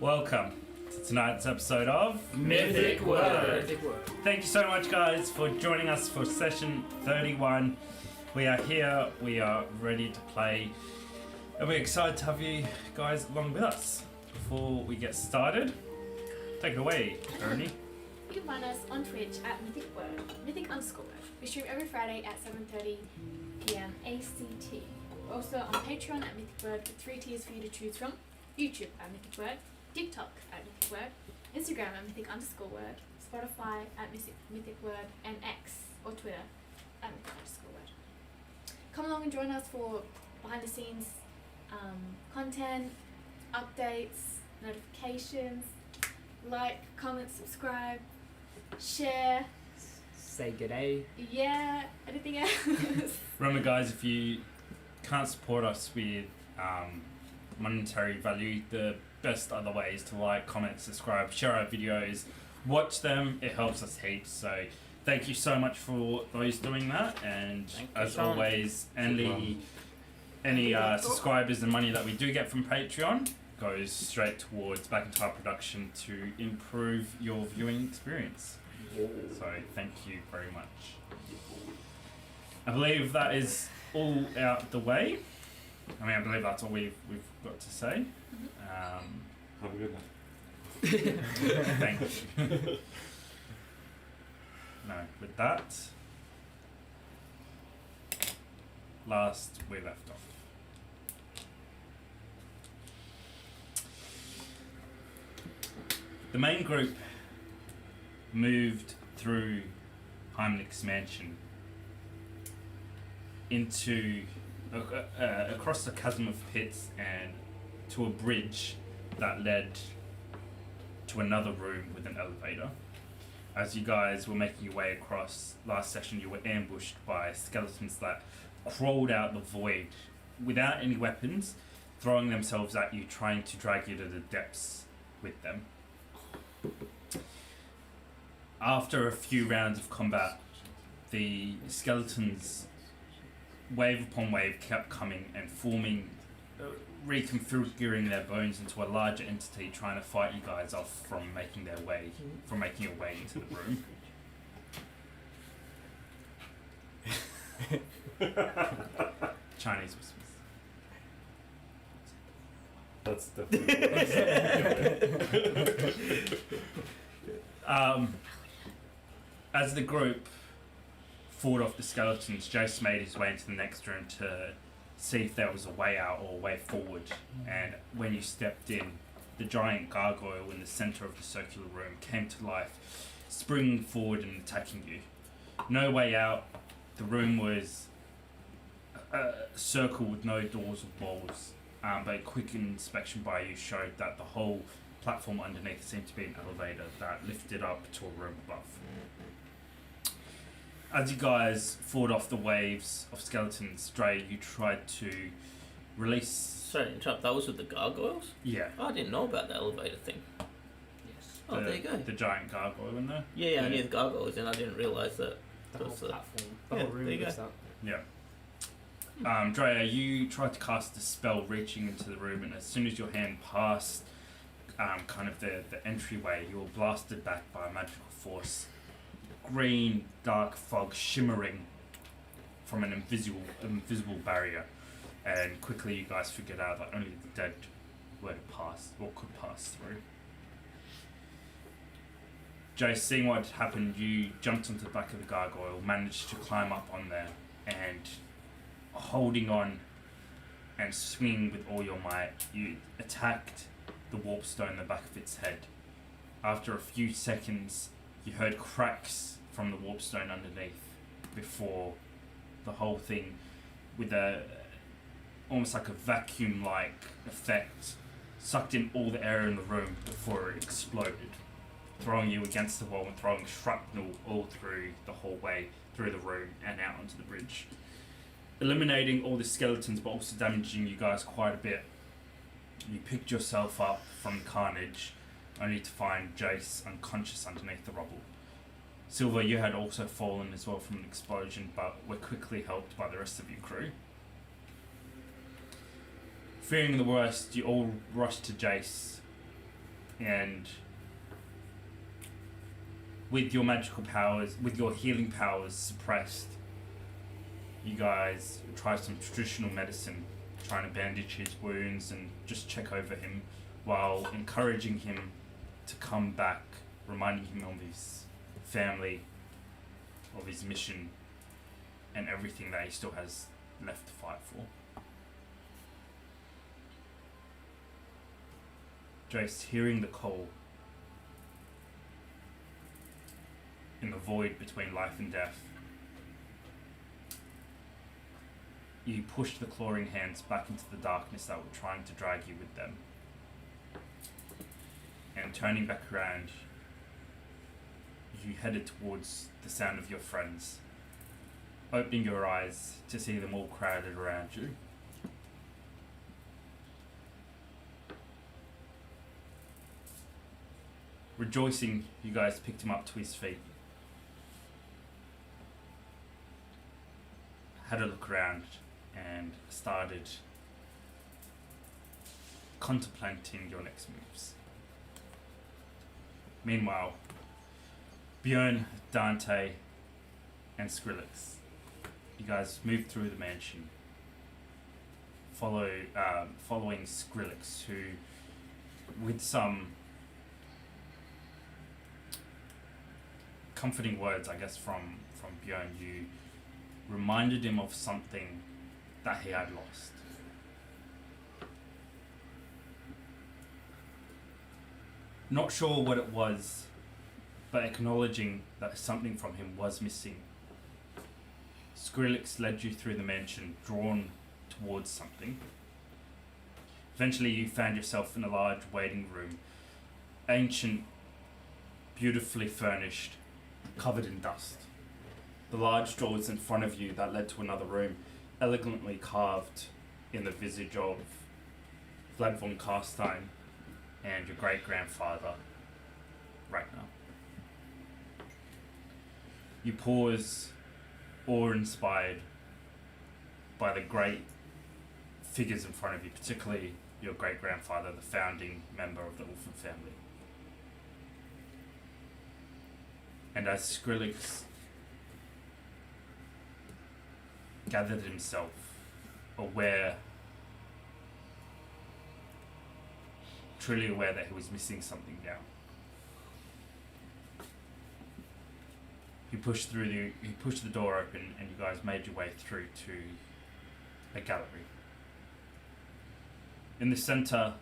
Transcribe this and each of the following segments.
Welcome to tonight's episode of Mythic Wyrd. Thank you so much, guys, for joining us for session 31. We are here, we are ready to play, and we're excited to have you guys along with us. Before we get started, take it away, Ernie. You can find us on Twitch at Mythic Wyrd, Mythic_Wyrd. We stream every Friday at 7:30 p.m. ACT. We're also on Patreon at Mythic Wyrd with 3 tiers for you to choose from. YouTube at Mythic Wyrd, TikTok at Mythic Wyrd, Instagram at Mythic_Wyrd, Spotify at Mythic Wyrd, and X or Twitter at Mythic_Wyrd. Come along and join us for behind the scenes content, updates, notifications, like, comment, subscribe, share. Say good day. Yeah, anything else? Remember, guys, if you can't support us with monetary value, the best other way is to like, comment, subscribe, share our videos, watch them. It helps us heaps. So thank you so much for those doing that. And as always, any subscribers and money that we do get from Patreon goes straight towards back into our production to improve your viewing experience. So thank you very much. I believe that is all out the way. I believe that's all we've got to say. Have a good night. Thank you. No, with that, last we left off. The main group moved through Heimlich's mansion into across the chasm of pits and to a bridge that led to another room with an elevator. As you guys were making your way across, last session you were ambushed by skeletons that crawled out the void without any weapons, throwing themselves at you, trying to drag you to the depths with them. After a few rounds of combat, the skeletons, wave upon wave, kept coming and forming, reconfiguring their bones into a larger entity, trying to fight you guys off from making your way into the room. Chinese whispers. That's definitely. As the group fought off the skeletons, Jace made his way into the next room to see if there was a way out or a way forward. And when you stepped in, the giant gargoyle in the center of the circular room came to life, springing forward and attacking you. No way out. The room was a circle with no doors or walls, but a quick inspection by you showed that the whole platform underneath seemed to be an elevator that lifted up to a room above. As you guys fought off the waves of skeletons, Dre, you tried to release... Sorry to interrupt, that was with the gargoyles? Yeah. Oh, I didn't know about the elevator thing. Yes. Oh, there you go. The giant gargoyle in there? Yeah, I knew the gargoyles and I didn't realise that. The whole platform. The yeah, whole room there you was go. that. Yeah. Drea, you tried to cast a spell reaching into the room, and as soon as your hand passed kind of the entryway, you were blasted back by a magical force. Green, dark fog shimmering from an invisible barrier, and quickly you guys figured out that only the dead were to pass, or could pass through. Jace, seeing what had happened, you jumped onto the back of the gargoyle, managed to climb up on there, and holding on and swinging with all your might, you attacked the warp stone in the back of its head. After a few seconds, you heard cracks from the warp stone underneath before the whole thing, with almost like a vacuum-like effect, sucked in all the air in the room before it exploded, throwing you against the wall and throwing shrapnel all through the hallway, through the room and out onto the bridge, eliminating all the skeletons but also damaging you guys quite a bit. You picked yourself up from the carnage, only to find Jace unconscious underneath the rubble. Silver, you had also fallen as well from an explosion, but were quickly helped by the rest of your crew. Fearing the worst, you all rushed to Jace, And with your magical powers, with your healing powers suppressed, you guys try some traditional medicine, trying to bandage his wounds and just check over him while encouraging him to come back, reminding him of his family, of his mission, and everything that he still has left to fight for. Jace, hearing the call in the void between life and death, you push the clawing hands back into the darkness that were trying to drag you with them. And turning back around, you headed towards the sound of your friends, opening your eyes to see them all crowded around you. Rejoicing, you guys picked him up to his feet. Had a look around and started contemplating your next moves. Meanwhile, Bjorn, Dante, and Skrillex, you guys move through the mansion, following Skrillex, who, with some comforting words, I guess, from Bjorn, you reminded him of something that he had lost. Not sure what it was, but acknowledging that something from him was missing. Skrillex led you through the mansion, drawn towards something. Eventually you found yourself in a large waiting room, ancient, beautifully furnished, covered in dust. The large doors in front of you that led to another room, elegantly carved in the visage of Vlad von Karstein and your great-grandfather, Ragnar. You pause, awe-inspired by the great figures in front of you, particularly your great-grandfather, the founding member of the Orphan family. And as Skrillex gathered himself, truly aware that he was missing something now, he pushed the door open, and you guys made your way through to a gallery. In the center,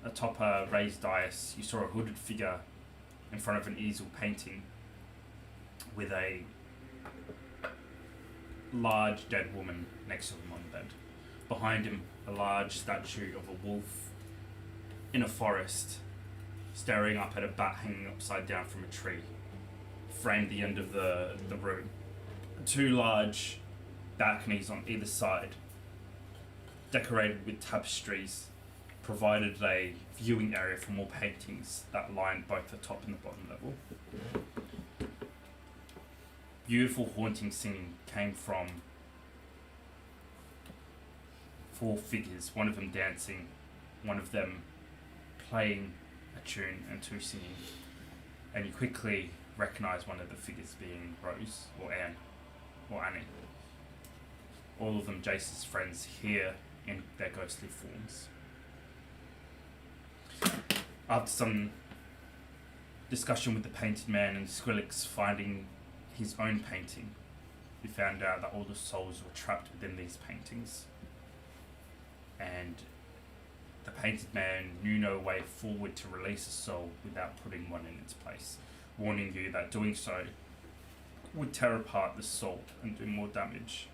atop a raised dais, you saw a hooded figure in front of an easel painting with a large dead woman next to him on the bed. Behind him, a large statue of a wolf in a forest, staring up at a bat hanging upside down from a tree, framed the end of the room. Two large balconies on either side, decorated with tapestries, provided a viewing area for more paintings that lined both the top and the bottom level. Beautiful haunting singing came from 4 figures, one of them dancing, one of them playing a tune and 2 singing. And you quickly recognize one of the figures being Rose or Anne or Annie. All of them Jace's friends here in their ghostly forms. After some discussion with the painted man and Skrillex finding his own painting, we found out that all the souls were trapped within these paintings. And the painted man knew no way forward to release a soul without putting one in its place, warning you that doing so would tear apart the soul and do more damage.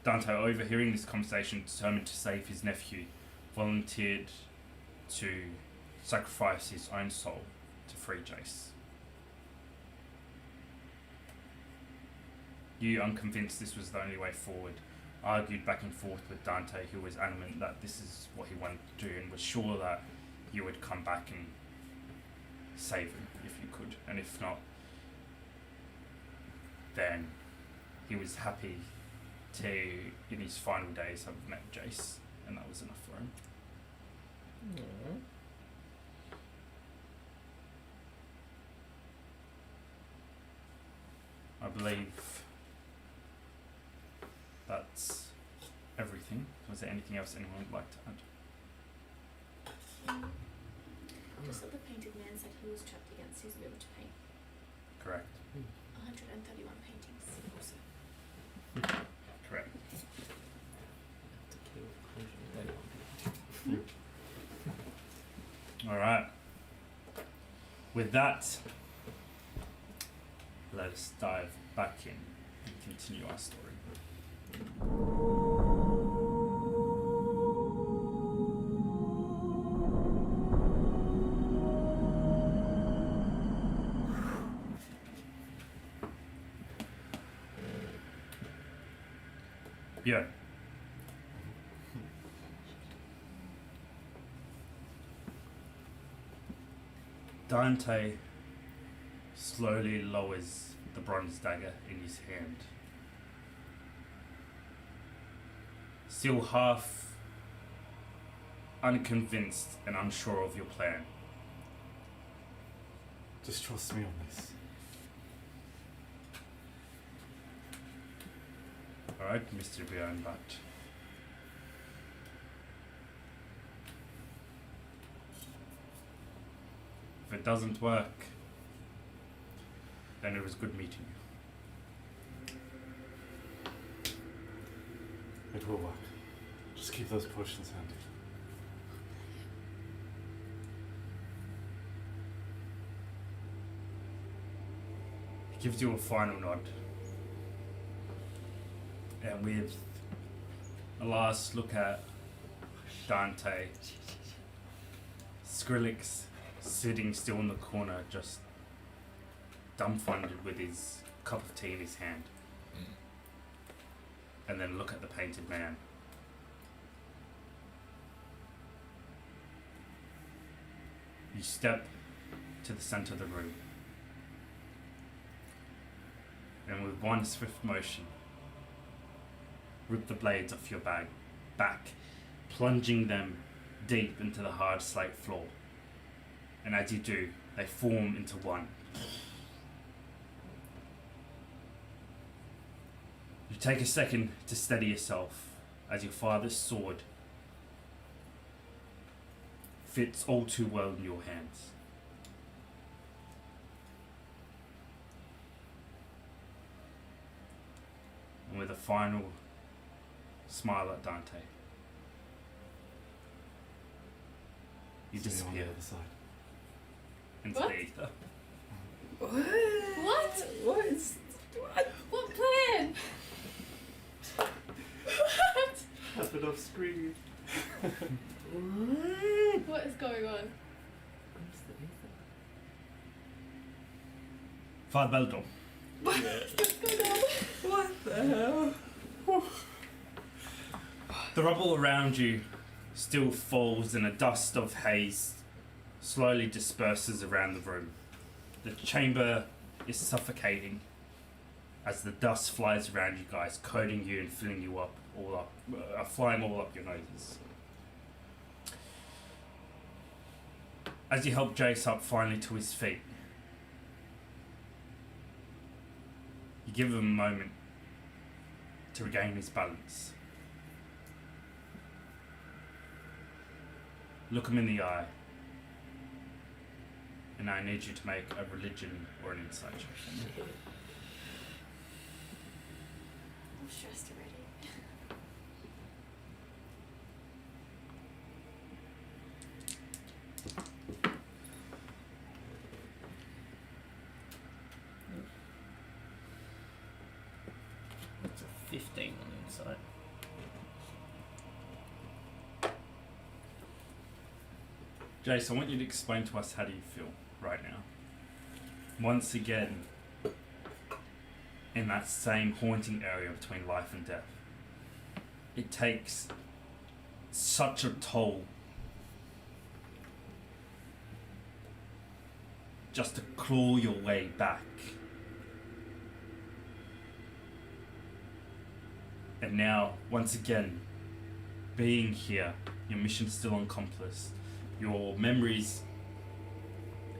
Dante, overhearing this conversation, determined to save his nephew, volunteered to sacrifice his own soul to free Jace. You, unconvinced this was the only way forward, argued back and forth with Dante, who was adamant that this is what he wanted to do and was sure that you would come back and save him if you could, and if not, then he was happy to, in his final days, have met Jace, and that was enough for him. believe that's everything. Was there anything else anyone would like to add? Just that the painted man said he was trapped against his will to paint Correct. 131 paintings. Also. Correct. To kill 131 people. Alright. With that, let us dive back in and continue our story. Björn. Dante slowly lowers the bronze dagger in his hand. Still half unconvinced and unsure of your plan. Just trust me on this. Alright, Mr. Björn, but if it doesn't work, then it was good meeting you. It will work. Just keep those potions handy. He gives you a final nod. And with a last look at Dante, Skrillex sitting still in the corner, just dumbfounded with his cup of tea in his hand. And then look at the painted man. You step to the center of the room. And with one swift motion, rip the blades off your back, plunging them deep into the hard slate floor. And as you do, they form into one. You take a second to steady yourself as your father's sword fits all too well in your hands. And with a final smile at Dante, you See you on the disappear other side. into What? the ether. What? What is? What plan? What? Happened off screen. What is going on? Father Beldon, What's going on? What the hell? the rubble around you still falls and a dust of haze slowly disperses around the room. The chamber is suffocating as the dust flies around you guys, coating you and filling you up, flying all up your noses. As you help Jace up finally to his feet, you give him a moment to regain his balance. Look him in the eye, and I need you to make a religion or an insight check. I'm stressed already. It's a 15 on insight. Jace, I want you to explain to us how do you feel right now. Once again, in that same haunting area between life and death. It takes such a toll just to claw your way back. And now, once again, being here, your mission's still accomplished. Your memories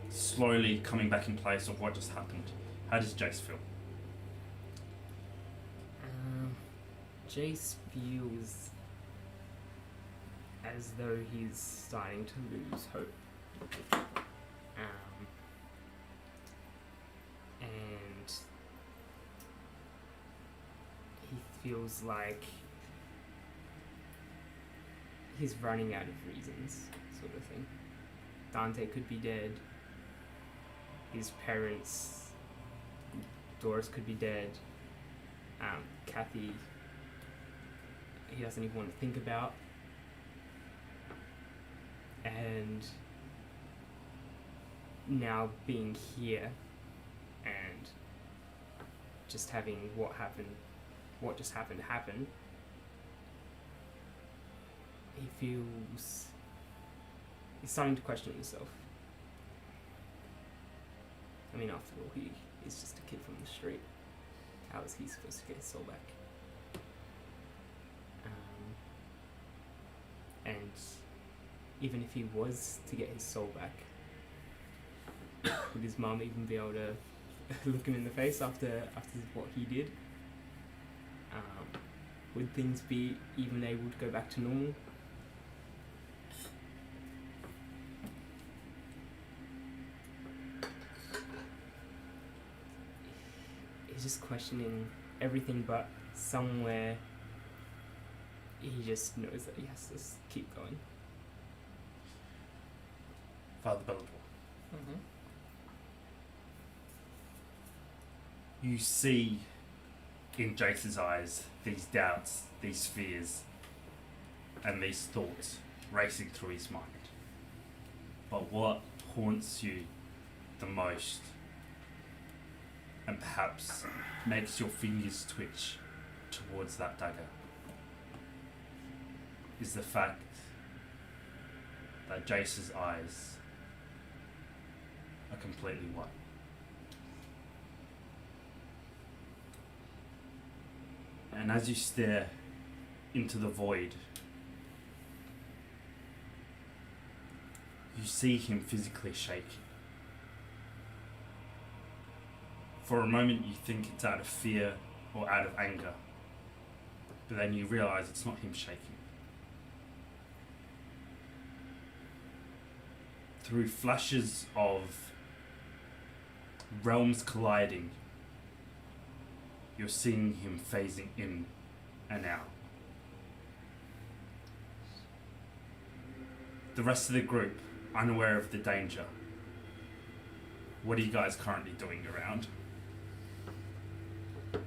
slowly coming back in place of what just happened. How does Jace feel? Jace feels as though he's starting to lose hope. And he feels like he's running out of reasons, sort of thing. Dante could be dead. His parents, Doris, could be dead. Kathy, he doesn't even want to think about. And now being here and just having what just happened happen, he's starting to question himself. I mean, after all, he is just a kid from the street. How is he supposed to get his soul back? And even if he was to get his soul back, would his mum even be able to look him in the face after what he did? Would things be even able to go back to normal? He's just questioning everything, but somewhere he just knows that he has to keep going. Father Bellador. Mm-hmm. You see in Jace's eyes these doubts, these fears, and these thoughts racing through his mind. But what haunts you the most, and perhaps makes your fingers twitch towards that dagger, is the fact that Jace's eyes are completely white. And as you stare into the void, you see him physically shaking. For a moment you think it's out of fear or out of anger, but then you realise it's not him shaking. Through flashes of realms colliding, you're seeing him phasing in and out. The rest of the group, unaware of the danger, what are you guys currently doing around? I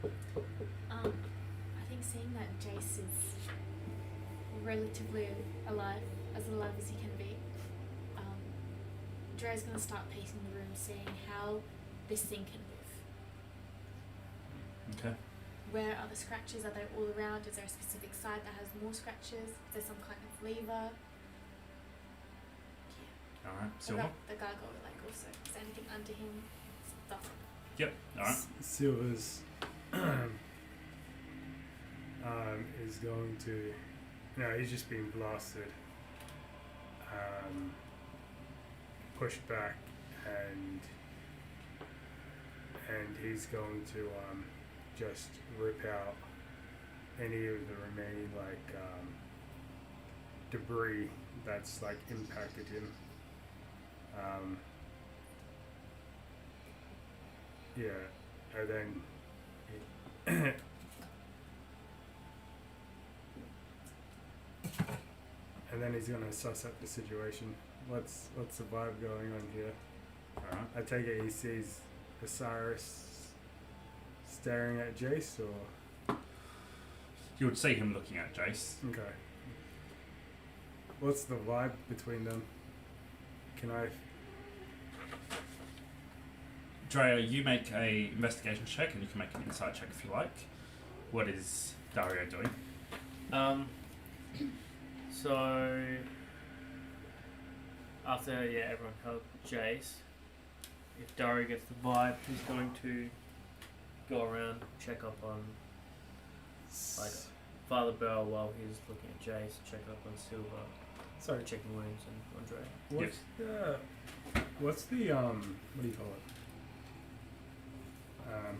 think seeing that Jace is relatively alive as he can be, Dre's gonna start pacing the room, seeing how this thing can move. Okay. Where are the scratches? Are they all around? Is there a specific side that has more scratches? Is there some kind of lever? Yeah. Alright, Silver? About the gargoyle, like also, is there anything under him? Stuff. Yep, alright. Silver's is going to. No, he's just being blasted. Pushed back, and he's going to just rip out any of the remaining debris that's impacted him. And then and then he's gonna suss up the situation. What's the vibe going on here? Alright. I take it he sees Osiris staring at Jace, or You would see him looking at Jace. okay. What's the vibe between them? Can I? Drea, you make a investigation check, and you can make an insight check if you like. What is Dario doing? So after everyone helped Jace, if Dario gets the vibe, he's going to go around, check up on Father Bell while he's looking at Jace, check up on Silver, Sorry. checking wounds and Andre. What's the what do you call it?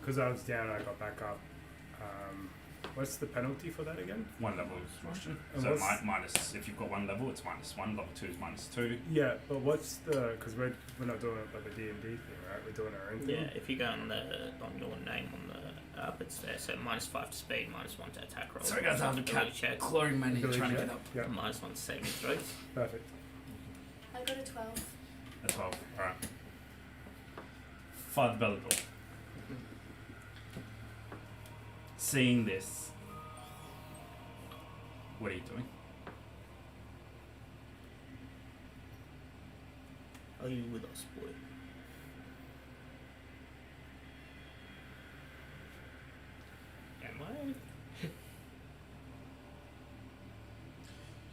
Because I was down, I got back up. What's the penalty for that again? 1 level exhaustion. And So what's- minus, if you've got 1 level, it's -1. Level 2 is -2. Yeah, but what's the? Because we're not doing it like a D&D thing, right? We're doing our own thing. Yeah, if you go on your name on the app, it's there. So -5 to speed, -1 to attack roll. Sorry guys, I have a ability cat check, clawing my knee Ability trying to check? get up. Yeah, -1 to saving throws. perfect. I got a 12. A 12. Alright. Father Bellador. Seeing this, what are you doing? Are you with us, boy? Am I?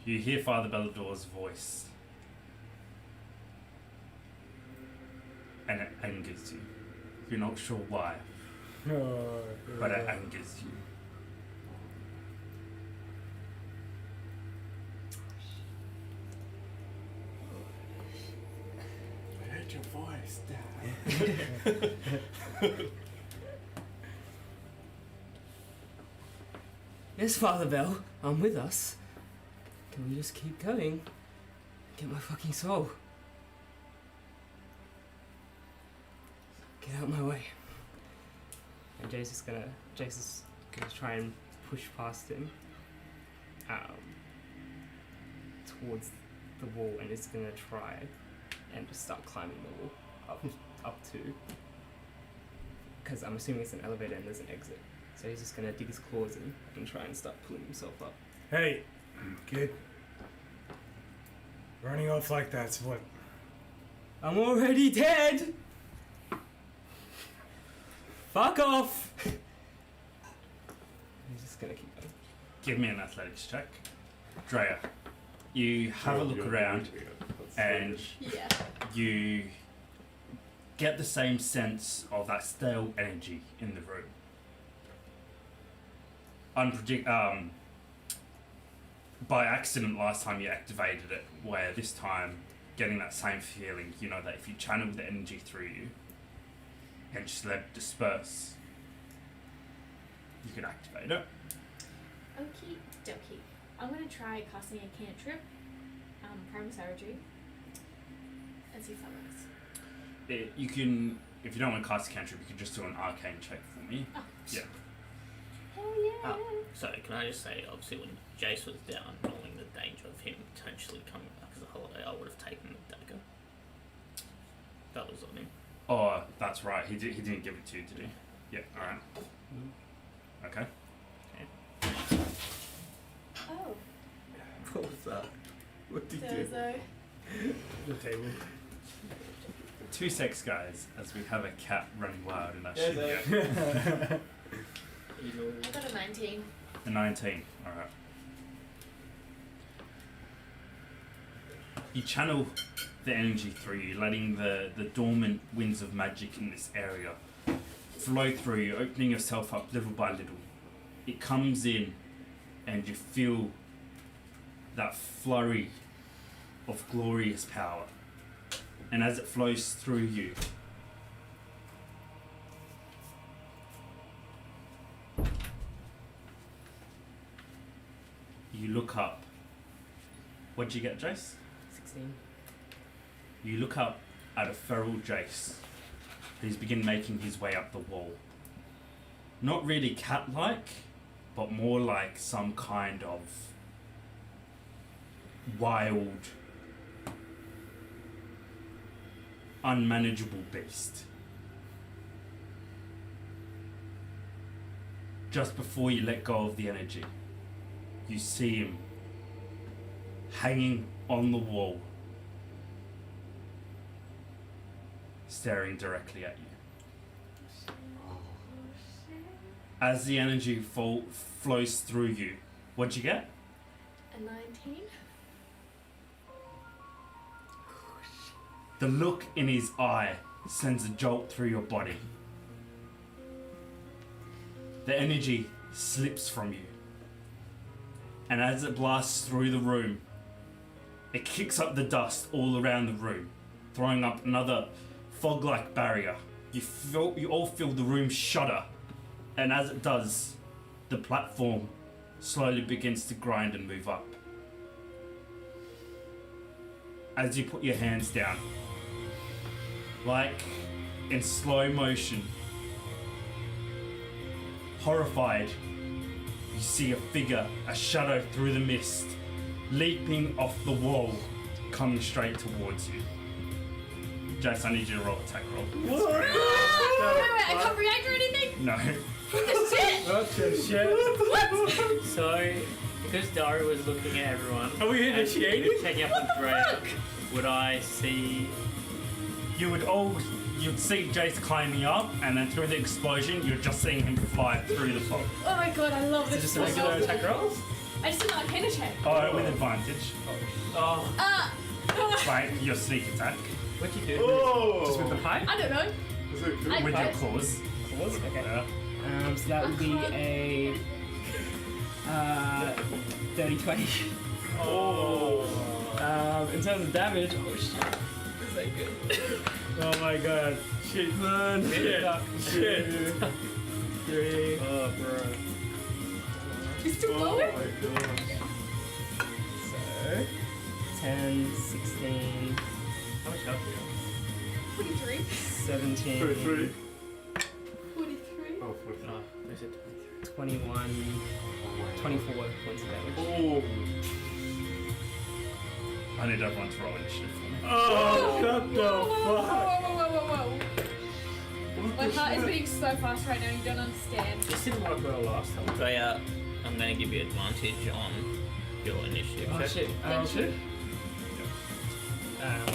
You hear Father Bellador's voice, and it angers you. You're not sure why, Oh, but it angers you. I heard your voice, Dad. Yes, Father Bell, I'm with us. Can we just keep going? Get my fucking soul. Get out my way. And Jace is gonna try and push past him, towards the wall, and is gonna try and just start climbing the wall up to. Because I'm assuming it's an elevator and there's an exit. So he's just gonna dig his claws in and try and start pulling himself up. Hey, kid. Running off like that's what? I'm already dead! Fuck off! He's just gonna keep going. Give me an athletics check. Drea, you have a look around and Yeah. you get the same sense of that stale energy in the room. By accident last time you activated it, where this time getting that same feeling, you know that if you channel the energy through you and just let it disperse, you can activate it. Okie dokie. I'm gonna try casting a cantrip, Primal Savagery, and see if that works. You can, if you don't want to cast a cantrip, you can just do an arcane check for me. Oh. Yeah. Hell yeah! So can I just say, obviously, when Jace was down, knowing the danger of him potentially coming back as a holiday, I would have taken the dagger. That was on him. Oh, that's right. He didn't give it to you, did he? Yeah. All right. Okay. Oh, What was that? What did you do? Dozo. The table. 2 secs, guys, as we have a cat running wild in our Yeah, studio. I got a 19. A 19. All right. You channel the energy through you, letting the dormant winds of magic in this area flow through you, opening yourself up little by little. It comes in, and you feel that flurry of glorious power. And as it flows through you, you look up. What'd you get, Jace? 16. You look up at a feral Jace who's begun making his way up the wall. Not really cat-like, but more like some kind of wild, unmanageable beast. Just before you let go of the energy, you see him hanging on the wall, staring directly at you. As the energy flows through you, what'd you get? A 19. The look in his eye sends a jolt through your body. The energy slips from you. And as it blasts through the room, it kicks up the dust all around the room, throwing up another fog-like barrier. You all feel the room shudder, and as it does, the platform slowly begins to grind and move up. As you put your hands down, like in slow motion, horrified, you see a figure, a shadow through the mist, leaping off the wall, coming straight towards you. Jace, I need you to roll attack roll. Wait, I can't react or anything? No. What the shit? What? So, because Dario was looking at everyone, Are we and initiating? checking up on Drea, would I see? You'd see Jace climbing up, and then through the explosion, you're just seeing him fly through the fog. Oh my god, I love this. Just a regular attack roll? I just did an arcana check. Oh, with advantage. Oh, Like your sneak attack. what'd you do? Oh! Just with the pipe? I don't know. Is it good? I- With your Right. claws. Claws? Okay. Yeah. So that would be a 30-20. Oh! In terms of damage, oh shit, this ain't good. Oh my god. Shit. Man, Shit. Shit. 3. Oh, bro. You still Oh going? my god. So 10, 16, How much health do you 43. 17, 33. 43. Oh, 43. have? Oh, they said 21, 24 points of damage. Oh! I need everyone to roll initiative for me. Oh, what the Whoa, whoa, fuck? whoa, whoa, whoa, whoa. My heart is beating so fast right now, you don't understand. This didn't work well last time. Drea, I'm going to give you advantage on your initiative Oh check. shit, Thank you. Um,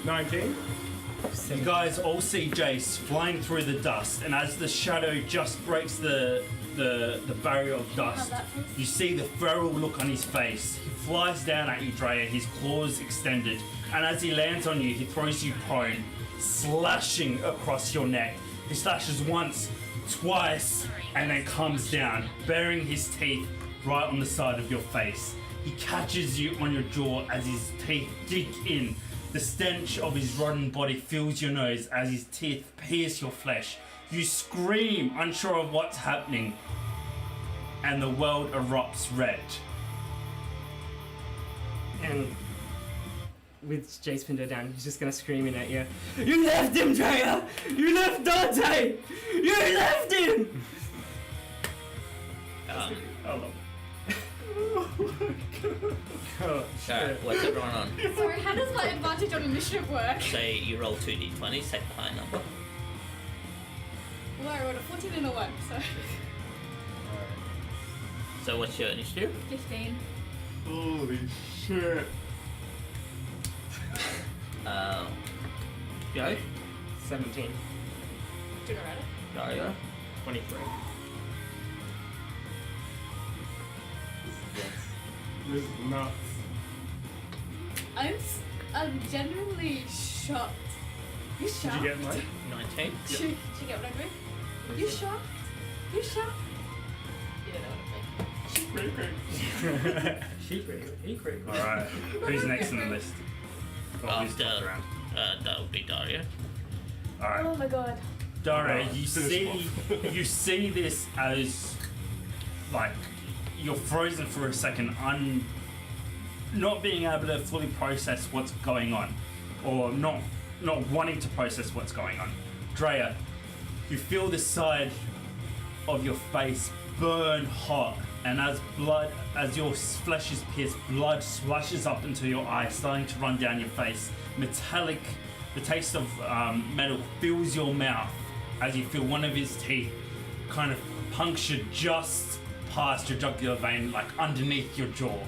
19? You guys all see Jace flying through the dust, and as the shadow just breaks the barrier of dust, that, please? you see the feral look on his face. He flies down at you, Drea, his claws extended, and as he lands on you, he throws you prone, slashing across your neck. He slashes once, twice, and then comes down, burying his teeth right on the side of your face. He catches you on your jaw as his teeth dig in. The stench of his rotten body fills your nose as his teeth pierce your flesh. You scream, unsure of what's happening, and the world erupts red. and with Jace pinned down, he's just gonna scream in at you. You left him, Drea! You left Dante! You left him! Oh, Alright, what's everyone on? Sorry, how does my advantage on initiative work? Say you roll 2d20s, take the high number. Well, I rolled a 14 and a 1, so So what's your initiative? 15. holy shit. Joe? 17. Do you know about it? Dario? 23. This is nuts. I'm genuinely shocked. You Did shocked? you get mine? 19? Did you get what I mean? You shocked? You shocked? You don't know what I'm saying. She critical. He critical. Alright, who's next on the list? Well, who's After- top round? That would be Dario. Alright, Oh my god. Dara, Oh, you finish you see this as like you're frozen for a second, not being able to fully process what's going on, or not wanting to process what's going on. Drea, you feel the side of your face burn hot, and as your flesh is pierced, blood splashes up into your eyes, starting to run down your face. Metallic, the taste of metal fills your mouth as you feel one of his teeth kind of punctured just past your jugular vein, like underneath your jaw.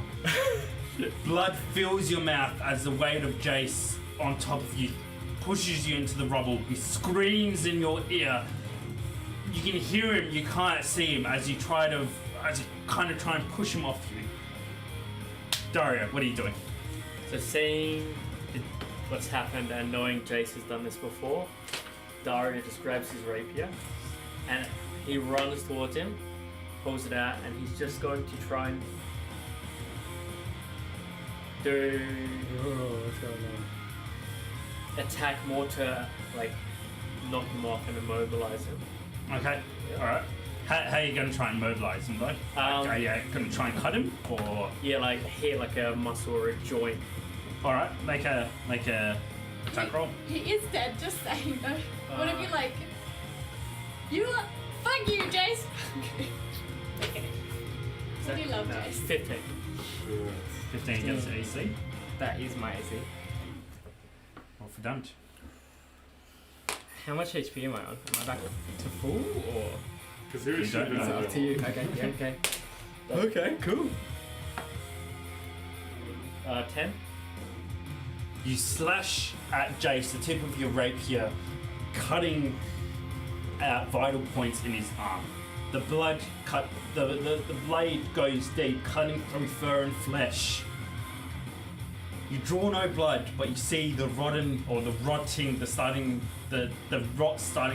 Blood fills your mouth as the weight of Jace on top of you pushes you into the rubble. He screams in your ear. You can hear him, you can't see him as you kind of try and push him off you. Dario, what are you doing? So seeing what's happened and knowing Jace has done this before, Dario just grabs his rapier and he runs towards him, pulls it out, and he's just going to try and do Oh, what's going on? attack more to like knock him off and immobilize him. Okay. All right. How are you gonna try and mobilize him, though? Are you gonna try and cut him, or? Yeah, like hit like a muscle or a joint. All right. Make a attack roll. He is dead, just saying though. What if you like? Fuck you, Jace! Okay. I do love Jace. 15. 15 against AC. That is my AC. Roll for damage. How much HP am I on? Am I back to full or? Because who is You don't shooting know. at Up to you. Okay. Yeah. Okay. Okay. Cool. 10. You slash at Jace, the tip of your rapier, cutting out vital points in his arm. The blood cut. The blade goes deep, cutting through fur and flesh. You draw no blood, but you see the rotting, the rot starting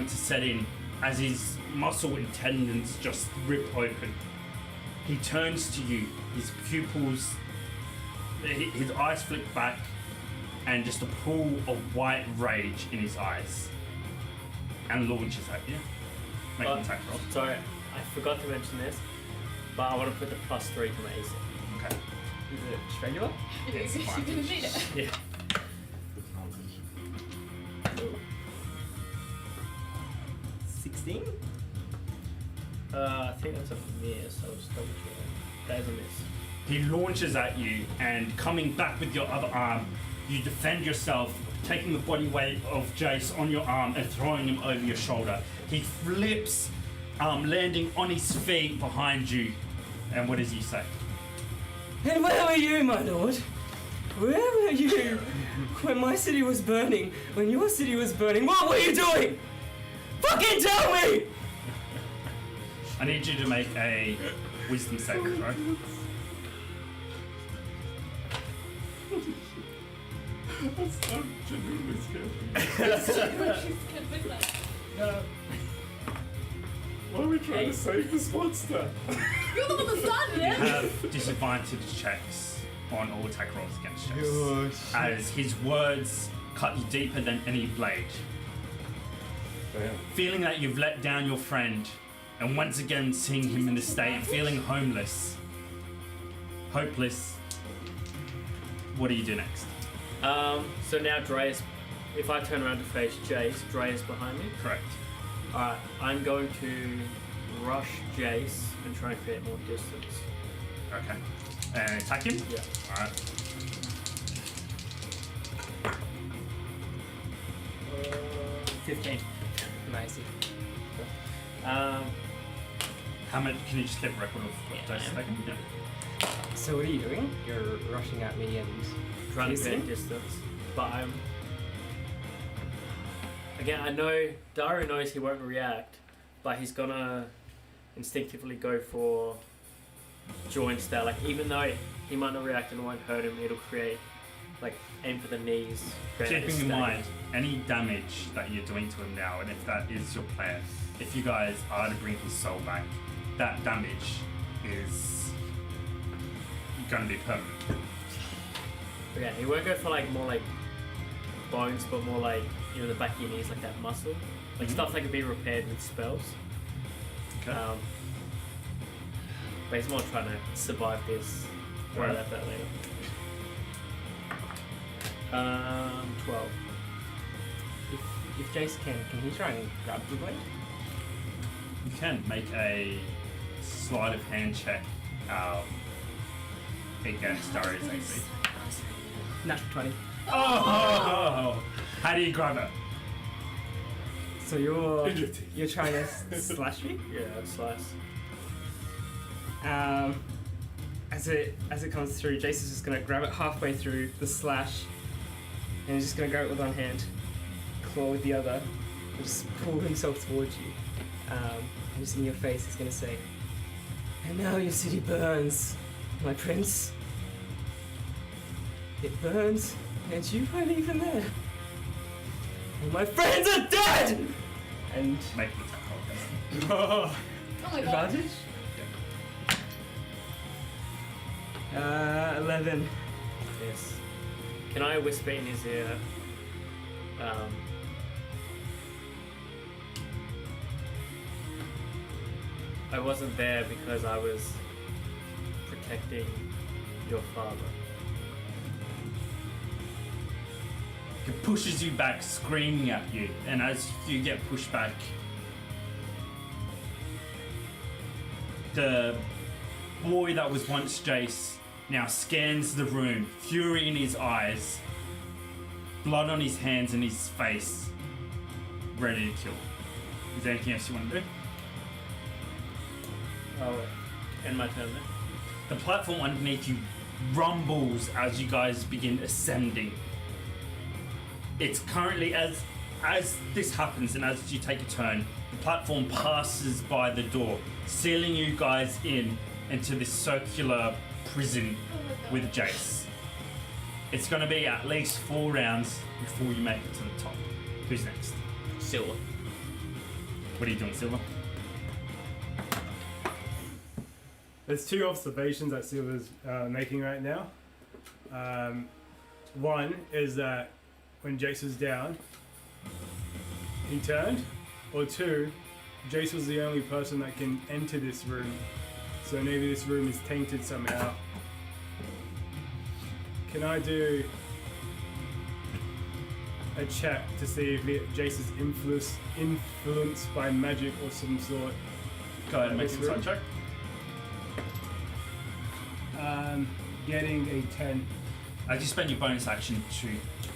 to set in as his muscle and tendons just rip open. He turns to you, his pupils, his eyes flick back, and just a pool of white rage in his eyes, and launches at you. Make an attack roll. Sorry, I forgot to mention this, but I want to put the +3 to my AC. Okay. Is it regular? You didn't need it. Yeah. 16. I think that's a miss. I'll just double check. That is a miss. He launches at you, and coming back with your other arm, you defend yourself, taking the body weight of Jace on your arm and throwing him over your shoulder. He flips, landing on his feet behind you. And what does he say? And where were you, my lord? Where were you when my city was burning? When your city was burning? What were you doing? Fucking tell me! I need you to make a wisdom saving throw. I'm genuinely scared. Why are we trying to save this monster? You're the one that started You it! have disadvantage checks on all attack rolls against Jace, as his words cut you deeper than any blade. Damn. Feeling that you've let down your friend, and once again seeing him in this state, feeling homeless, hopeless, what do you do next? So now Dre's, if I turn around to face Jace, Dre is behind me. Correct. Alright, I'm going to rush Jace and try and create more distance. Okay. And attack him? Yeah. Alright. 15. Nice. How much, can you just keep a record of what Yeah, Jace is I am. taking? Yeah. So what are you doing? You're rushing at me and Trying to piercing? create distance. But I'm... Again, I know Dario knows he won't react, but he's gonna instinctively go for joints that, like, even though he might not react and it won't hurt him, it'll create, like, aim for the knees. create like a Keeping in stagger. mind any damage that you're doing to him now, and if that is your plan, if you guys are to bring his soul back, that damage is going to be permanent. But yeah, he won't go for, like, more like bones, but more like, you know, the back of your knees, like that muscle. Like Mhm. stuff that can be repaired with spells. Okay. But he's more trying to survive this. Worry Right. about that later. 12. If Jace can he try and grab the blade? You can make a sleight of hand check against Dario's AC. Natural 20. Oh! How do you grab it? So you're trying to slash me? Yeah, slice. As it comes through, Jace is just gonna grab it halfway through the slash, and he's just gonna grab it with one hand, claw with the other, and just pull himself towards you. And just in your face, he's gonna say, "And now your city burns, my prince. It burns, and you weren't even there. And my friends are dead!" And Make an attack roll. Oh my god. advantage? 11. Yes. Can I whisper in his ear? I wasn't there because I was protecting your father. He pushes you back, screaming at you, and as you get pushed back, the boy that was once Jace now scans the room, fury in his eyes, blood on his hands and his face, ready to kill. Is there anything else you want to do? Oh, end my turn then. The platform underneath you rumbles as you guys begin ascending. It's currently, as this happens and as you take a turn, the platform passes by the door, sealing you guys into this circular prison with Jace. It's going to be at least 4 rounds before you make it to the top. Who's next? Silver. What are you doing, Silver? There's 2 observations that Silver's making right now. One is that when Jace was down, he turned. Or 2, Jace was the only person that can enter this room. So maybe this room is tainted somehow. Can I do a check to see if Jace is influenced by magic or some sort? Go ahead and make an insight check. Getting a 10. As you spend your bonus action to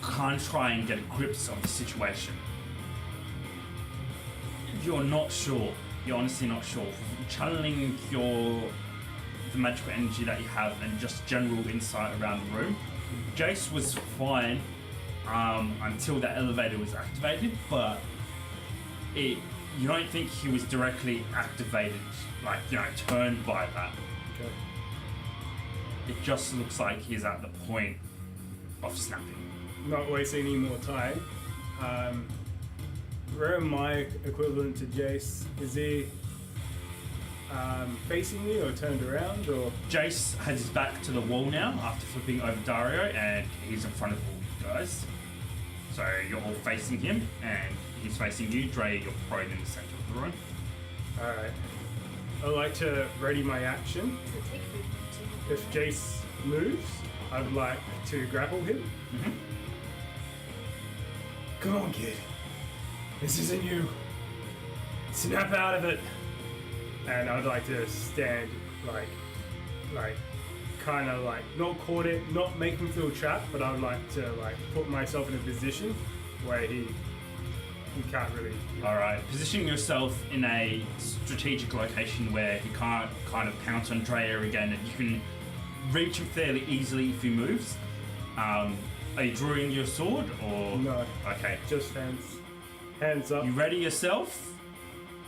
try and get a grip of the situation, you're not sure. You're honestly not sure. Channeling the magical energy that you have and just general insight around the room, Jace was fine until that elevator was activated, but you don't think he was directly activated, turned by that. Okay. It just looks like he's at the point of snapping. Not wasting any more time. Where am I equivalent to Jace? Is he facing me or turned around or? Jace has his back to the wall now after flipping over Dario, and he's in front of all you guys. So you're all facing him, and he's facing you. Dre, you're prone in the center of the room. Alright. I'd like to ready my action. So take movement. If Jace moves, I'd like to grapple him. Mm-hmm. Come on, kid. This isn't you. Snap out of it. And I'd like to stand kind of not caught it, not make him feel trapped, but I would like to put myself in a position where he can't really. Alright, positioning yourself in a strategic location where he can't kind of pounce on Drea again, and you can reach him fairly easily if he moves. Are you drawing your sword or? No. Okay. Just hands up. You ready yourself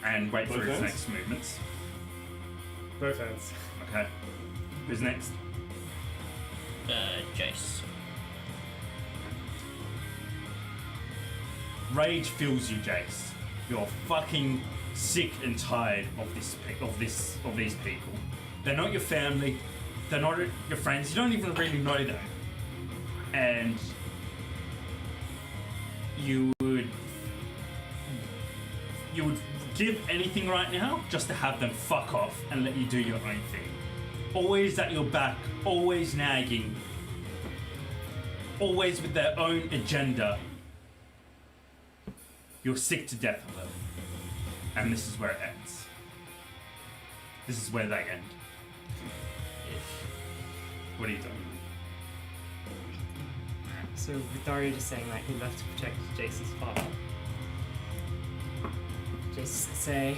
and wait for Both his hands? next movements. Both hands. Okay. Who's next? Jace. Rage fills you, Jace. You're fucking sick and tired of these people. They're not your family. They're not your friends. You don't even really know them. And you would give anything right now just to have them fuck off and let you do your own thing. Always at your back, always nagging, always with their own agenda. You're sick to death of them. And this is where it ends. This is where they end. What are you doing? So with Dario just saying he left to protect Jace's father, Jace say,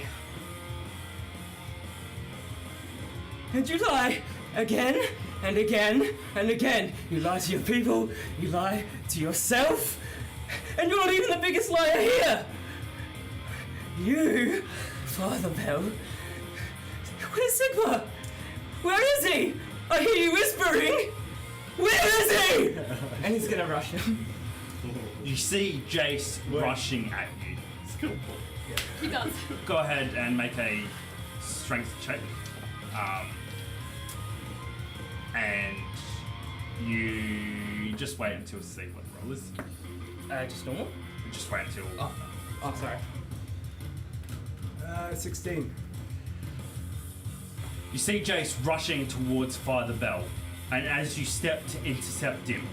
"And you lie again and again and again. You lie to your people, you lie to yourself, and you're not even the biggest liar here. You, Father Bell. Where's Sigma? Where is he? I hear you whispering. Where is he?" And he's gonna rush him. You see Jace rushing at you. Skill point. He does. Go ahead and make a strength check. And you just wait until you see what the roll is. Just normal? Just wait until. Oh, sorry. 16. You see Jace rushing towards Father Bell, and as you step to intercept him,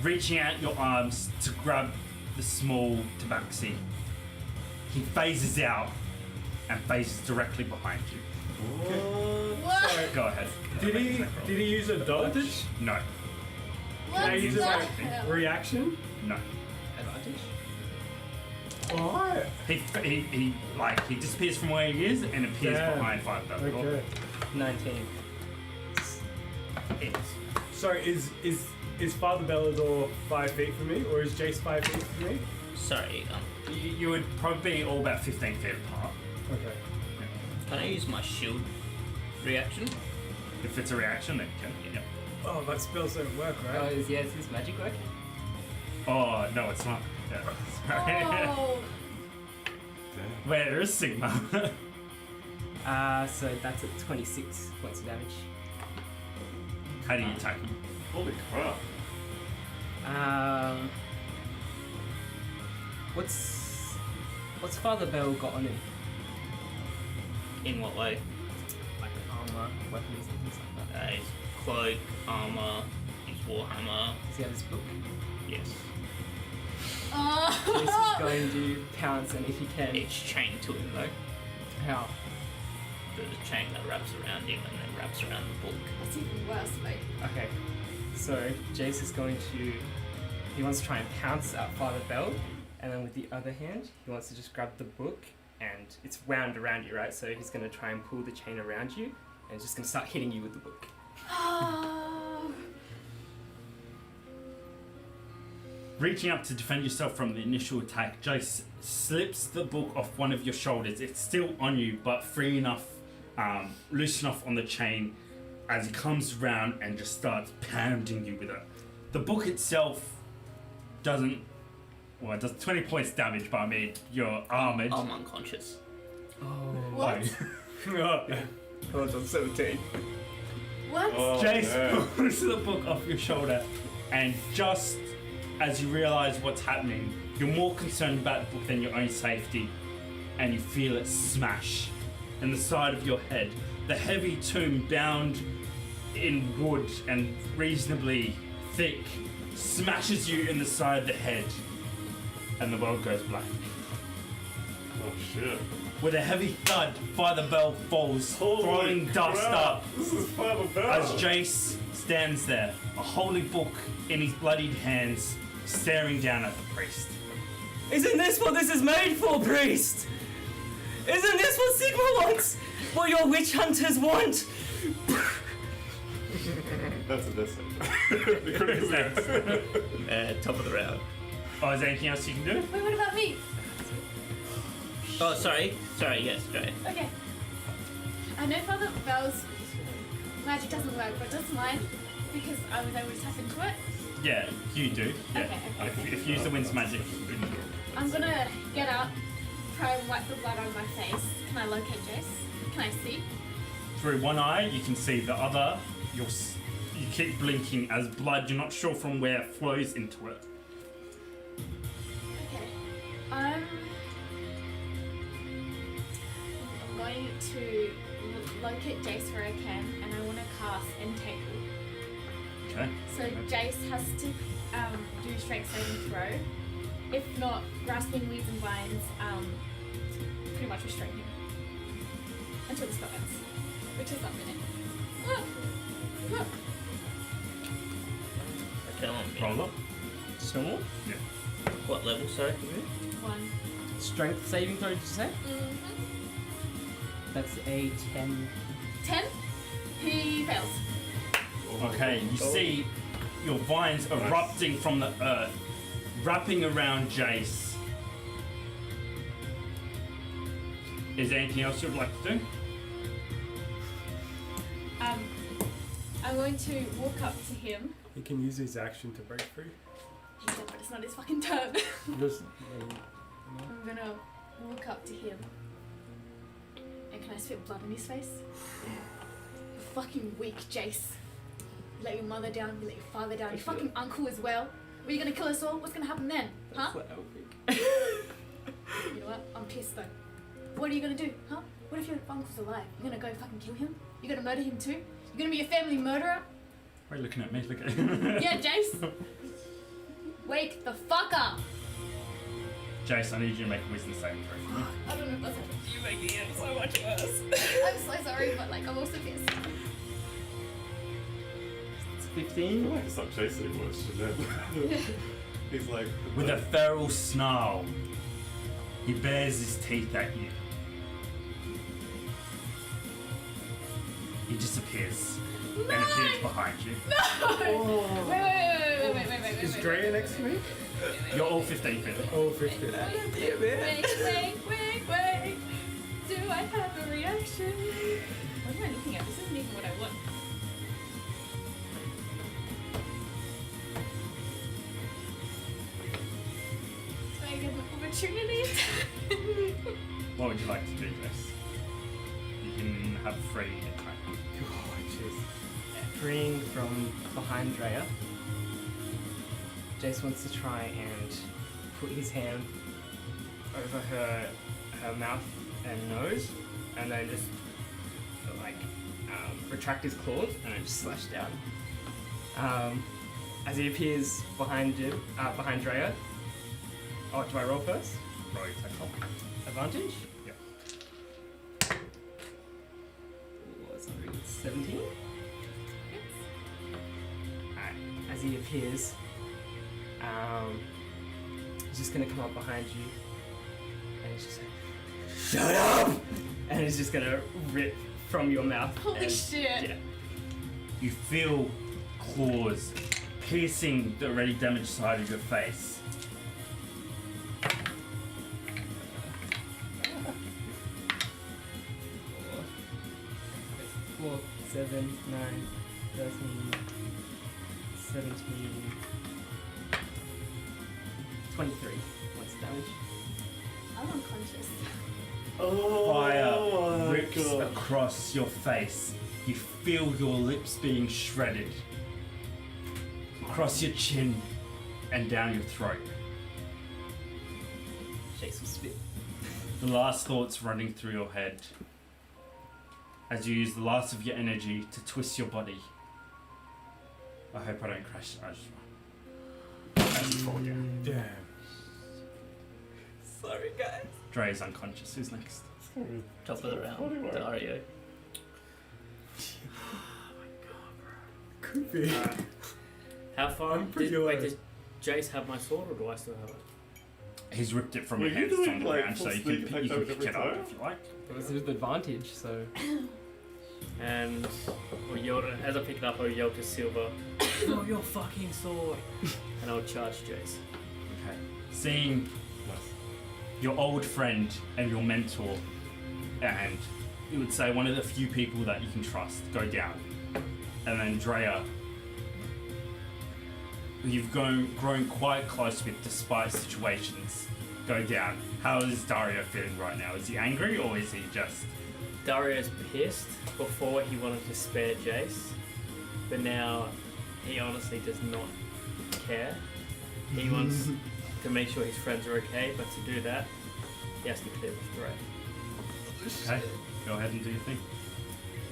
reaching out your arms to grab the small tabaxi, he phases out and phases directly behind you. What? Sorry. Go ahead. Did he use a dodge? No. What Can I use the a hell? reaction? No. Advantage. What? He disappears from where he is and appears Damn. behind Father Bell. Okay. 19. Hits. Sorry, is Father Bellador 5 feet from me, or is Jace 5 feet from me? Sorry, You would probably be all about 15 feet apart. Okay. can I use my shield reaction? If it's a reaction, then you can. Yeah. Oh, that spell doesn't work, Oh, right? is his magic working? Oh, no, it's not. Yeah. Sorry. Oh, Wait, there is Sigma. So that's at 26 points of damage. How do you attack him? Holy crap. What's Father Bell got on him? In what way? Like armor, weapons, and things like that. His cloak, armor, his warhammer. Does he have his book? Yes. Jace is oh. going to pounce, and if he can, It's chained to him though. how? There's a chain that wraps around him and then wraps around the book. That's even worse, mate. Okay, so Jace is going to. He wants to try and pounce at Father Bell, and then with the other hand, he wants to just grab the book, and it's wound around you, right? So he's going to try and pull the chain around you, and he's just going to start hitting you with the book. Oh. Reaching up to defend yourself from the initial attack, Jace slips the book off one of your shoulders. It's still on you, but free enough, loose enough on the chain as he comes around and just starts pounding you with it. The book itself doesn't. Well, it does 20 points damage, but I mean, you're armored. I'm unconscious. Oh. What? Oh, it's on 17. What? Oh, Jace man. pulls the book off your shoulder, and just as you realise what's happening, you're more concerned about the book than your own safety, and you feel it smash in the side of your head. The heavy tomb bound in wood and reasonably thick smashes you in the side of the head, and the world goes black. Oh shit. With a heavy thud, Father Bell falls, throwing dust crap. up. This is Father Bell. As Jace stands there, a holy book in his bloodied hands, staring down at the priest. Isn't this what this is made for, priest? Isn't this what Sigma wants? What your witch hunters want? That's a diss. Top of the round. Oh, is there anything else you can do? Wait, what about me? Oh, sorry. Sorry, yes, right. Okay. I know Father Bell's magic doesn't work, but does mine because I was able to tap into it. Yeah, you do. Yeah. Okay. If you use the wind's magic, you can do it. I'm gonna get up, try and wipe the blood on my face. Can I locate Jace? Can I see? Through one eye, you can see the other. You keep blinking as blood. You're not sure from where it flows into it. Okay. I'm going to locate Jace where I can, and I want to cast Entangle. Okay. So Jace has to do strength saving throw. If not, grasping weeds and vines pretty much restrain him until the spell ends, which is 1 minute. Okay, Roll up. Small? Yeah. What level, sorry? 1. Strength saving throw, did you say? Mm-hmm. That's a 10. 10. He fails. Okay, you see your vines erupting from the earth, wrapping around Jace. Is there anything else you'd like to do? I'm going to walk up to him. He can use his action to break free. He said, but it's not his fucking turn. Just, I'm gonna walk up to him. And can I spit blood in his face? You're fucking weak, Jace. You let your mother down, you let your father down, your fucking uncle as well. Were you gonna kill us all? What's gonna happen then? Huh? That's elfic. You know what? I'm pissed though. What are you gonna do? Huh? What What if your uncle's alive? You're gonna go fucking kill him? You're gonna murder him too? You're gonna be a family murderer? Why are you looking at me? Look at Yeah, Jace. Wake the fuck up. Jace, I need you to make a wisdom saving throw. I don't know if that's you making it so much worse. I'm so sorry, but like I'm also pissed. It's I 15. like stop chasing much. He's like With a feral snarl, he bares his teeth at you. He disappears and appears behind you. No! Wait. Is Drea next to me? You're all 15 feet. Oh, 50. Wait. Do I have a reaction? What am I looking at? This isn't even what I want. Do I get an opportunity? What would you like to do, Jace? You can have free attack. Oh, jeez. Freeing from behind Drea. Jace wants to try and put his hand over her mouth and nose, and then just like retract his claws and then just slash down. As he appears behind Drea. Oh, do I roll first? Roll your attack roll. Advantage? Yep. What's 17? Alright, as he appears, he's just gonna come up behind you and he's just like, "Shut up!" And he's just gonna rip from your mouth. Holy and, shit. Yeah. You feel claws piercing the already damaged side of your face. 4, 7, 9, 13, 17, 23 points of damage. I'm unconscious. Fire rips across your face. You feel your lips being shredded. Across your chin and down your throat. Jace will spit. The last thoughts running through your head as you use the last of your energy to twist your body. I hope I don't crash. As you fall down. Damn. Sorry, guys. Dre is unconscious. Who's next? Top of the round, Dario. Creepy. How far I'm pretty wait, low. does Jace have my sword or do I still have it? He's ripped it from Were your you hands. It's doing, on the like, ground, so full you sneak can attack pick every it up time? if you like. It was with advantage, so. And I'll yell, as I pick it up, I'll yell to Silver, "Throw your fucking sword!" And I'll charge Jace. Okay. Seeing your old friend and your mentor, and you would say one of the few people that you can trust, go down. And then Drea, who you've grown quite close with despite situations, go down. How is Dario feeling right now? Is he angry or is he just... Dario's pissed. Before he wanted to spare Jace, but now he honestly does not care. He wants to make sure his friends are okay, but to do that, he has to clear the threat. Okay, go ahead and do your thing.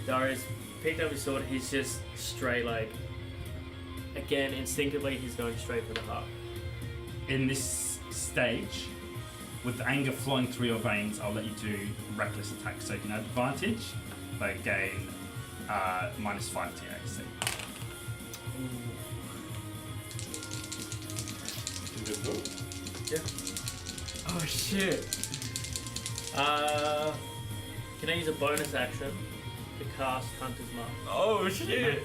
Dario's picked up his sword, he's just straight like, again, instinctively he's going straight for the heart. In this stage, with anger flowing through your veins, I'll let you do reckless attack. So you can have advantage, but gain -5 to your AC. Oh shit. Can I use a bonus action to cast Hunter's Mark? Oh shit.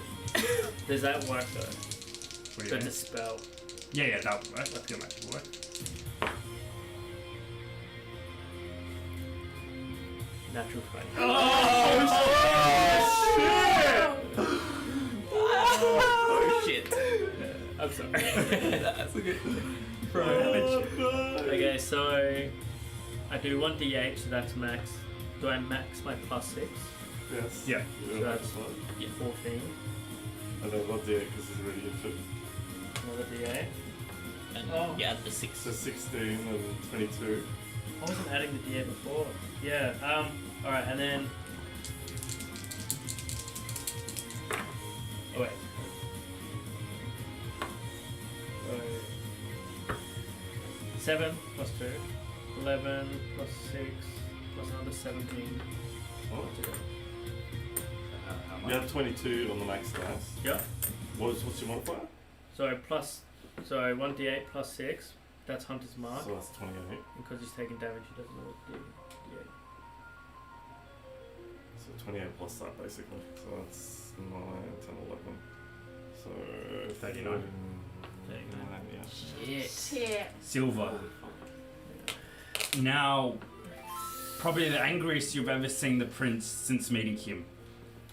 Does that work though? What do you For the think? spell. Yeah, that would work. That's your magic work. Natural 20. Oh shit. I'm sorry. That's a good. Okay, so I do 1d8, so that's max. Do I max my +6? Yes. Yeah. You So know, that's 14. and then not the because he's already injured. Another d8. And Oh. you add the 6. So 16 and 22. I wasn't adding the d8 before. Yeah, Alright, and then. Oh, wait. So, 7 plus 2. 11 plus 6 plus another 17. Oh. How You much? have 22 on the max stats. Yeah. What's your modifier? So 1d8 plus 6. That's Hunter's Mark. So that's 28. Because he's taking damage, he doesn't know what to do. So 28 plus that basically. So that's 9, 10, 11. So 39. 39, yeah. Shit. Silver. Now, probably the angriest you've ever seen the prince since meeting him.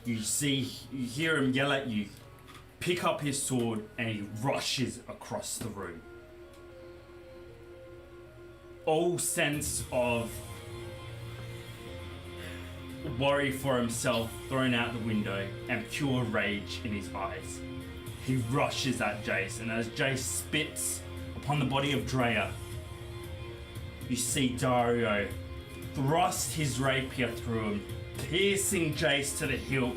You hear him yell at you, pick up his sword, and he rushes across the room. All sense of worry for himself thrown out the window and pure rage in his eyes. He rushes at Jace, and as Jace spits upon the body of Drea, you see Dario thrust his rapier through him, piercing Jace to the hilt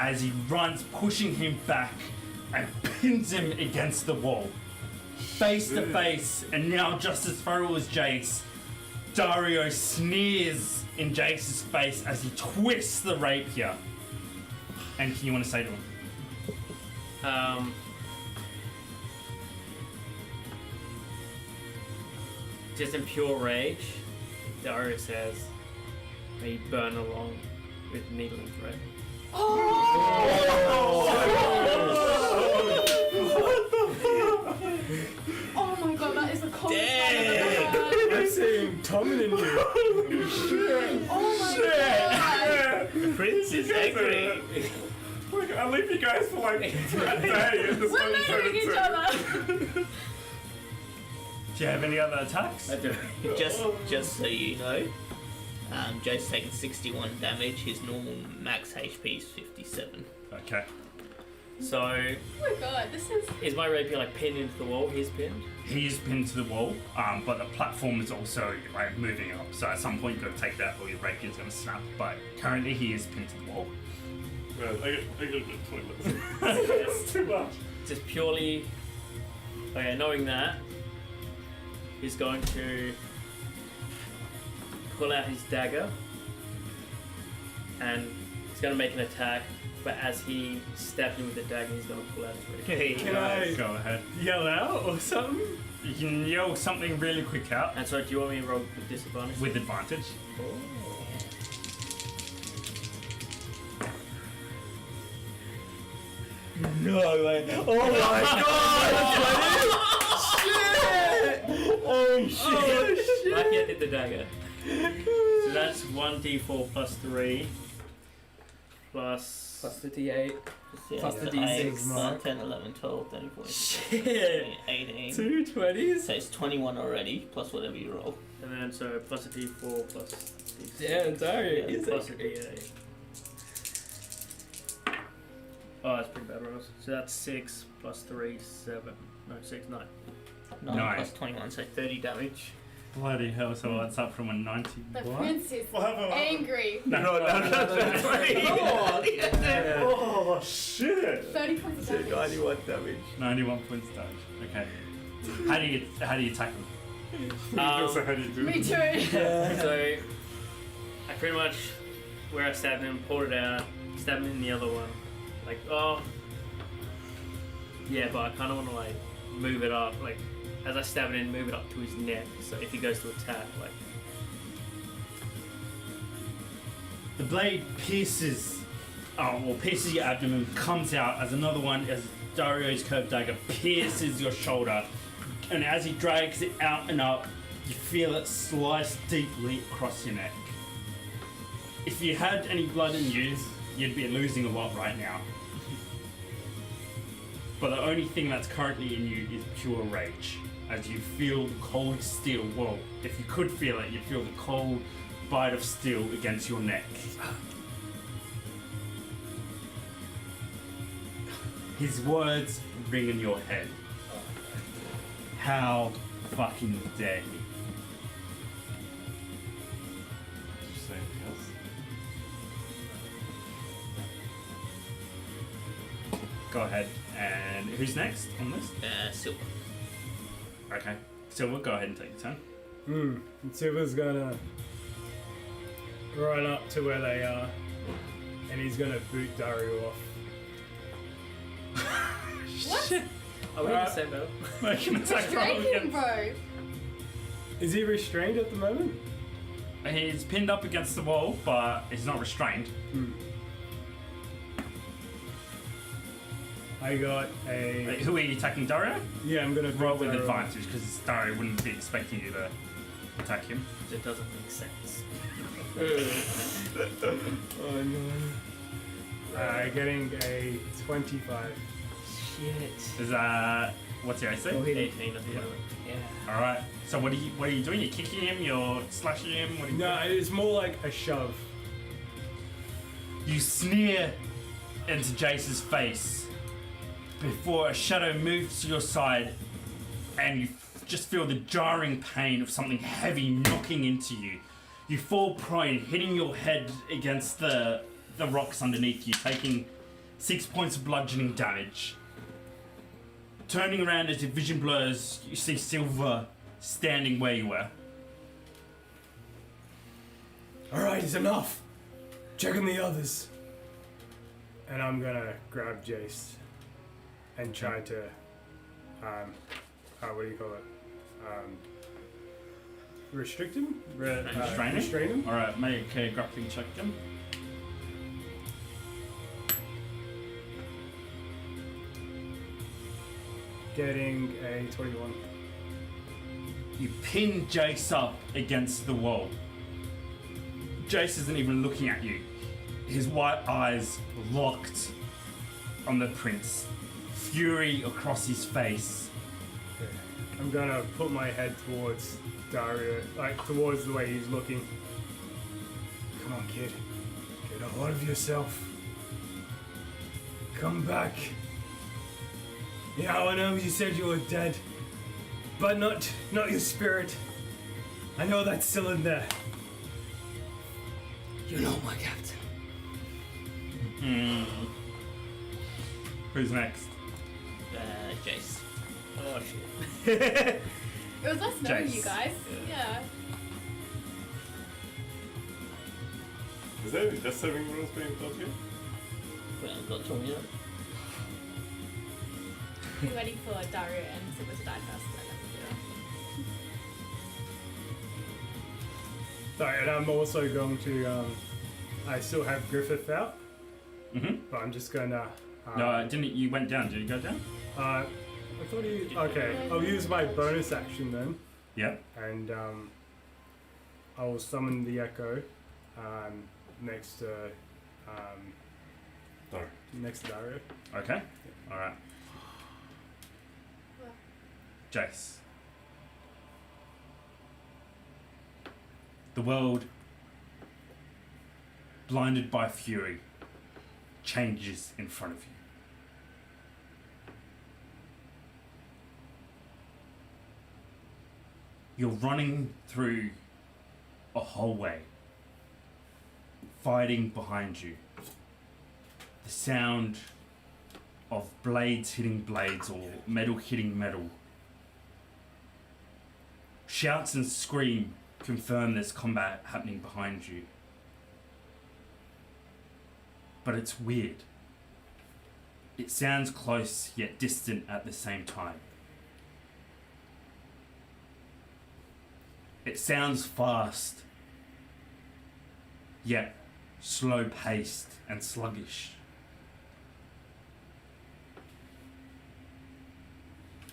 as he runs, pushing him back and pins him against the wall. Face to face, and now just as feral as Jace, Dario sneers in Jace's face as he twists the rapier. Anything you want to say to him? Just in pure rage, Dario says, "May you burn along with needle and thread." Oh my god, that is the coldest Damn. I've ever heard. I'm seeing Tommen in you. Oh my god. The prince is angry. Look, I leave you guys for like a day and this We're one you murdering each other. Do you have any other attacks? I do. Just so you know, Jace's taken 61 damage. His normal max HP is 57. Okay. So, Oh my god, this is. is my rapier like pinned into the wall? He's pinned. He is pinned to the wall, but the platform is also like moving up. So at some point you've got to take that or your rapier's going to snap. But currently he is pinned to the wall. Well, I got a bit of toilet. It's too much. Just purely. Okay, knowing that, he's going to pull out his dagger and he's going to make an attack. But as he stabs him with the dagger, he's going to pull out his rapier. Can I Go ahead. yell out or something? You can yell something really quick out And so, do you want me to roll with disadvantage? with advantage. No way. Oh my god! Oh shit! Rapier did the dagger. So that's 1d4 plus 3 plus. Plus the D8. Yeah, Plus the so D6 8, mark. 10, 11, 12, 13, 14, Shit! 18. 2 20s? So it's 21 already, plus whatever you roll. And then so plus a d4 plus d6. Damn, Dario is Plus a angry. d8. Oh, that's pretty bad rolls. So that's 6 plus 3, 7. No, 6, 9. 9 Nine. plus 21, so 30 damage. Bloody hell, so that's up from a 90. The What? prince is What happened? angry. Oh shit! 30 points of damage. 91 damage. 91 points damage. Okay. How do you tackle him? So how do you do Me it? too. So I pretty much, where I stabbed him, pulled it out, stabbed him in the other one. Like, oh. Yeah, but I kind of want to like move it up. Like, as I stab it in, move it up to his neck. So if he goes to attack, like. The blade pierces your abdomen, comes out as another one, as Dario's curved dagger pierces your shoulder. And as he drags it out and up, you feel it slice deeply across your neck. If you had any blood in you, you'd be losing a lot right now. But the only thing that's currently in you is pure rage. As you feel the cold steel, well, if you could feel it, you'd feel the cold bite of steel against your neck. His words ring in your head. How fucking dare he? Did you say anything else? go ahead and who's next on this? Silver. Okay, Silver, go ahead and take your turn. And Silver's gonna run up to where they are, and he's gonna boot Dario off. What? Are we in the same boat? Make an attack roll Restrain him, against. bro. Is he restrained at the moment? He's pinned up against the wall, but he's not restrained. I got a. Wait, who are you attacking, Dario? Yeah, I'm gonna Roll boot with Dario. advantage because Dario wouldn't be expecting you to attack him. It doesn't make sense. Oh no. Getting a 25. Shit. Is what's your AC? Oh, he- 18 at the moment. Yeah. All right. So what are you doing? You're kicking him. You're slashing him. What are you No, it's more like a shove. You sneer into Jace's face before a shadow moves to your side, and you just feel the jarring pain of something heavy knocking into you. You fall prone, hitting your head against the rocks underneath you, taking 6 points of bludgeoning damage. Turning around as your vision blurs, you see Silver standing where you were. Alright, it's enough. Check on the others. And I'm gonna grab Jace and try to, what do you call it? Restrict him? Restrain him? Restrain him? All right, make a grappling check again. Getting a 21. You pin Jace up against the wall. Jace isn't even looking at you. His white eyes locked on the prince. Fury across his face. I'm gonna put my head towards Dario, like towards the way he's looking. Come on, kid. Get a hold of yourself. Come back. Yeah, I know you said you were dead, but not your spirit. I know that's still in there. You know my captain. Who's next? Jace. Oh shit. It was nice knowing Jace. you guys. Yeah. Is there any death saving rules being done here? Well, not till yet. Be ready for Dario and Silver to die first. Sorry, and I'm also going to. I still have Griffith out, but I'm just gonna. No, didn't you went down? Did you go down? I thought he. Okay, I'll use my bonus action then, Yep. and I will summon the Echo next to Dario. next to Dario. Okay. All right. Jace. The world, blinded by fury, changes in front of you. You're running through a hallway, fighting behind you. The sound of blades hitting blades or metal hitting metal. Shouts and scream confirm there's combat happening behind you. But it's weird. It sounds close yet distant at the same time. It sounds fast, yet slow-paced and sluggish.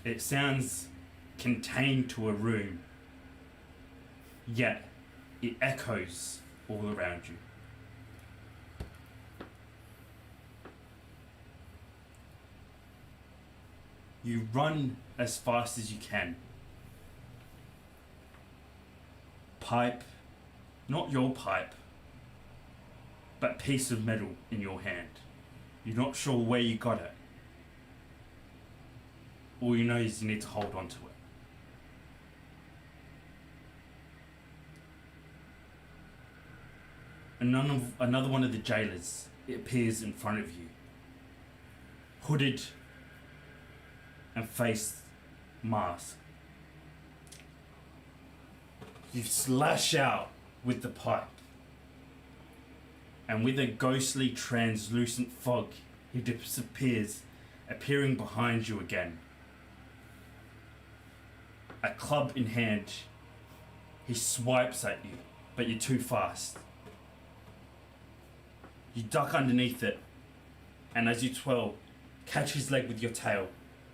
It sounds contained to a room, yet it echoes all around you. You run as fast as you can. Pipe, not your pipe, but piece of metal in your hand. You're not sure where you got it. All you know is you need to hold on to it. Another one of the jailers, it appears in front of you, hooded and face mask. You slash out with the pipe, and with a ghostly translucent fog, he disappears, appearing behind you again. A club in hand, he swipes at you, but you're too fast. You duck underneath it, and as you twirl, catch his leg with your tail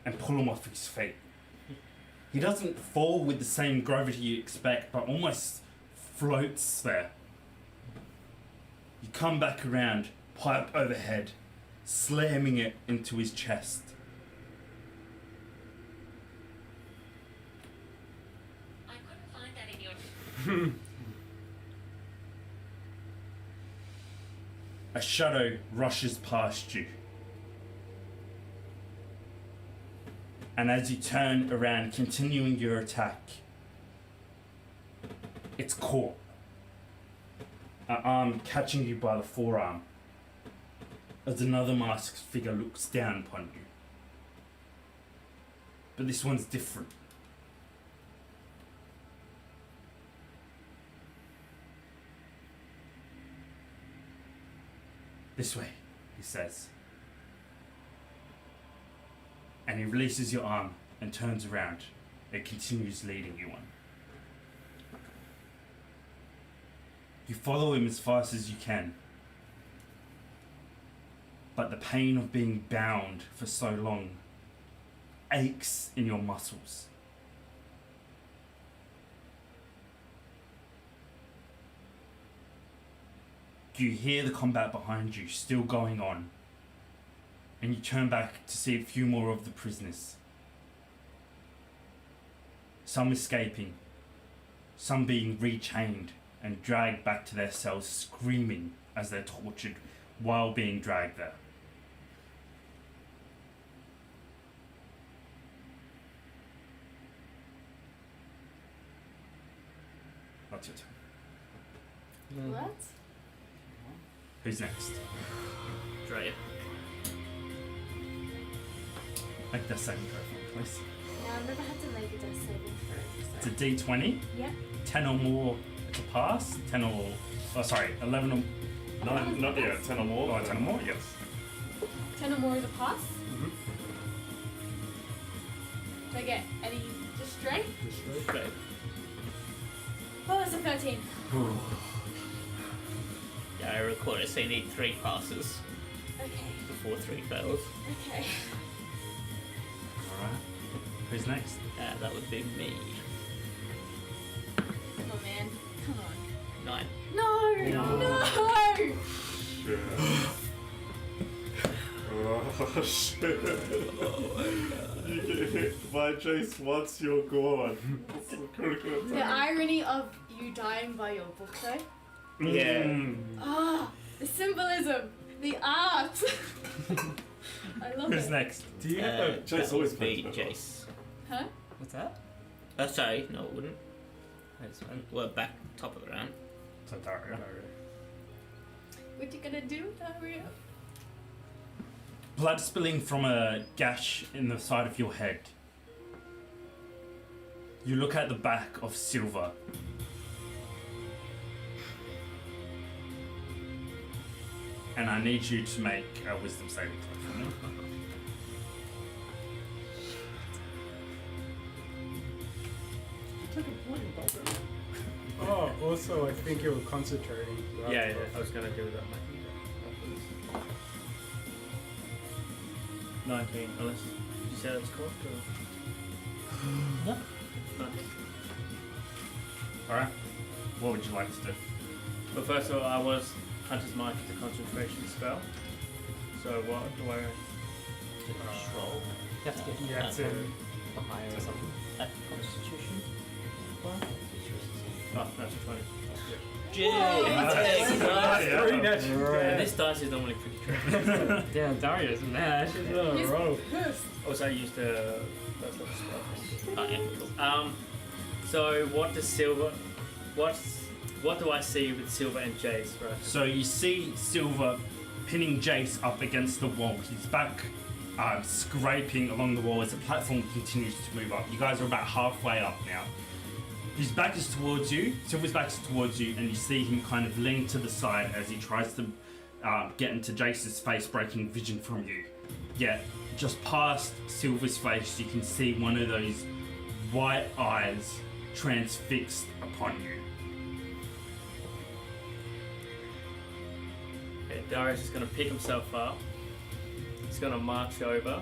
and pull him off his feet. He doesn't fall with the same gravity you expect, but almost floats there. You come back around, pipe overhead, slamming it into his chest. I couldn't find that in your. A shadow rushes past you. And as you turn around, continuing your attack, it's caught. An arm catching you by the forearm as another masked figure looks down upon you. But this one's different. This way, he says. And he releases your arm and turns around and continues leading you on. You follow him as fast as you can. But the pain of being bound for so long aches in your muscles. You hear the combat behind you still going on, and you turn back to see a few more of the prisoners. Some escaping, some being rechained and dragged back to their cells screaming as they're tortured while being dragged there. That's your turn. What? Who's next? Drea. Make that second throw, please. No, I've never had to make a death saving throw. It's a D20. Yep. 10 or more to pass. 10 or... Oh, sorry. 11 or... Not yet. 10 or more. Oh, 10 or more? Yes. 10 or more is a pass. Mm-hmm. Do I get any just strength? Drea. Oh, that's a 13. Yeah, I recorded, so you need 3 passes Okay. before 3 fails. Okay. Alright. Who's next? That would be me. Oh man. Come on. 9. No! No! Shit. Oh shit. You get hit by Jace once, you're gone. That's a critical attack. The irony of you dying by your book though. Yeah. Ah, the symbolism, the art. I love Who's it. next? Do you have a... Jace That always would be plays better. Jace. Huh? What's that? Sorry, no, it wouldn't. That's fine. We're back top of the round. So Daria. What you gonna do, Daria? Blood spilling from a gash in the side of your head. You look at the back of Silver. And I need you to make a wisdom saving throw for me. Oh, also, I think you were concentrating. throughout Yeah, the yeah, I was process. gonna do that, mate. 19, unless you said it's correct or... No. No. Alright. What would you like to do? But first of all, I was Hunter's Mark is a concentration spell. So what do I... Roll. You have to get You have to... or higher or something. At Constitution. Oh, that's a 20. Jay! Three natural And deaths. this dice is normally pretty tricky. Damn, Daria's mad. She's on a roll. Pissed. Also, I used the... That's not a spell. Oh, yeah, cool. So what does Silver... What do I see with Silver and Jace, right? So you see Silver pinning Jace up against the wall. His back scraping along the wall as the platform continues to move up. You guys are about halfway up now. His back is towards you, Silver's back is towards you, and you see him kind of lean to the side as he tries to get into Jace's face, breaking vision from you. Yet, just past Silver's face, you can see one of those white eyes transfixed upon you. Okay, Darius is going to pick himself up. He's going to march over.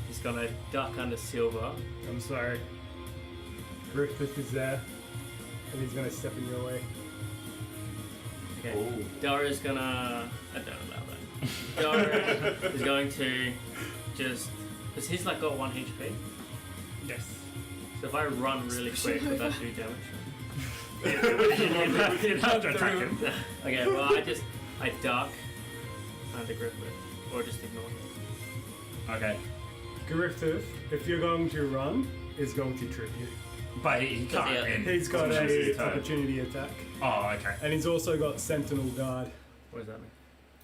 He's going to duck under Silver. I'm sorry. Griffith is there, and he's gonna step in your way. Okay. Oh. Darius is going to... I don't know about that. Darius is going to just... Because he's like got 1 HP. Yes. So if I run really quick, would that do damage? You'd have to attack him. Okay, well I duck under Griffith. Or just ignore him. Okay. Griffith, if you're going to run, is going to trip you. But he can't. Yeah. and He's got it's his a turn. opportunity attack, Oh, okay. and he's also got Sentinel Guard. What does that mean?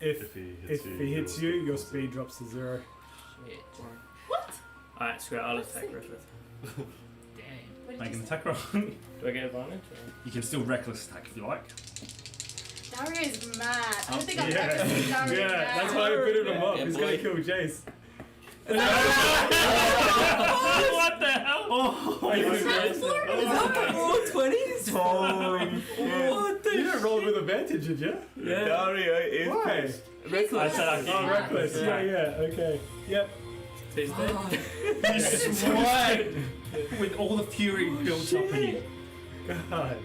If he hits you, your speed drops to 0. Shit. Alright, screw it, I'll attack Griffith. Damn. What did Make you an say? attack roll. Do I get advantage? Or? You can still reckless attack if you like. Dario's mad. I don't think I've Yeah, ever seen Dario yeah, mad. that's why I put him up. Yeah, He's boy. gonna kill Jace. What the hell? Oh, Is that All 20s? What the You didn't roll with advantage, did you? Yeah. Dario is Why? pissed. I said I Oh, reckless. Yeah, okay. Yep. He's dead. You sweat with all the fury built up in you. God.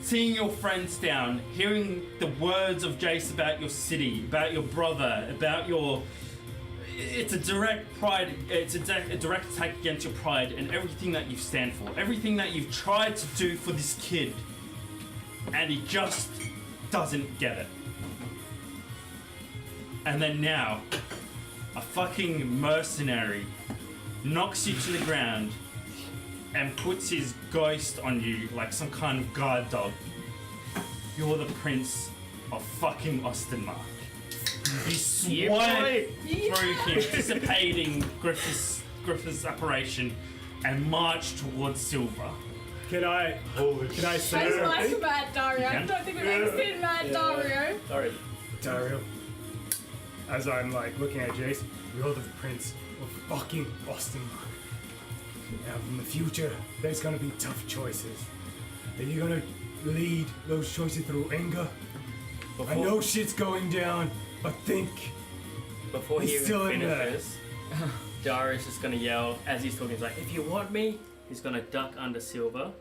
Seeing your friends down, hearing the words of Jace about your city, about your brother, about your... It's a direct pride, it's a direct attack against your pride and everything that you stand for. Everything that you've tried to do for this kid. And he just doesn't get it. And then now, a fucking mercenary knocks you to the ground and puts his ghost on you like some kind of guard dog. You're the prince of fucking Ostenmark. You swipe through him, dissipating Griffith's apparition, and march towards Silver. Can I say That's like something? Mad Dario. I don't think we've ever seen Mad Dario. Sorry. Dario. As I'm like looking at Jace, you're the prince of fucking Ostenmark. Now in the future, there's gonna be tough choices. Are you gonna lead those choices through anger? I know shit's going down, but think. Before he He's still even in there. finishes, Darius is gonna yell as he's talking. He's like, "If you want me," he's gonna duck under Silver.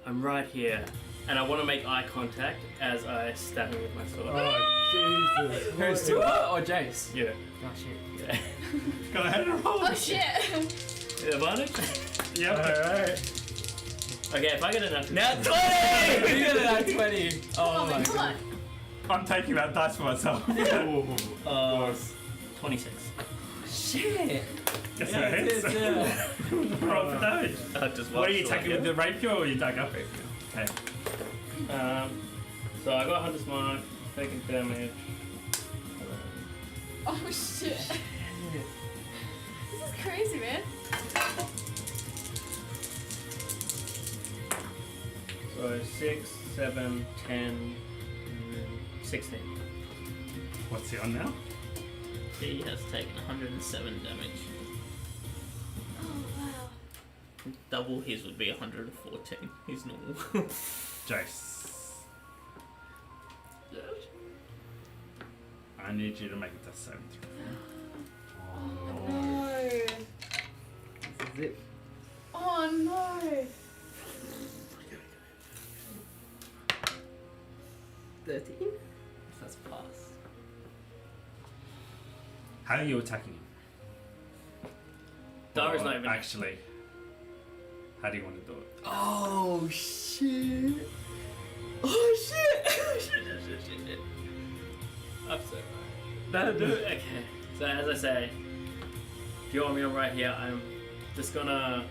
I'm right here, and I want to make eye contact as I stab him with my sword. Oh Jesus! Who's Silver or Jace? Yeah. Oh shit. Yeah. Go ahead and roll. Oh shit. Advantage? Yep. Alright. Okay, if I get a natural. Now 20! You got it at 20. Oh Come my on, come on. god. I'm taking that dice for myself. Uh, 26. Shit. Guess Yeah, that it hits. is, yeah. Roll for damage. Just What are you watch taking like with the rapier or your dagger? Okay. So I got Hunter's Mark, taking damage. Oh shit. This is crazy, man. So 6, 7, 10, 16. What's he on now? He has taken 107 damage. Oh wow. Double his would be 114. He's normal. Jace. I need you to make a death saving throw. Oh no. This is it. Oh no. 13? That's pass. How are you attacking him? Dara's Or not even. actually. How do you want to do it? Oh shit. Oh shit. Upset. No, do it. Okay. So as I say, if you want me right here, I'm just gonna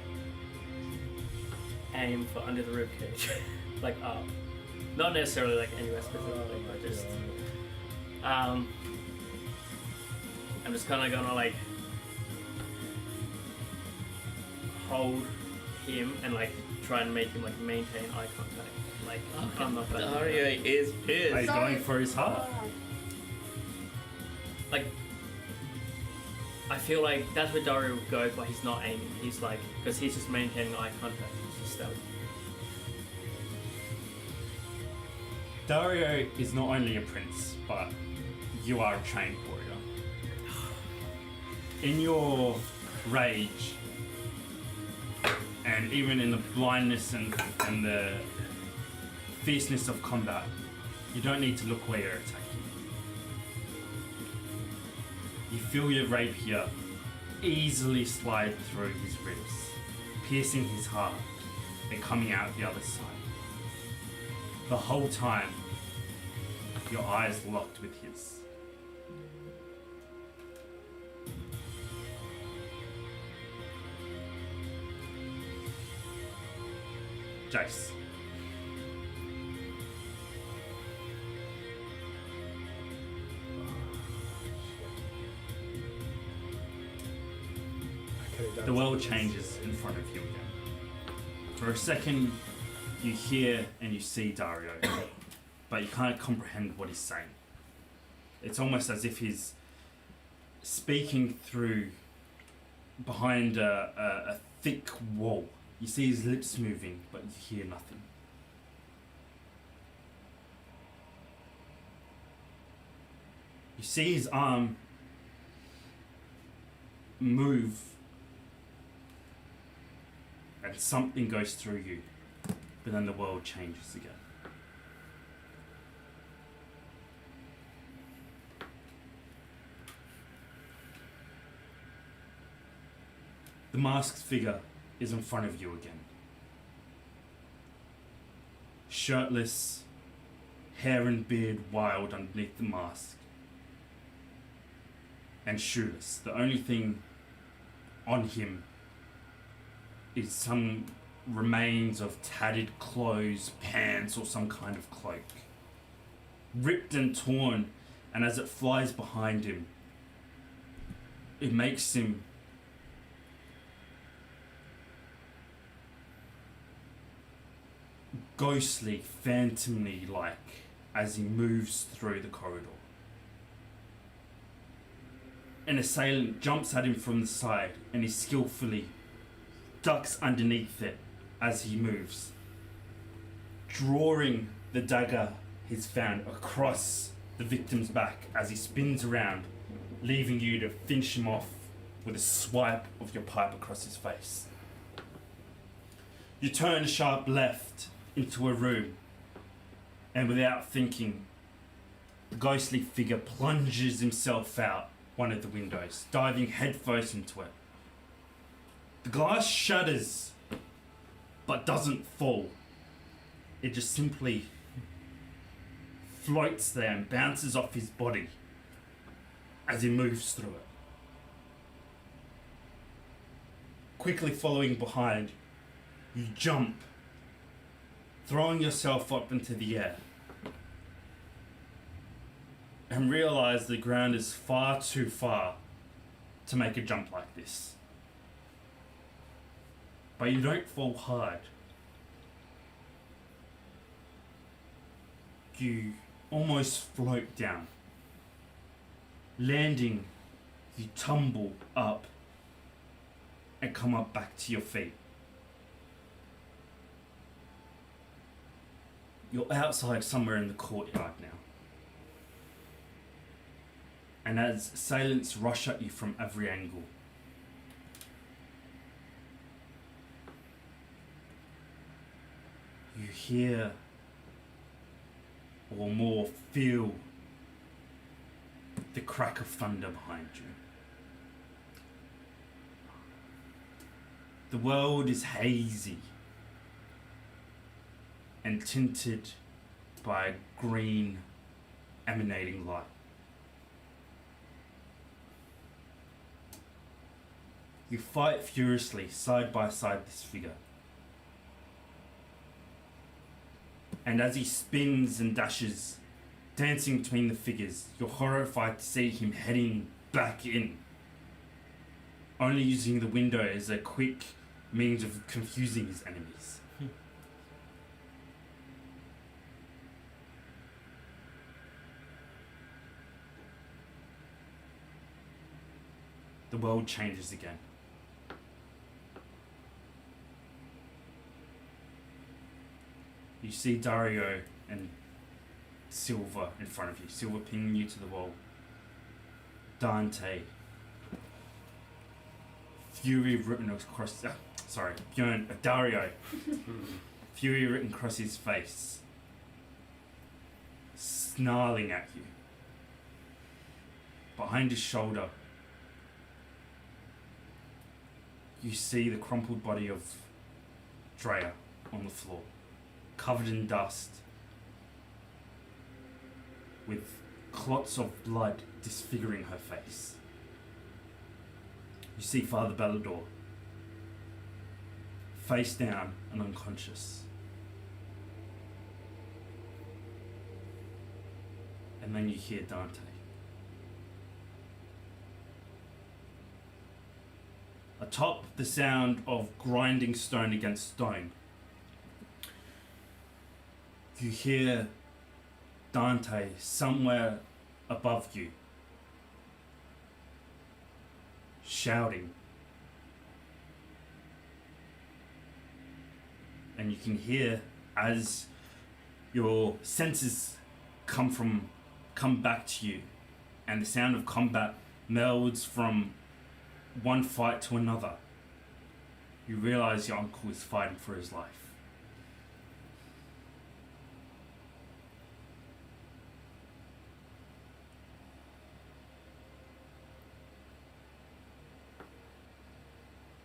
aim for under the ribcage, like up. Not necessarily like anywhere specifically, but just I'm just kind of gonna like hold him and like try and make him like maintain eye contact. Like I'm not that. Dario is Are pissed. you going for his heart? Like I feel like that's where Dario would go, but he's not aiming. He's like because he's just maintaining eye contact. He's just stealth. Dario is not only a prince, but you are a trained warrior. In your rage, and even in the blindness and the fierceness of combat, you don't need to look where you're attacking. You feel your rapier easily slide through his ribs, piercing his heart, and coming out the other side. The whole time, your eyes locked with his. Jace. The world changes in front of you again. For a second, you hear and you see Dario, but you can't comprehend what he's saying. It's almost as if he's speaking through behind a thick wall. You see his lips moving, but you hear nothing. You see his arm move, and something goes through you, but then the world changes again. The masked figure is in front of you again. Shirtless, hair and beard wild underneath the mask. And shoeless. The only thing on him is some remains of tattered clothes, pants, or some kind of cloak. Ripped and torn, and as it flies behind him, it makes him ghostly, phantomly like as he moves through the corridor. An assailant jumps at him from the side and he skillfully ducks underneath it as he moves, drawing the dagger he's found across the victim's back as he spins around, leaving you to finish him off with a swipe of your pipe across his face. You turn sharp left into a room, and without thinking, the ghostly figure plunges himself out one of the windows, diving headfirst into it. The glass shatters, but doesn't fall. It just simply floats there and bounces off his body as he moves through it. Quickly following behind, you jump, throwing yourself up into the air, and realize the ground is far too far to make a jump like this. But you don't fall hard. You almost float down. Landing, you tumble up and come up back to your feet. You're outside somewhere in the courtyard now. And as assailants rush at you from every angle, you hear, or more feel, the crack of thunder behind you. The world is hazy and tinted by a green emanating light. You fight furiously side by side this figure. And as he spins and dashes, dancing between the figures, you're horrified to see him heading back in, only using the window as a quick means of confusing his enemies. The world changes again. You see Dario and Silver in front of you. Silver pinning you to the wall. Dante. Fury written across. Dario. Fury written across his face. Snarling at you. Behind his shoulder, you see the crumpled body of Drea on the floor, covered in dust, with clots of blood disfiguring her face. You see Father Bellador, face down and unconscious. And then you hear Dante. Atop the sound of grinding stone against stone, you hear Dante somewhere above you, shouting. And you can hear as your senses come back to you, and the sound of combat melds from one fight to another. You realize your uncle is fighting for his life.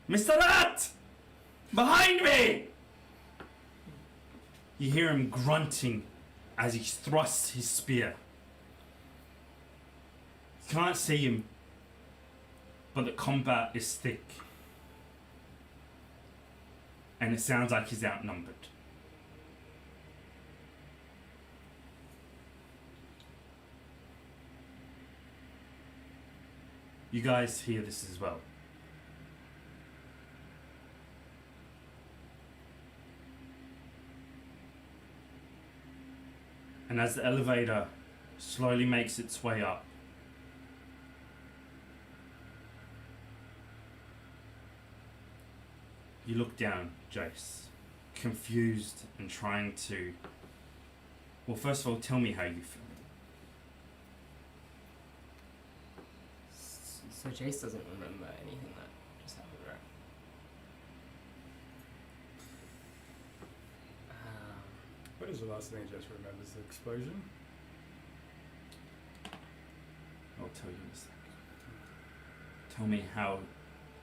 Mr. Rat! Behind me! You hear him grunting as he thrusts his spear. You can't see him, but the combat is thick. And it sounds like he's outnumbered. You guys hear this as well. And as the elevator slowly makes its way up, you look down, Jace, confused and trying to... Well, first of all, tell me how you feel. So Jace doesn't remember anything that just happened, right? What is the last thing Jess remembers? The explosion? I'll tell you in a sec. Tell me how,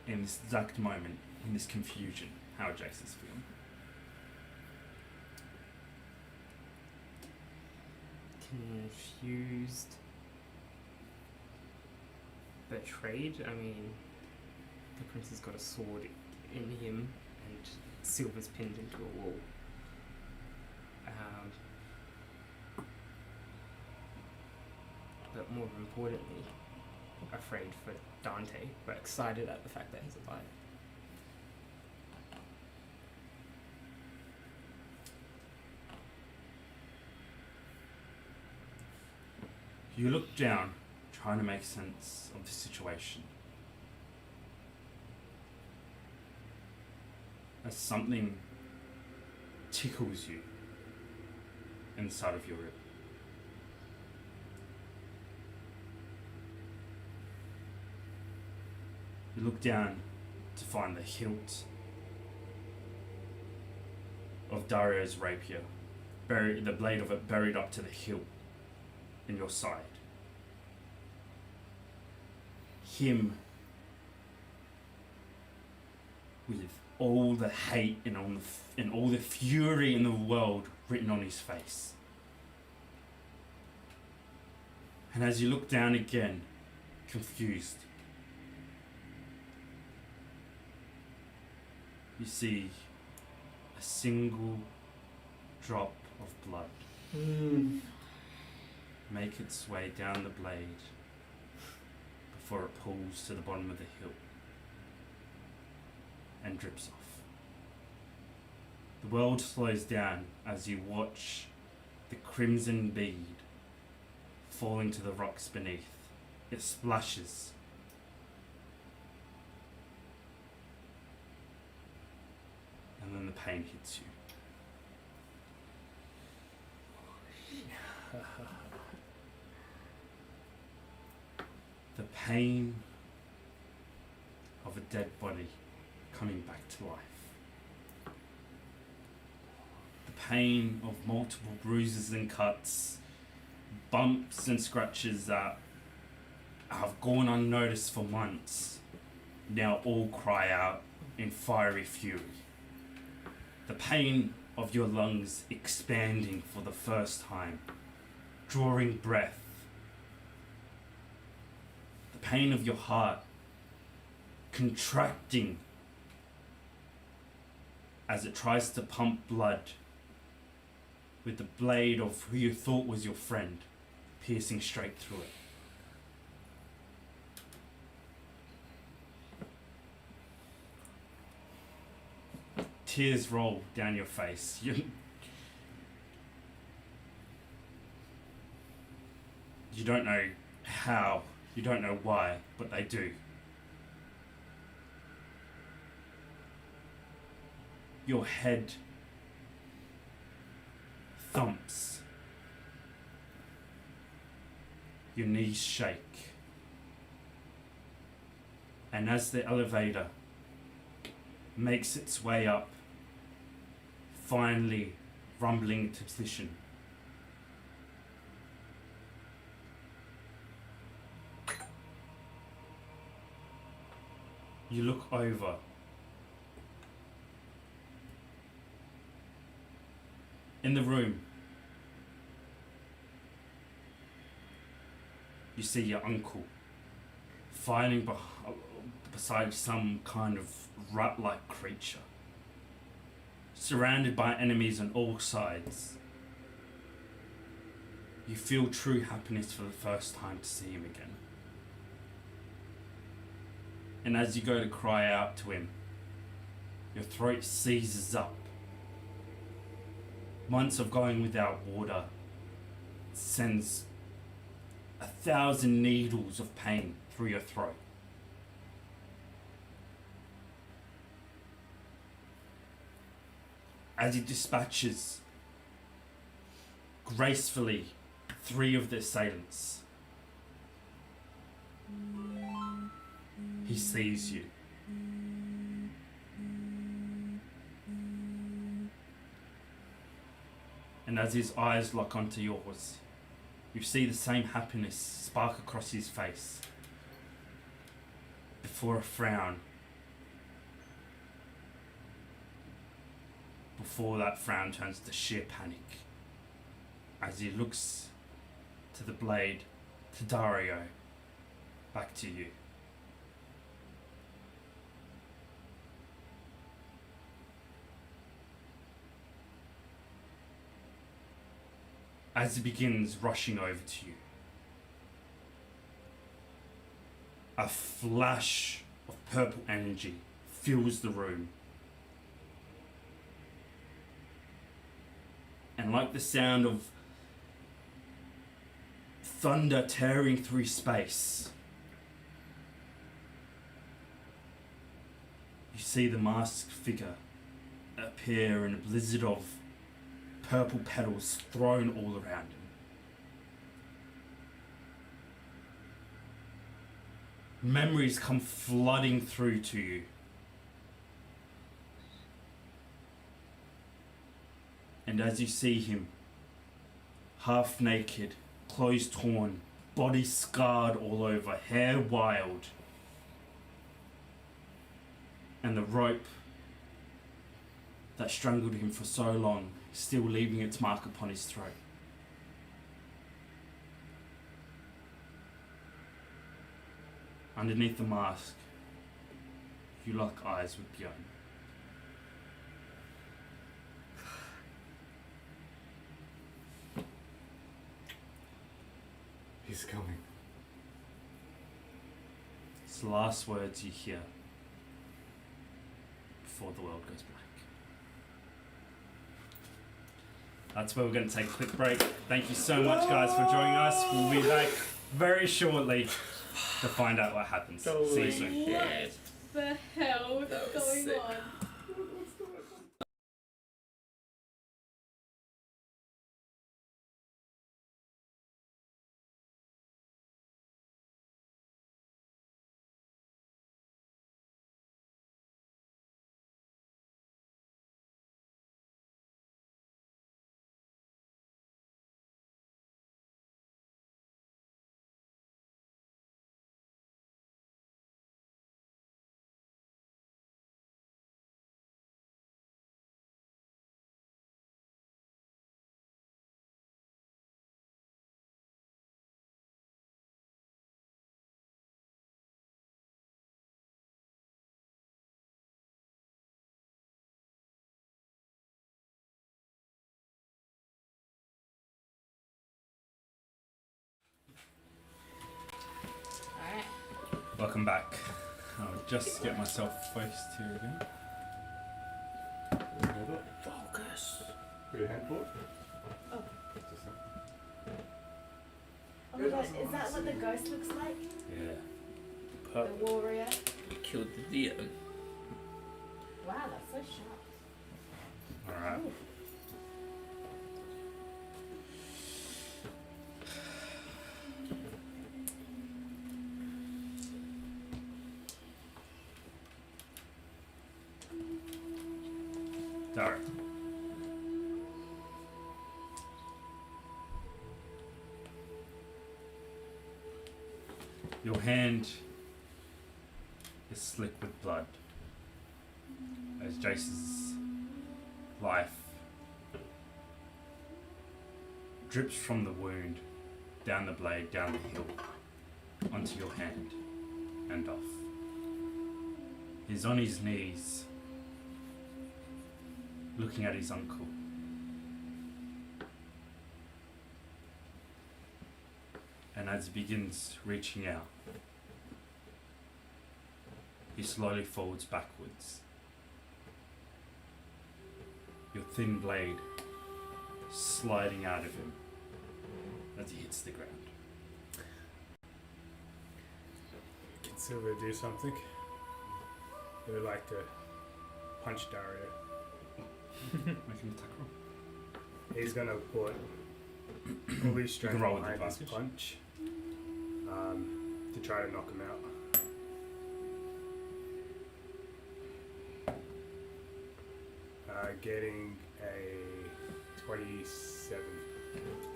in this exact moment, in this confusion, how Jace is feeling. Confused. Betrayed. I mean, the prince has got a sword in him, and Silver's pinned into a wall. But more importantly, afraid for Dante, but excited at the fact that he's alive. You look down, trying to make sense of the situation. As something tickles you inside of your rib. You look down to find the hilt of Dario's rapier, the blade of it buried up to the hilt in your side. Him with all the hate and all the fury in the world written on his face. And as you look down again, confused, you see a single drop of blood make its way down the blade before it pulls to the bottom of the hilt and drips off. The world slows down as you watch the crimson bead fall into the rocks beneath. It splashes. And then the pain hits you. The pain of a dead body coming back to life. The pain of multiple bruises and cuts, bumps and scratches that have gone unnoticed for months, now all cry out in fiery fury. The pain of your lungs expanding for the first time, drawing breath. The pain of your heart contracting as it tries to pump blood with the blade of who you thought was your friend piercing straight through it. Tears roll down your face. You don't know how, you don't know why, but they do. Your head thumps. Your knees shake. And as the elevator makes its way up, finally rumbling into position, you look over. In the room, you see your uncle fighting beside some kind of rat-like creature, surrounded by enemies on all sides. You feel true happiness for the first time to see him again. And as you go to cry out to him, your throat seizes up. Months of going without water sends 1,000 needles of pain through your throat. As he dispatches gracefully 3 of the assailants, he sees you. And as his eyes lock onto yours, you see the same happiness spark across his face before a frown. Before that frown turns to sheer panic as he looks to the blade, to Dario, back to you. As he begins rushing over to you, a flash of purple energy fills the room. And like the sound of thunder tearing through space, you see the masked figure appear in a blizzard of purple petals thrown all around him. Memories come flooding through to you. And as you see him, half naked, clothes torn, body scarred all over, hair wild, and the rope that strangled him for so long still leaving its mark upon his throat. Underneath the mask, you lock eyes with Bjorn. He's coming. It's the last words you hear before the world goes black. That's where we're going to take a quick break. Thank you so much, guys, for joining us. We'll be back very shortly to find out what happens. See you soon. What the hell is going on? Alright. Welcome back. I'll just get myself focused here again. Focus. Put your hand forward. Oh. Just Oh my god, is that what the ghost looks like? Yeah. The warrior? Killed the DM. Wow, that's so sharp. Alright. Ooh. Dark. Your hand is slick with blood as Jace's life drips from the wound down the blade, down the hill, onto your hand and off. He's on his knees, looking at his uncle. And as he begins reaching out, he slowly folds backwards. Your thin blade sliding out of him as he hits the ground. Can Silver do something? They would like to punch Dario. Make him attack roll. He's gonna put all his strength roll with behind his advantage. punch to try to knock him out. Getting a 27.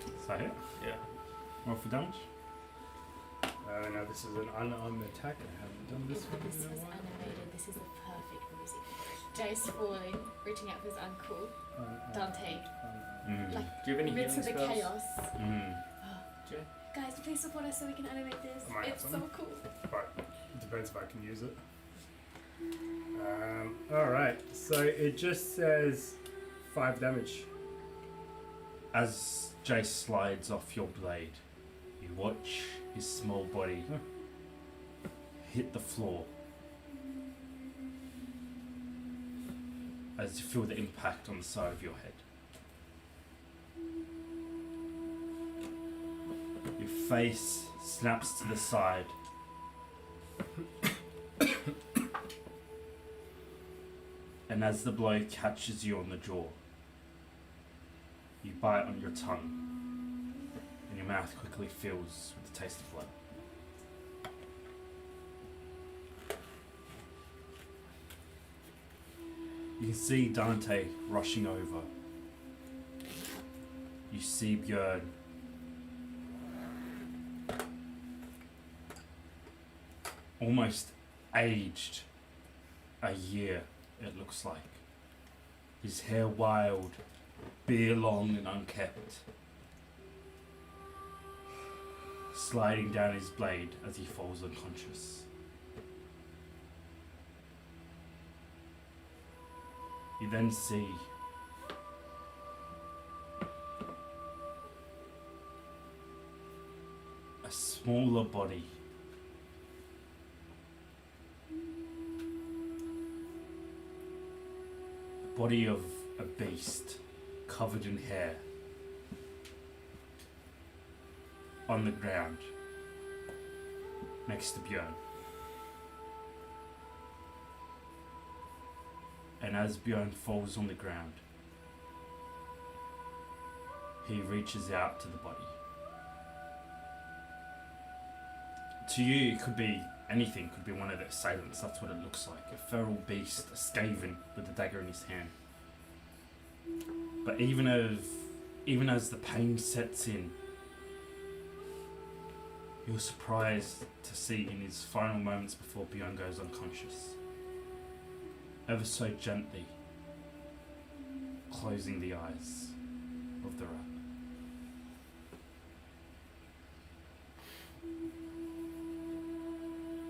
Is that it? Yeah. Roll for damage. Now this is an unarmed attack. I haven't done this If one this in a was while. animated, this is the perfect music. Jace falling, reaching out for his uncle, Dante, like Do you have any midst healing of the spells? chaos. Jay? Guys, please support us so we can animate this. I might have It's so some. cool. But it depends if I can use it. Alright, so it just says 5 damage. As Jace slides off your blade, you watch his small body hit the floor as you feel the impact on the side of your head. Your face snaps to the side. And as the blow catches you on the jaw, you bite on your tongue, and your mouth quickly fills with the taste of blood. You can see Dante rushing over. You see Björn. Almost aged a year, it looks like. His hair wild, beard long and unkempt, sliding down his blade as he falls unconscious. You then see a smaller body body of a beast covered in hair on the ground next to Björn. And as Björn falls on the ground, he reaches out to the body. To you, it could be anything. Could be one of the assailants. That's what it looks like. A feral beast, a skaven with a dagger in his hand. But even as the pain sets in, you're surprised to see in his final moments before Bjorn goes unconscious, ever so gently closing the eyes of the rat.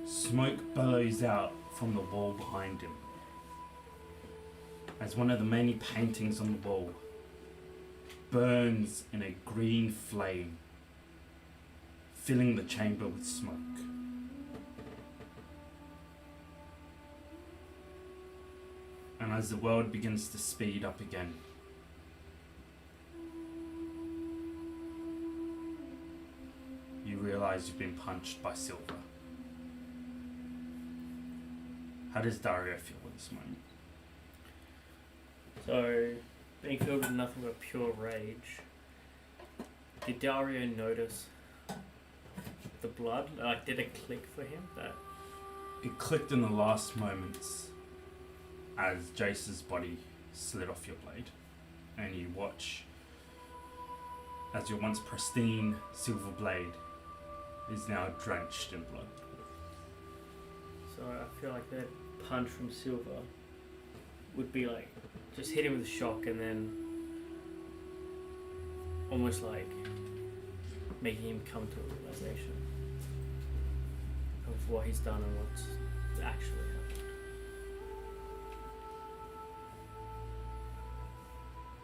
Smoke bellows out from the wall behind him as one of the many paintings on the wall burns in a green flame, filling the chamber with smoke. And as the world begins to speed up again, you realize you've been punched by Silver. How does Dario feel at this moment? So, being filled with nothing but pure rage, did Dario notice the blood? Like, did it click for him? That It clicked in the last moments as Jace's body slid off your blade, and you watch as your once pristine silver blade is now drenched in blood. So I feel like that punch from Silver would be like just hit him with a shock and then almost like making him come to a realization of what he's done and what's actually happened.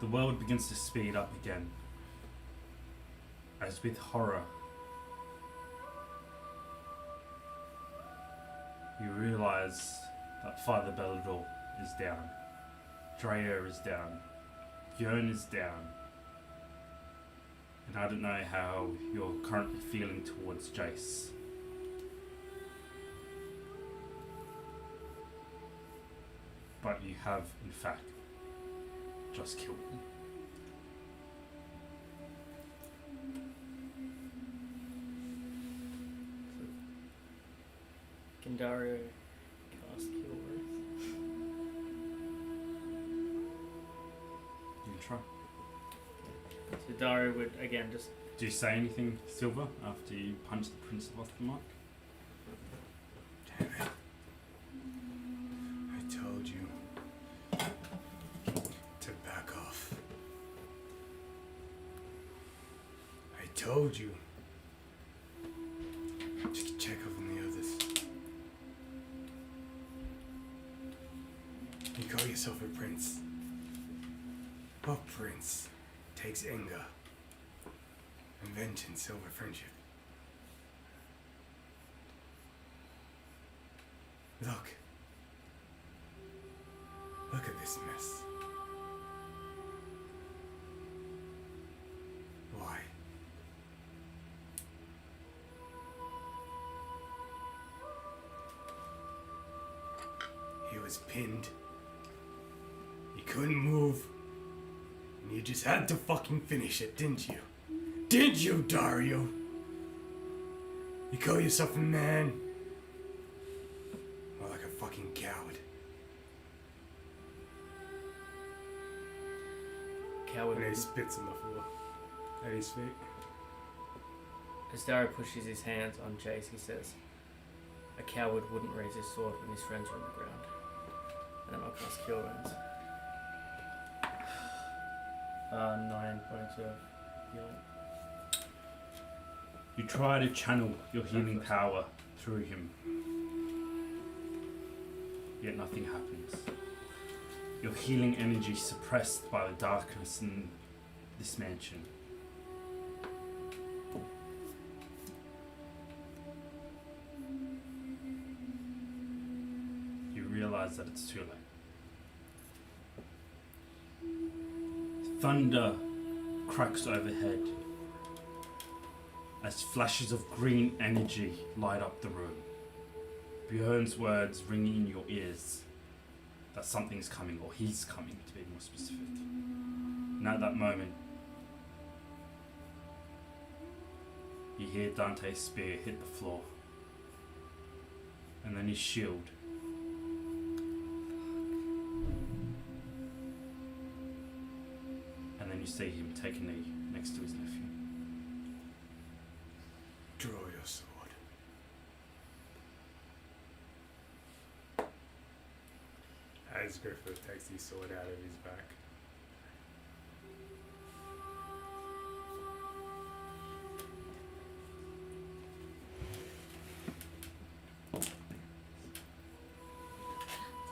The world begins to speed up again, as with horror you realise that Father Bellador is down, Drea is down, Björn is down, and I don't know how you're currently feeling towards Jace. But you have, in fact, just killed him. Can Dario cast Cure Wounds? You can try. So Dario would again just Do you say anything, Silver, after you punch the Prince of Ostermark? Damn it. I told you to back off. I told you. Just check up on the others. You call yourself a prince. What prince takes anger and vengeance over friendship? Look. Look at this mess. Why? He was pinned. He couldn't move. And you just had to fucking finish it, didn't you? Did you, Dario? You call yourself a man? More like a fucking coward. coward. And he spits on the floor at his feet. As Dario pushes his hands on Jace, he says, "A coward wouldn't raise his sword when his friends are on the ground." And then I'll cast Cure Wounds. 9 points of healing. You try to channel your healing power through him, yet nothing happens. Your healing energy suppressed by the darkness in this mansion. You realize that it's too late. Thunder cracks overhead as flashes of green energy light up the room. Björn's words ringing in your ears that something's coming, or he's coming to be more specific. And at that moment, you hear Dante's spear hit the floor, and then his shield. And then you see him take a knee next to his nephew. Draw your sword. As Griffith takes his sword out of his back.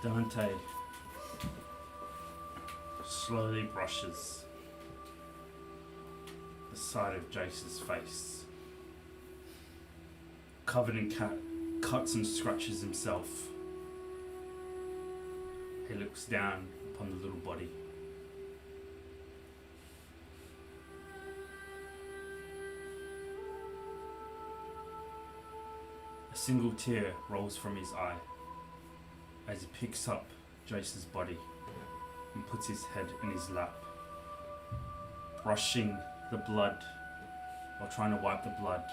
Dante slowly brushes the side of Jace's face, covered in cuts and scratches himself. He looks down upon the little body. A single tear rolls from his eye as he picks up Jace's body and puts his head in his lap, brushing the blood, or trying to wipe the blood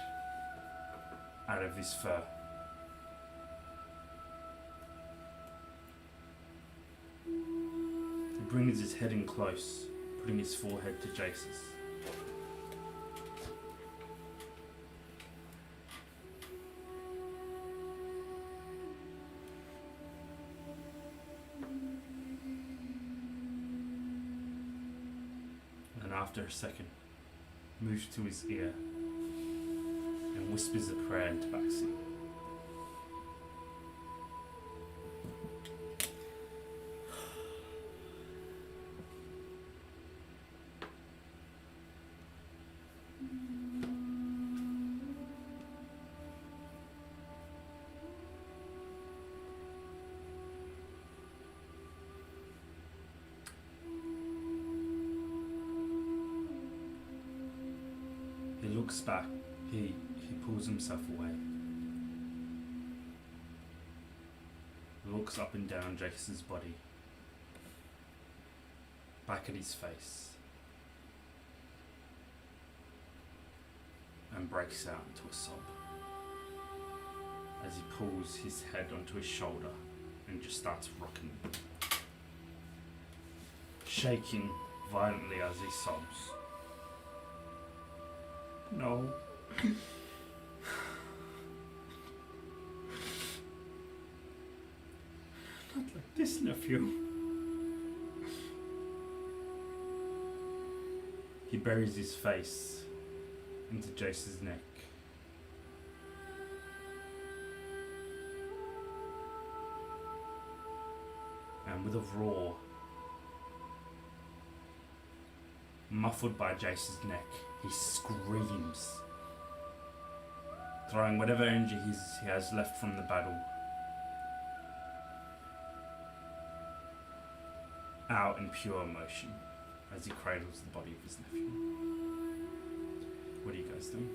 out of his fur. He brings his head in close, putting his forehead to Jace's. And after a second, moves to his ear and whispers a prayer into Baxi. He looks back. He pulls himself away. Looks up and down Jace's body. Back at his face. And breaks out into a sob as he pulls his head onto his shoulder and just starts rocking, shaking violently as he sobs. No. Not like this, nephew. He buries his face into Jace's neck. And with a roar, muffled by Jace's neck, he screams, throwing whatever energy he has left from the battle out in pure emotion as he cradles the body of his nephew. What are you guys doing?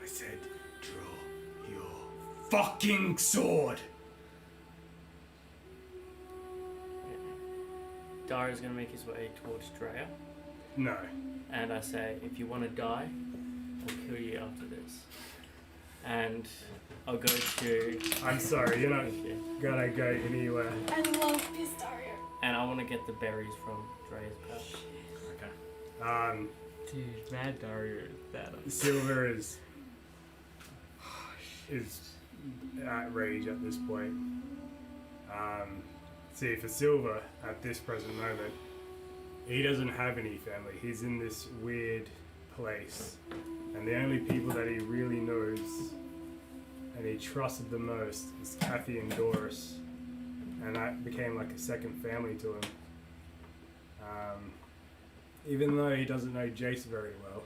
I said, draw your fucking sword! Dara's gonna make his way towards Drea, No. and I say, if you want to die, I'll kill you after this. And I'll go to. I'm sorry, you're not Thank you. gonna go anywhere. I love Pistario. And I want to get the berries from Drea's pouch. Okay. Dude, Mad Dario is that. Silver is at rage at this point. See, for Silver, at this present moment, he doesn't have any family. He's in this weird place. And the only people that he really knows and he trusted the most is Kathy and Doris. And that became like a second family to him. Even though he doesn't know Jace very well,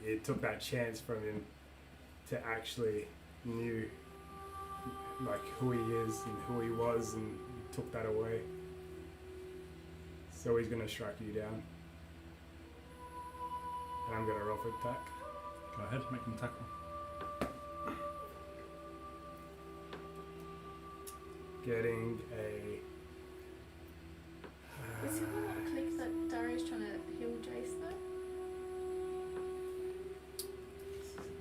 it took that chance from him to actually knew like who he is and who he was, and took that away. So he's gonna strike you down. And I'm gonna roll for attack. Go ahead, make him tackle. Getting a. Was it not click that Dario's trying to heal Jace though?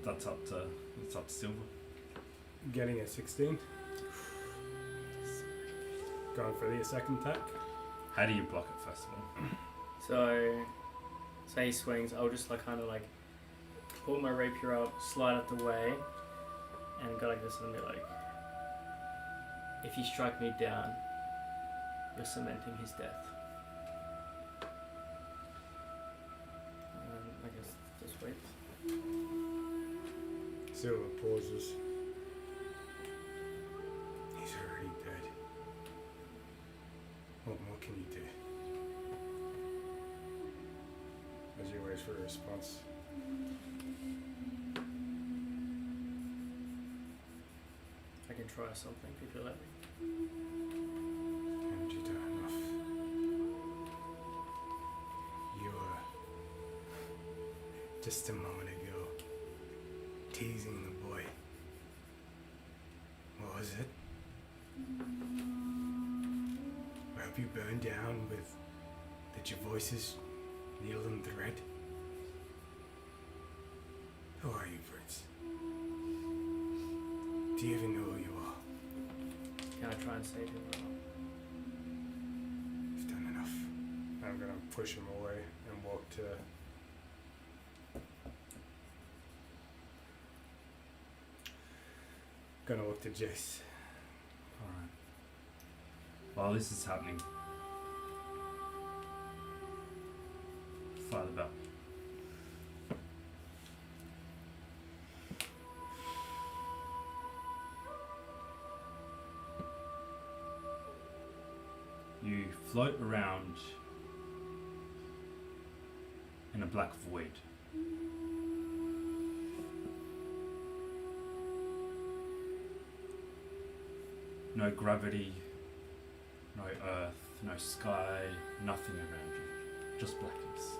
That's up to Silver. Getting a 16. Going for the second attack. How do you block it first of all? So, say he swings, I'll just like kind of like pull my rapier up, slide it the way, and go like this and be like, if you strike me down, you're cementing his death. I guess just wait. Silver pauses. He's already dead. What more can you do? As you wait for a response. I can try something if you let me. And you don't enough. You were just a moment ago teasing the boy. What was it? I hope you burn down with that your voices needle and thread. Who are you, Prince? Do you even know who you are? Can I try and save him or not? You've done enough. I'm gonna push him away and walk to. Gonna look to Jace. Alright. While this is happening, fire the bell. You float around in a black void. No gravity, no earth, no sky, nothing around you, just blackness.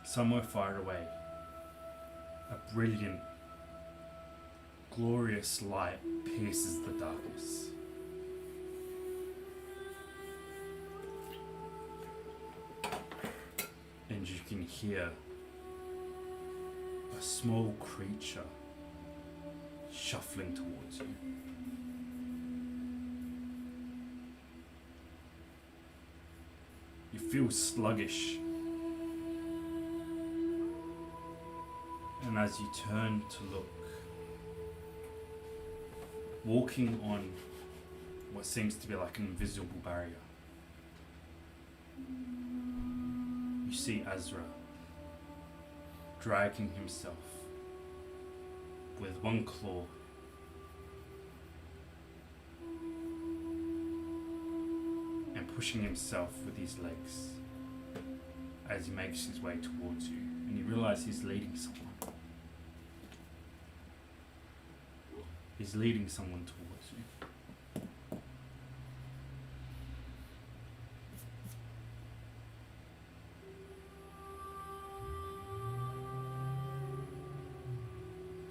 Somewhere far away, a brilliant, glorious light pierces the darkness. And you can hear a small creature shuffling towards you. You feel sluggish. And as you turn to look, walking on what seems to be like an invisible barrier, you see Azra dragging himself with one claw and pushing himself with his legs as he makes his way towards you, and you realize he's leading someone. He's leading someone towards you.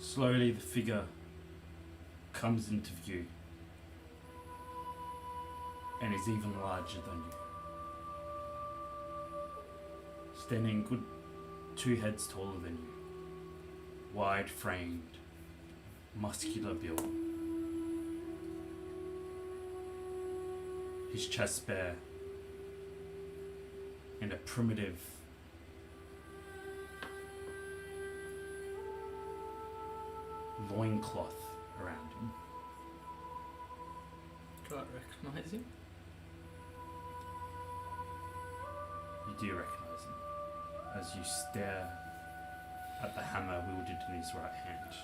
Slowly the figure comes into view and is even larger than you. Standing good 2 heads taller than you, wide framed, muscular build, his chest bare, and a primitive loincloth around him. Do I recognise him? You do recognise him as you stare at the hammer wielded in his right hand.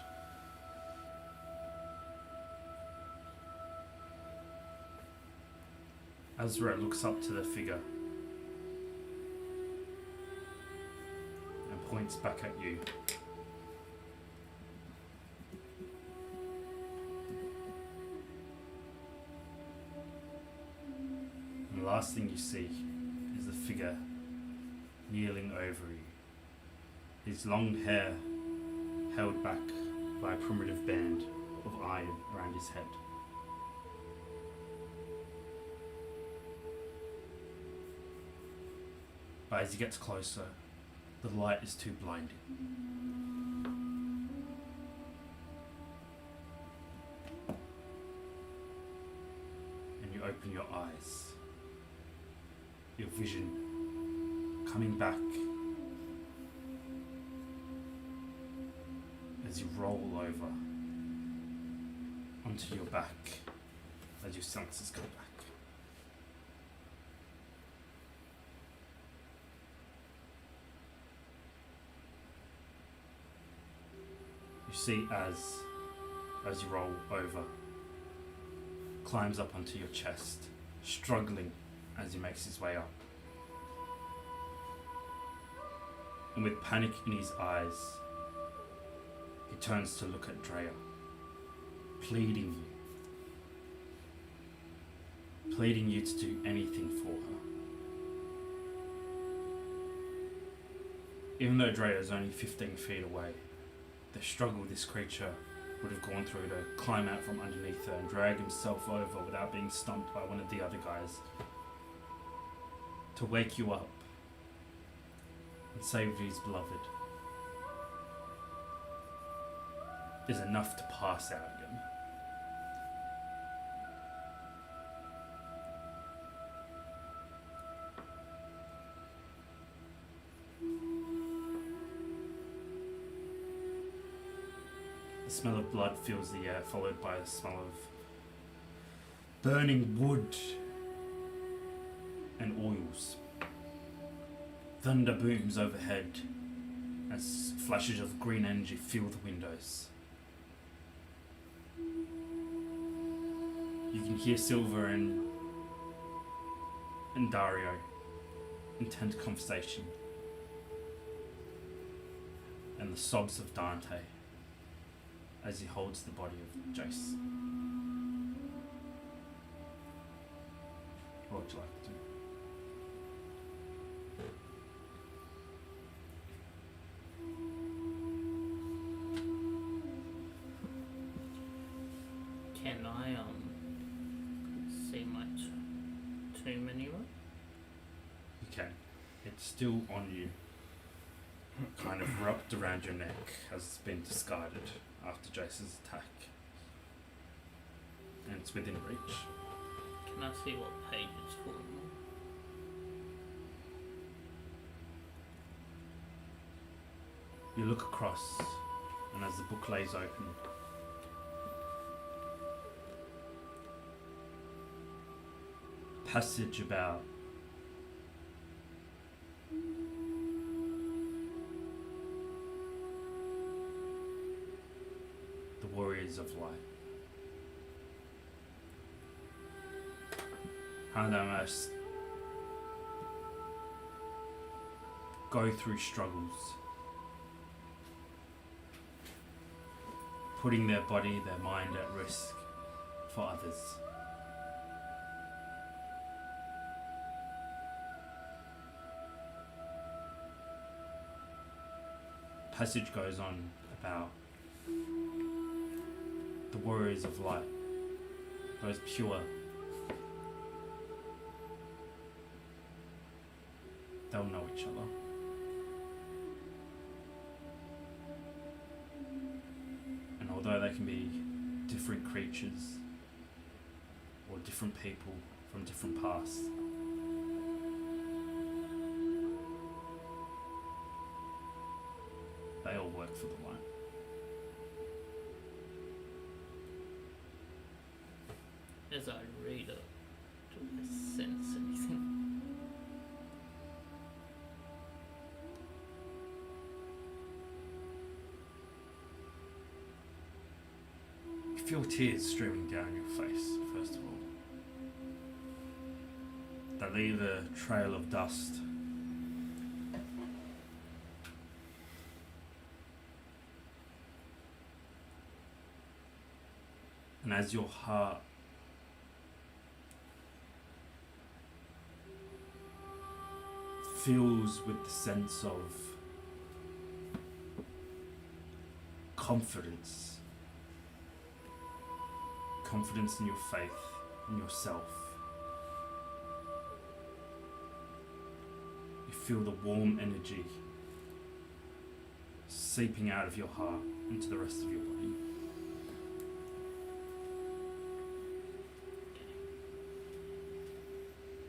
Azra looks up to the figure points back at you. And the last thing you see is the figure kneeling over you. His long hair held back by a primitive band of iron around his head. But as he gets closer, the light is too blinding. And you open your eyes. Your vision coming back as you roll over onto your back as your senses go back. You see as you roll over, climbs up onto your chest, struggling as he makes his way up. And with panic in his eyes, he turns to look at Drea, pleading you to do anything for her. Even though Drea is only 15 feet away, the struggle this creature would have gone through to climb out from underneath her and drag himself over without being stumped by one of the other guys, to wake you up and save his beloved, is enough to pass out again. The smell of blood fills the air, followed by the smell of burning wood and oils. Thunder booms overhead as flashes of green energy fill the windows. You can hear Silver and Dario intent conversation, and the sobs of Dante as he holds the body of Jace. What would you like to do? Can I see my tomb anywhere? You can. It's still on you, kind of wrapped around your neck as it's been discarded after Jace's attack. And it's within reach. Can I see what page it's for? You look across, and as the book lays open, a passage about the warriors of light. How they must go through struggles, putting their body, their mind at risk for others. Passage goes on about the warriors of light, those pure. They'll know each other. And although they can be different creatures or different people from different pasts, they all work for the light. As I read it, do I sense anything? You feel tears streaming down your face, first of all. They leave a trail of dust. And as your heart fills with the sense of confidence in your faith, in yourself, you feel the warm energy seeping out of your heart into the rest of your body.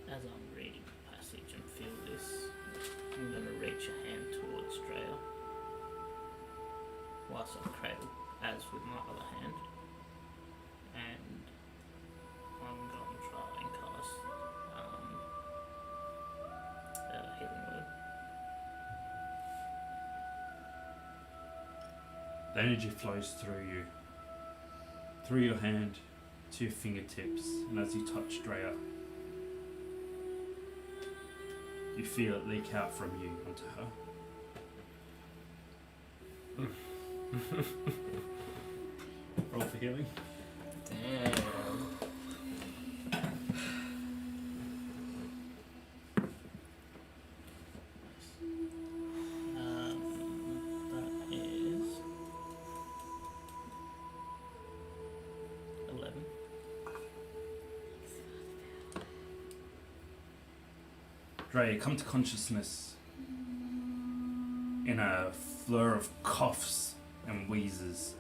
As I'm reading the passage and feel this, I'm going to reach a hand towards Drea whilst I cradle as with my other hand, and I'm going to try and cast Healing Word. The energy flows through you, through your hand to your fingertips, and as you touch Drea, you feel it leak out from you onto her. Roll for healing. Damn. That is 11. Dre, you come to consciousness in a flur of coughs and wheezes.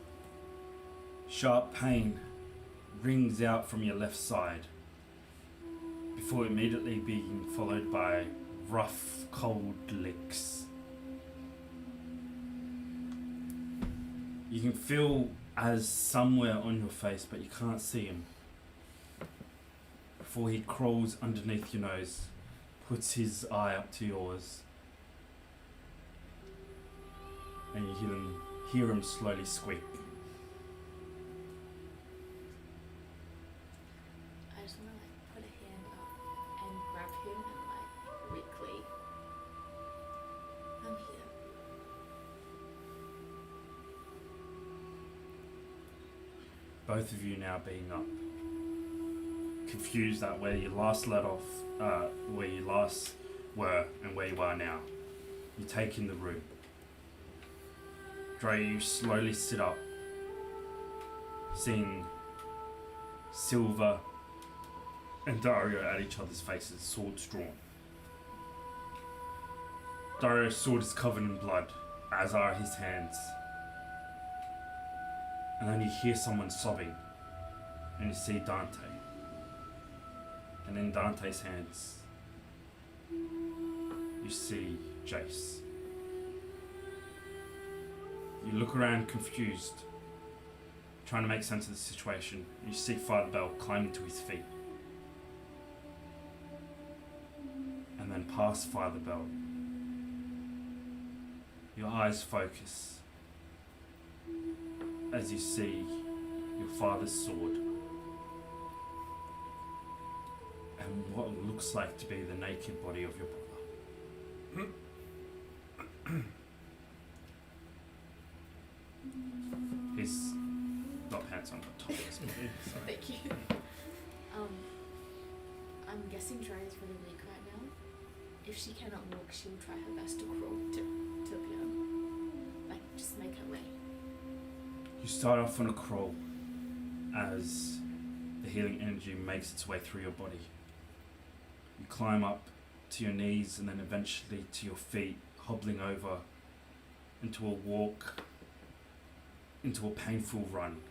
Sharp pain rings out from your left side before immediately being followed by rough, cold licks. You can feel as somewhere on your face, but you can't see him. Before he crawls underneath your nose, puts his eye up to yours, and you hear him slowly squeak. I just want to like put a hand up and grab him and like weakly. I'm here. Both of you now being up, confused at where you last let off, where you last were and where you are now. You take in the room. Dre, you slowly sit up, seeing Silver and Dario at each other's faces, swords drawn. Dario's sword is covered in blood, as are his hands. And then you hear someone sobbing, and you see Dante. And in Dante's hands, you see Jace. You look around confused, trying to make sense of the situation. You see Father Bell climbing to his feet. And then past Father Bell, your eyes focus as you see your father's sword and what looks like to be the naked body of your brother. He's got pants on but topless, maybe. Thank you. I'm guessing Dre is really weak right now. If she cannot walk, she will try her best to crawl to appear. Like, just make her way. You start off on a crawl as the healing energy makes its way through your body. You climb up to your knees and then eventually to your feet, hobbling over into a walk, into a painful run.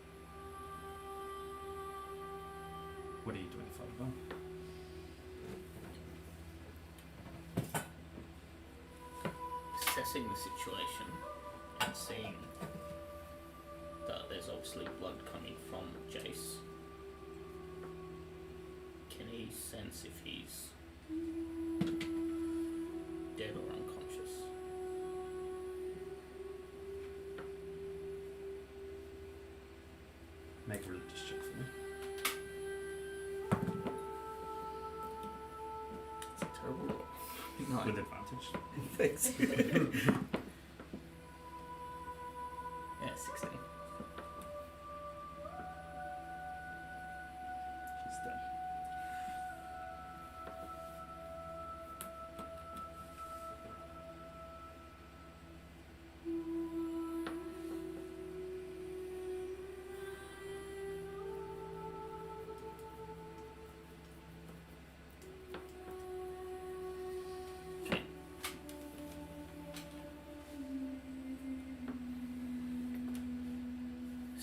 What are you doing, Father Bell? Assessing the situation and seeing that there's obviously blood coming from Jace. Can he sense if he's dead or unconscious? Make a religious check for me. It's a terrible roll. With advantage. Thanks. Yeah, 16.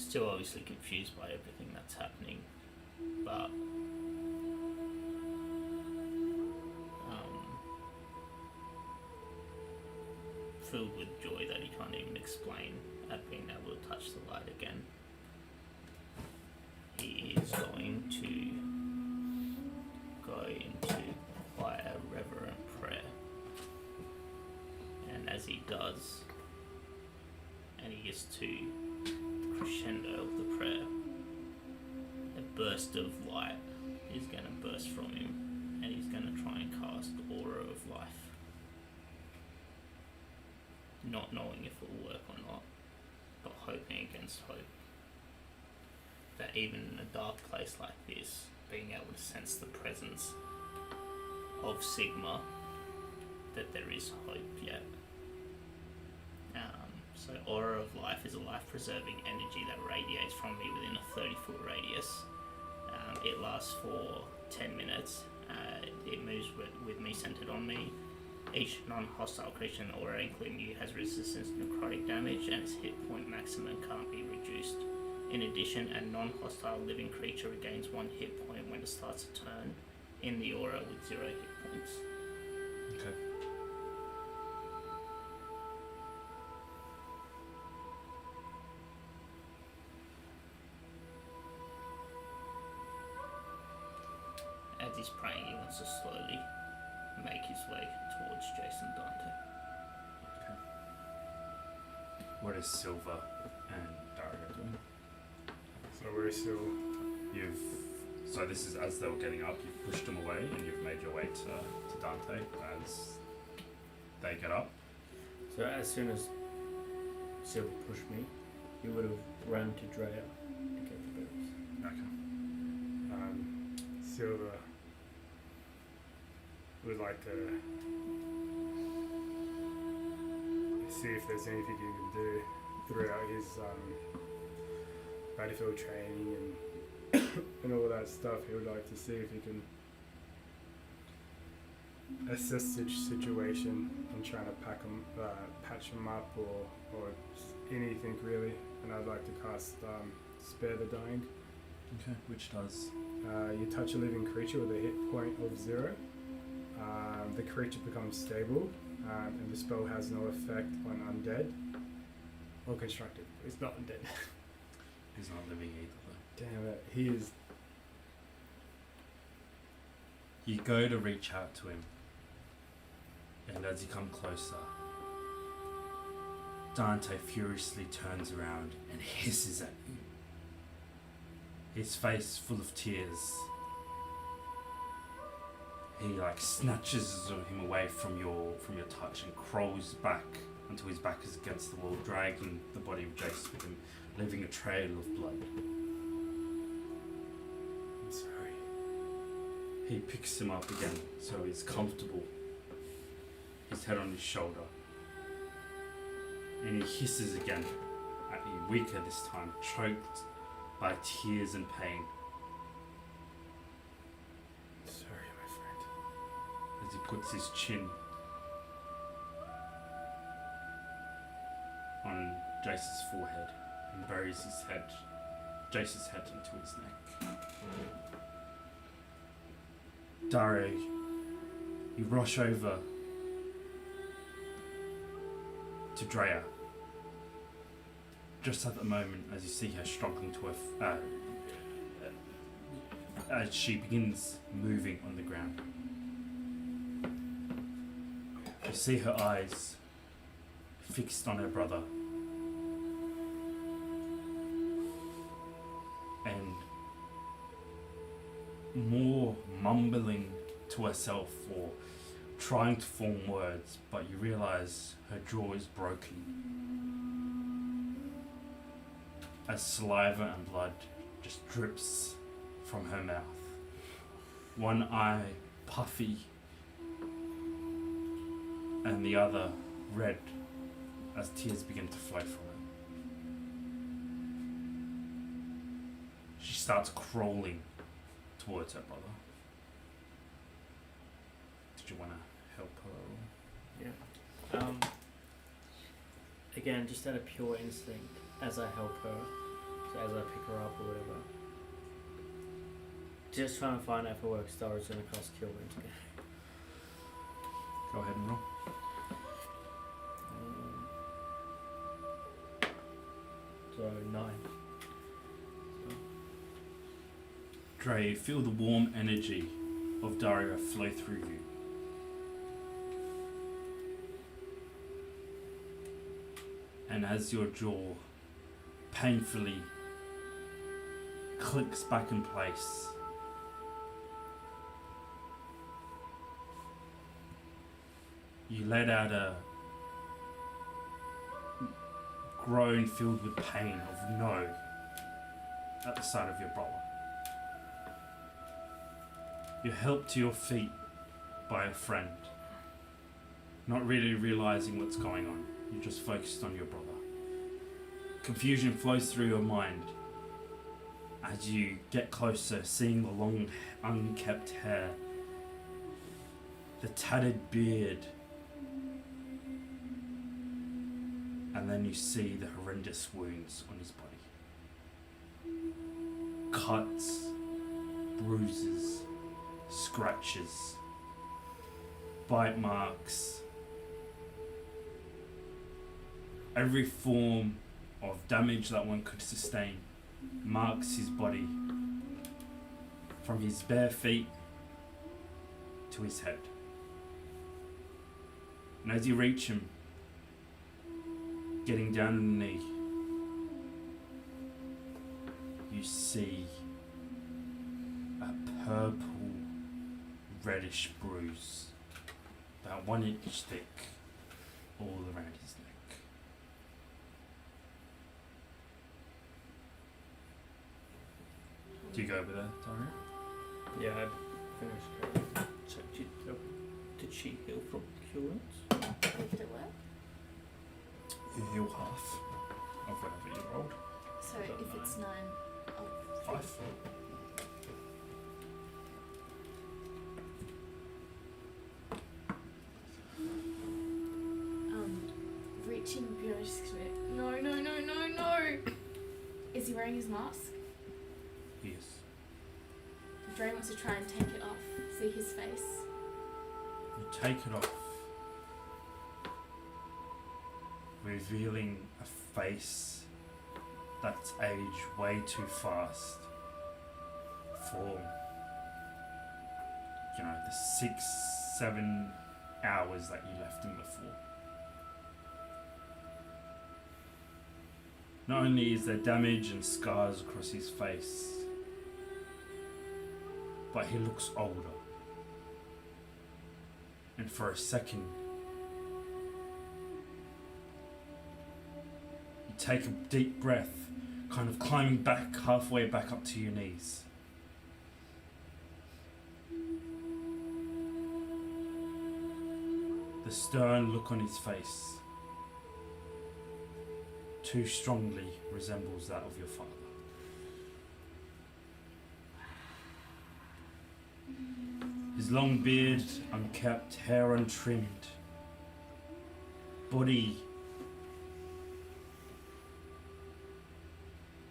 Still obviously confused by everything that's happening, but filled with joy that he can't even explain at being able to touch the light again. He is going to go into quite a reverent prayer, and as he does, and he gets to the crescendo of the prayer, a burst of light is going to burst from him, and he's going to try and cast Aura of Life. Not knowing if it will work or not, but hoping against hope. That even in a dark place like this, being able to sense the presence of Sigma, that there is hope yet. So Aura of Life is a life-preserving energy that radiates from me within a 30-foot radius. It lasts for 10 minutes. It moves with me centered on me. Each non-hostile creature in Aura, including you, has resistance to necrotic damage, and its hit point maximum can't be reduced. In addition, a non-hostile living creature regains 1 hit point when it starts a turn in the aura with 0 hit points. Okay. As he's praying, he wants to slowly make his way towards Jason Dante. What is Silver and Dario doing? So we're still. So this is as they were getting up, you've pushed them away and you've made your way to Dante as they get up. So as soon as Silver pushed me, he would have run to Drea to get the berries. Okay. Silver would like to see if there's anything he can do throughout his battlefield training and all that stuff. He would like to see if he can assess the situation and trying to patch him up or anything really. And I'd like to cast Spare the Dying. Okay. Which does? You touch a living creature with a hit point of 0. The creature becomes stable, and the spell has no effect on undead or constructed. It's not undead. He's not living either Damn it, he is. though. You go to reach out to him, and as you come closer, Dante furiously turns around and hisses at you. His face full of tears. He snatches him away from your touch and crawls back until his back is against the wall, dragging the body of Jace with him, leaving a trail of blood. I'm sorry. He picks him up again, so he's comfortable. His head on his shoulder. And he hisses again at you, weaker this time, choked by tears and pain. Sorry, my friend. As he puts his chin on Jace's forehead and buries Jace's head into his neck. Dario, you rush over to Drea. Just at the moment, as you see her struggling to her, as she begins moving on the ground. You see her eyes fixed on her brother, and more mumbling to herself or trying to form words, but you realize her jaw is broken as saliva and blood just drips from her mouth. One eye puffy and the other red as tears begin to flow from her. She starts crawling towards her brother. Did you want to help her? Yeah. Again, just out of pure instinct, as I help her, So as I pick her up or whatever. Just trying to find out if it works. Dara's gonna cast Cure Wounds again. Go ahead and roll. So 9. Dre, feel the warm energy of Daria flow through you. And as your jaw painfully clicks back in place, you let out a groan filled with pain of no at the sight of your brother. You're helped to your feet by a friend, not really realizing what's going on. You're just focused on your brother. Confusion flows through your mind as you get closer, seeing the long, unkept hair, the tattered beard, and then you see the horrendous wounds on his body. Cuts, bruises, scratches, bite marks, every form of damage that one could sustain marks his body from his bare feet to his head. And as you reach him, getting down on the knee, you see a purple reddish bruise about 1 inch thick all around his neck. Do you go over there, Daria? Yeah, I finished her. So did she heal from Cure Wounds? Did it work? You heal half of whatever you rolled. So if it's 9, I'll 5. Reaching beyond just no. Is he wearing his mask? Yes. Dre wants to try and take it off. See his face. You take it off, revealing a face that's aged way too fast for, the 6-7 hours that you left him before. Not only is there damage and scars across his face, but he looks older. And for a second, you take a deep breath, kind of climbing back halfway back up to your knees. The stern look on his face too strongly resembles that of your father. His long beard, unkempt, hair untrimmed, body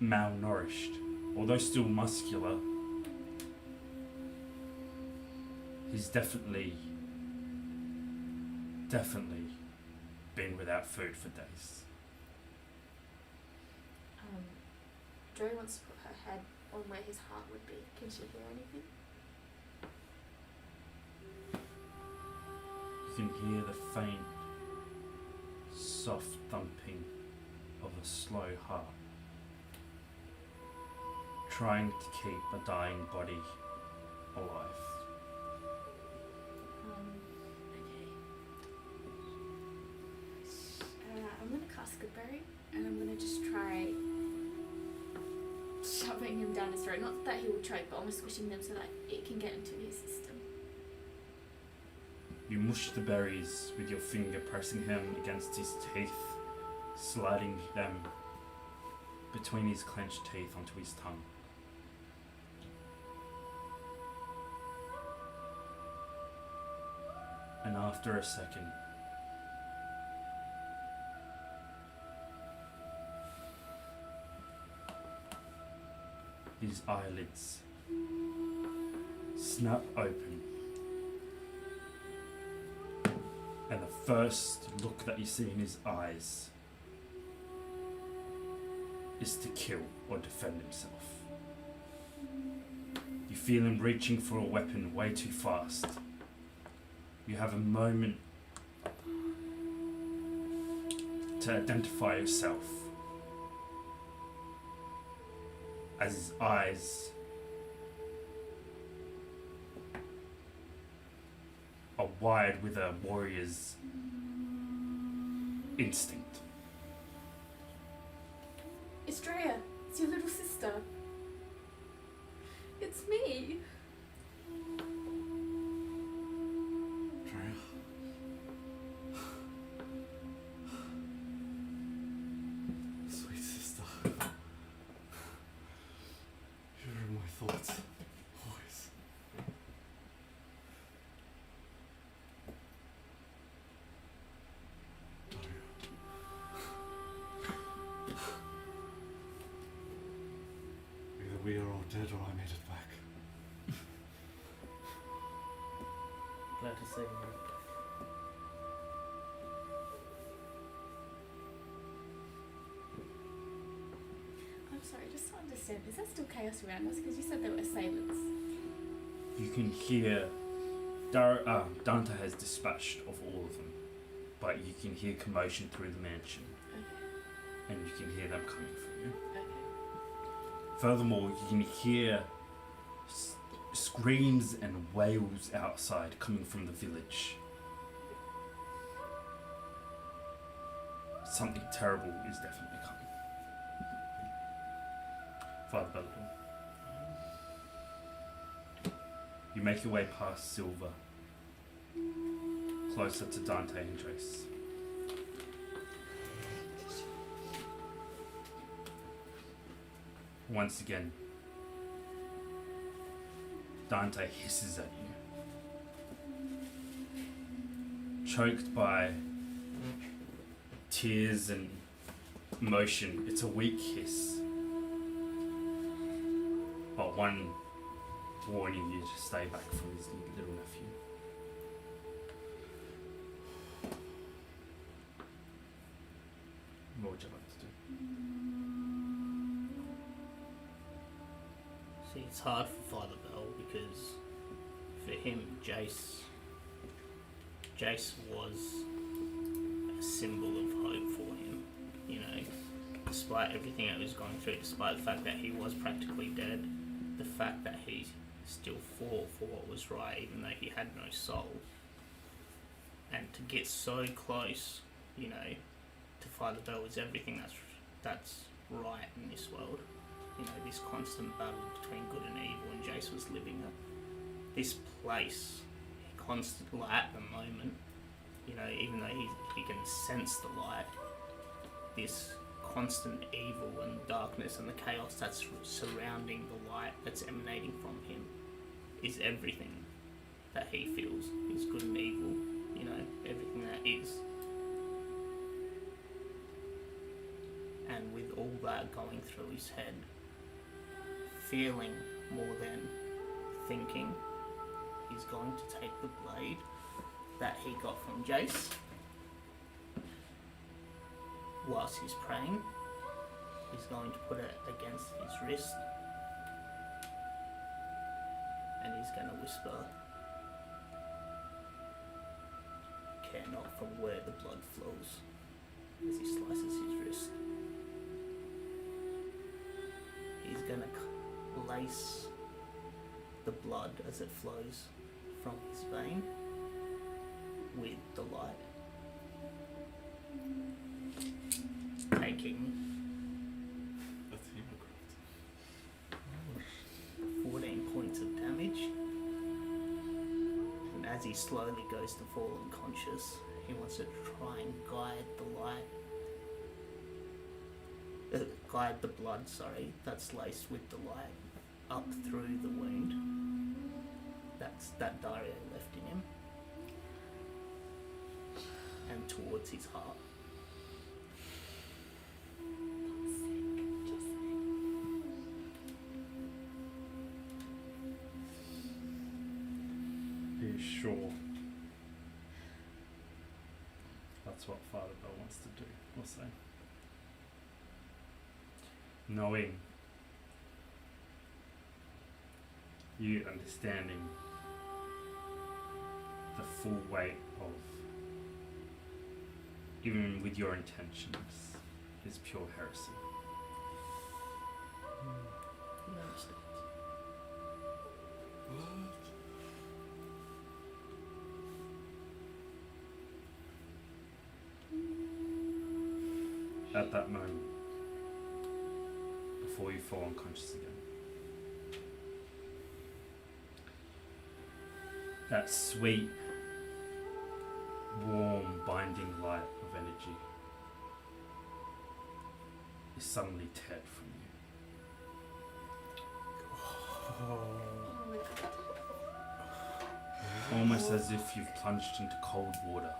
malnourished, although still muscular. He's definitely been without food for days. Dre wants to put her head on where his heart would be. Can she hear anything? You can hear the faint, soft thumping of a slow heart, trying to keep a dying body alive. Okay. I'm gonna cast Goodberry, and I'm gonna just try shoving him down his throat. Not that he will choke, but almost squishing them so that it can get into his system. You mush the berries with your finger, pressing him against his teeth, sliding them between his clenched teeth onto his tongue. And after a second, his eyelids snap open. And the first look that you see in his eyes is to kill or defend himself. You feel him reaching for a weapon way too fast. You have a moment to identify yourself as his eyes are wired with a warrior's instinct. Estrella, it's your little sister. It's me. Sweet sister. You're in my thoughts. Always. Either we are all dead or I made it back. Glad to see you. I'm sorry, just to understand, is there still chaos around us? Because you said there were assailants. You can hear Dante has dispatched of all of them, but you can hear commotion through the mansion, Okay. and you can hear them coming for you. Okay. Furthermore, you can hear screams and wails outside coming from the village. Something terrible is definitely coming. Father Bellador. You make your way past Silver, closer to Dante and Trace. Once again, Dante hisses at you. Choked by tears and emotion, it's a weak hiss. But one warning you to stay back from his little nephew. What would you like to do? See, it's hard for Father Bell because for him, Jace was a symbol of hope for him. You know, despite everything that he was going through, despite the fact that he was practically dead, the fact that he still fought for what was right, even though he had no soul, and to get so close, you know, to Father Bell is everything that's right in this world. You know, this constant battle between good and evil, and Jace was living this place constantly at the moment. You know, even though he can sense the light, this constant evil and darkness and the chaos that's surrounding the light that's emanating from him is everything that he feels is good and evil. You know, everything that is. And with all that going through his head, feeling more than thinking, he's going to take the blade that he got from Jace whilst he's praying. He's going to put it against his wrist and he's going to whisper, "Care not from where the blood flows," as he slices his wrist. He's going to lace the blood as it flows from his vein with the light, taking That's Hemocraft. 14 points of damage. And as he slowly goes to fall unconscious, he wants to try and guide the light, guide the blood, that's laced with the light up through the wound that Dario left in him and towards his heart. sure that's what Father Bell wants to do, we'll say. Knowing you understanding the full weight of even with your intentions is pure heresy. At that moment, before you fall unconscious again, that sweet, warm, binding light of energy is suddenly teared from you. Oh my god. Almost as if you've plunged into cold water.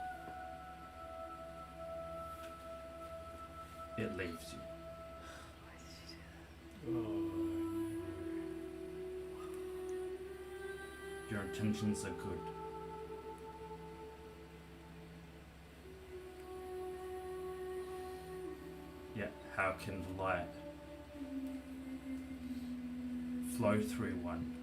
It leaves you. Your intentions are good. Yet, how can the light flow through one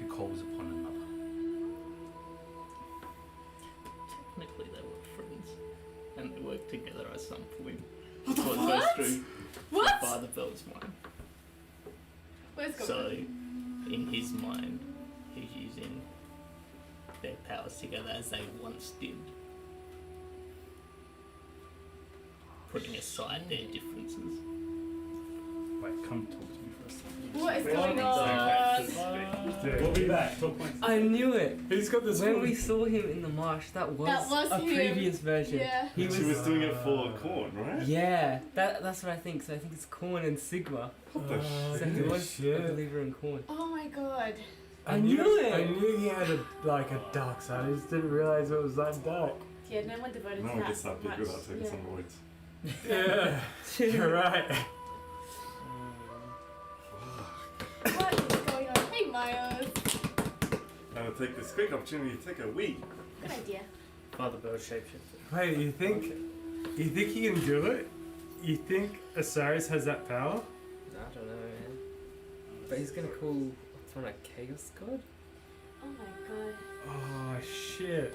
who calls upon another? Technically, they were friends, and they worked together at some point. What goes through What? Father Bell's mind. Where's going? So, in his mind, he's using their powers together as they once did, putting aside their differences. Wait, come talk to me for a second. What is Wait, going wait, on? We'll be back. Talk points. I knew it. Who's got this When one? we saw him in the marsh, that was a him. previous version. Yeah. He She was doing it for corn, right? Yeah, that's what I think. So I think it's Korn and Sigma. What the So he shit? was a believer in Korn. Oh my god. I knew it. I knew he had a dark side. I just didn't realize it was that dark. Yeah, no one devoted No to one that gets that big much. without taking Yeah. some roids. Yeah, you're right. What is going on? Hey, Miles. I'm gonna take this quick opportunity to take a wee. Good idea. Father Bird shapeshifter. Wait, you think he can do it? You think Osiris has that power? I don't know, man. But he's gonna call Thron a chaos god? Oh my god. Oh shit!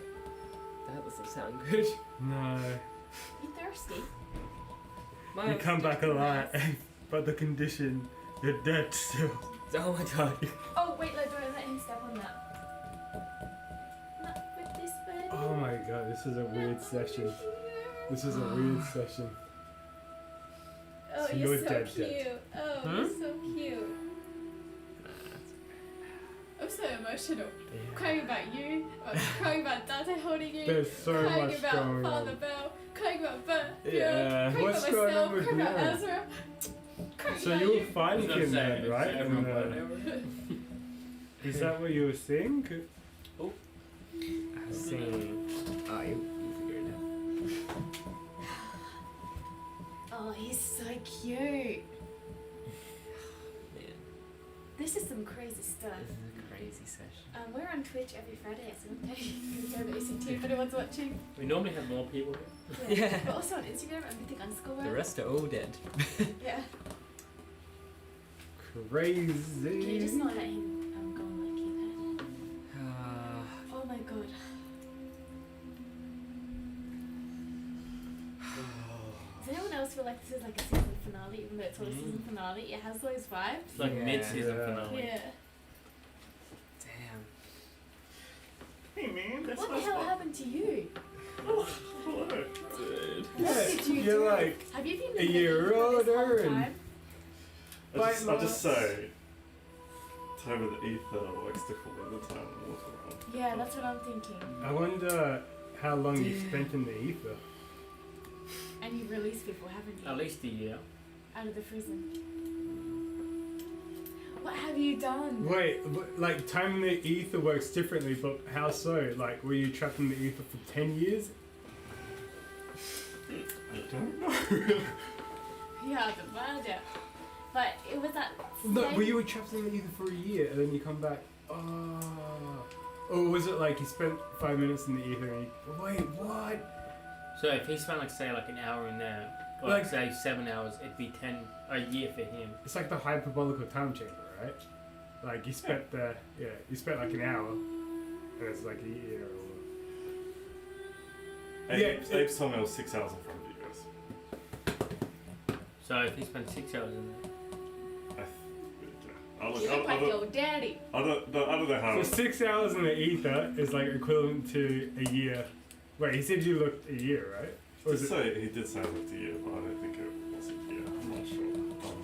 That doesn't sound good. No, You thirsty? you come back alive, but the condition, you're dead still. Oh my god. Oh wait, no, don't let him step on that. Not with this bird. Oh my god, this is a weird session. This is a weird session. Oh, So you're you're so dead, cute. dead. Oh, you're so cute. I'm so emotional. Crying about you, crying about Dante holding you, There's so crying much about going Father on. Bell, crying about Bert, Yeah, crying what's about going myself, on with crying about you? Ezra. Crying So about you were you. fighting him then, right? And, is that what you were saying? I was saying. Oh, you figure it out. Oh, he's so cute. Man, This is some crazy stuff. this is a crazy session. We're on Twitch every Friday at 7:30. Go to ECT if anyone's watching. We normally have more people here. Yeah. Yeah. We're also on Instagram at Mythic_Wyrd. The rest are all dead. Yeah. Crazy. Can you just not let him go on my keypad? Ah. Oh my god. Does anyone else feel like this is like a season finale, even though it's not a season finale? It has those vibes. It's like Yeah. mid-season Yeah. finale. Yeah. Damn. Hey man, that's What the hell happened to you? Hello. What did you You're do? like Have you been a year this whole older and- time? I'll just say, time of the ether likes to call in the time of water around. Yeah, that's what I'm thinking. I wonder how long you spent in the ether. And you've released people, haven't you? At least a year. Out of the prison. What have you done? Wait, like time in the ether works differently, but how so? Like, were you trapped in the ether for 10 years? I don't know. Ja, det var det. But it was that. No, same- but you were trapped in the ether for a year and then you come back. Oh. Or was it like he spent 5 minutes in the ether and he. Wait, what? So if he spent like an hour in there, or Like- say 7 hours, it'd be a year for him. It's like the hyperbolical time chamber, right? Like you spent you spent like an hour and it's like a year or. Abe's told me I was 6 hours in front of you guys. So if he spent 6 hours in there, I You look like your daddy. don't know how. So 6 hours in the ether is like equivalent to a year. Wait, he said you looked a year, right? Or is it? He did say it looked a year, but I don't think it was a year. I'm not sure.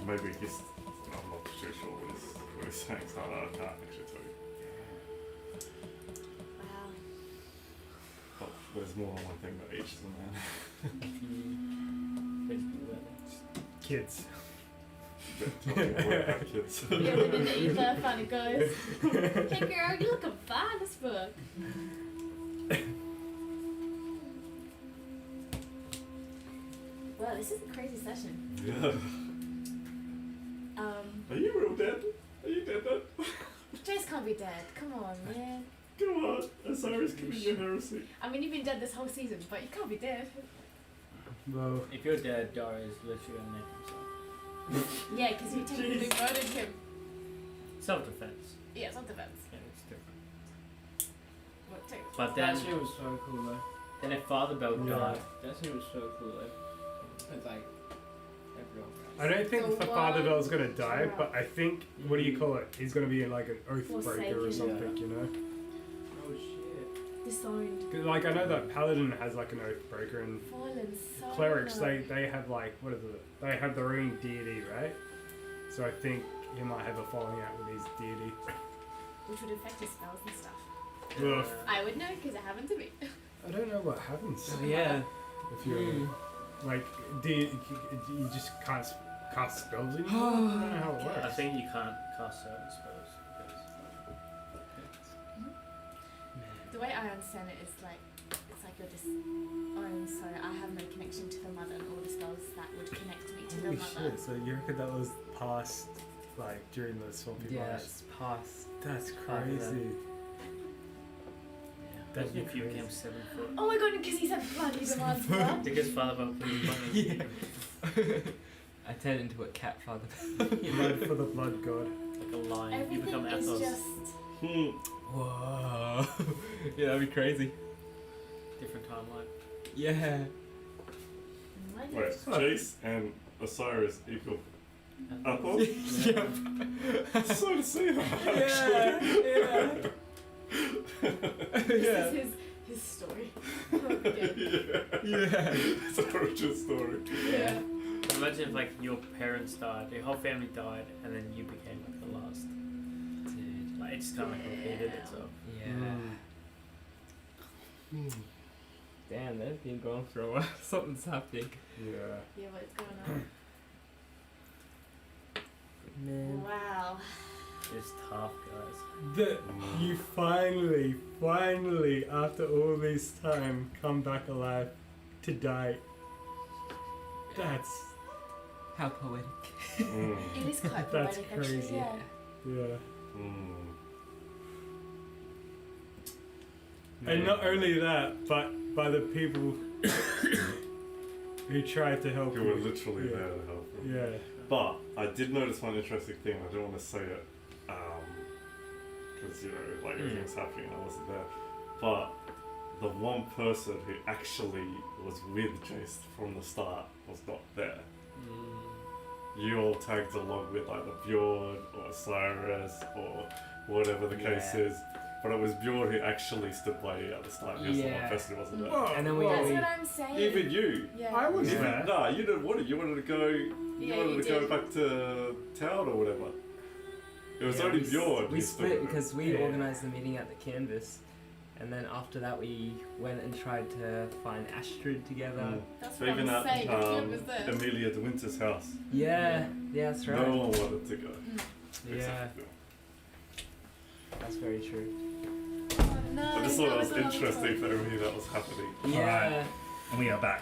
Maybe he's. I'm not too sure what he's saying, so I can't actually tell you. Wow. But there's more than one thing that ages a man. basically that. Kids. We're about kids. You ever been in the ether? Funny guys. Hey girl, you looking fine as fuck. Well, this is a crazy session. Yeah. Are you real dead? Are you dead then? Jace can't be dead. Come on, man. Come on, Osiris committing a heresy. I mean, you've been dead this whole season, but you can't be dead. Well, If you're dead, Darius literally gonna neck himself. Yeah, because you technically murdered him. Self-defense. Yeah, self-defense. Yeah, it's different. What, take- But That then, shit was so cool though. then if Father Bell Yeah. died, That shit was so cool though. It's like everyone. I don't think The the Father one Bell's gonna die, drop. but I think what do you call it? He's gonna be like an oath breaker or Forsaken. something, you know? Oh shit. Disowned. 'Cause, like I know that Paladin has like an oath breaker and Fallen so clerics low. they have like what is it? They have their own deity, right? So I think he might have a falling out with his deity. Which would affect his spells and stuff. Well, I would know because it happened to me. I don't know what happens Oh yeah. if you're like you just can't cast spells anymore. I don't know how it I works. think you can't cast certain spells. The way I understand it is like it's like you're disowned, so I have no connection to the mother and all the spells that would connect me to the Holy mother. shit! So you reckon that was past like during the swampy Yeah, marsh? it's past. That's After that. crazy. That'd Imagine be if you crazy. became 7 foot. Oh my god, because he said blood, he demands blood. Because Father Bell put his button. I turned into a cat father. Blood for the blood god. Like a lion. You Everything become is Athos. just Whoa. Yeah, that'd be crazy. Different timeline. Yeah. Wait, Jace and Osiris equal Athos? Yep. So to see that, Yeah. this Yeah. is his story. Again. Yeah. It's an origin story. Yeah. Imagine if like your parents died, your whole family died, and then you became like the last. Dude. Like it just kind of like repeated itself. Yeah. Damn, they've been going for a while. Something's happening. Yeah. Yeah, what's going on? Man. Wow. It's tough, guys. That you finally, after all this time, come back alive to die. That's How poetic. Mm. It is quite That's poetic, actually. crazy. Yeah. yeah. Mm. And not only that, but by the people who tried to help You were you. literally Yeah. there to help him. Yeah. But I did notice one interesting thing. I don't want to say it because like everything's happening. I wasn't there. But the one person who actually was with Jace from the start was not there. You all tagged along with either Bjorn or Cyrus or whatever the case Yeah. is. But it was Bjorn who actually stood by you at the start. He was the one Yeah. person who wasn't there. Whoa, And then we whoa. That's what I'm saying. Even you. Yeah. I was Even, there. nah, you didn't want it. You wanted to go. You Yeah, wanted you to go did. back to town or whatever. It was Yeah, only we s- Bjorn. We who stood split with it. because we Yeah. organised the meeting at the canvas, and then after that we went and tried to find Astrid together. Mm. That's So what even I'm at saying. The kid was there. Amelia de Winter's house, Yeah, that's right. no one wanted to go. Yeah, Except Bjorn. that's very true. Oh, no, I just thought that it was a long interesting time. for everything that was happening. Yeah. And we are back.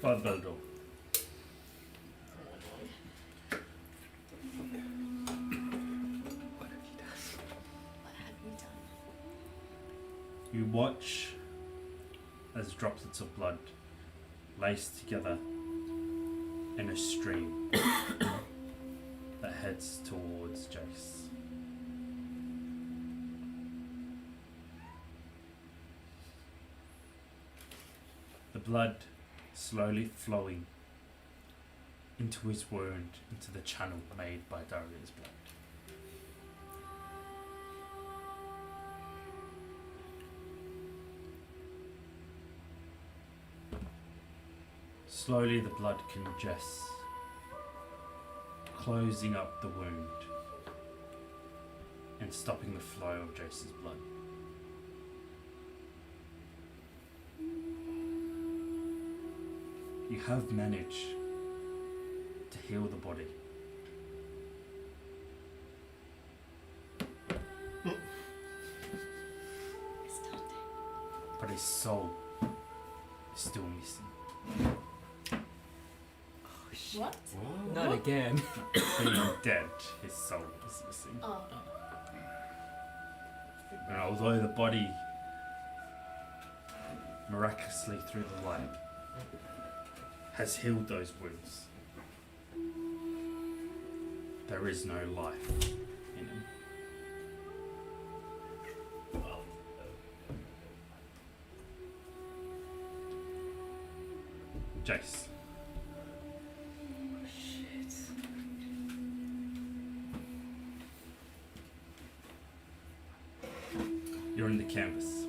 Father Beldor. You watch as droplets of blood lace together in a stream that heads towards Jace. The blood slowly flowing into his wound, into the channel made by Daria's blood. Slowly the blood congests, closing up the wound and stopping the flow of Jace's blood. You have managed to heal the body. But his soul is still missing. What? Not again. Being dead, his soul is missing. Oh. And although the body, miraculously through the light, has healed those wounds, there is no life in him. Jace. You're in the canvas.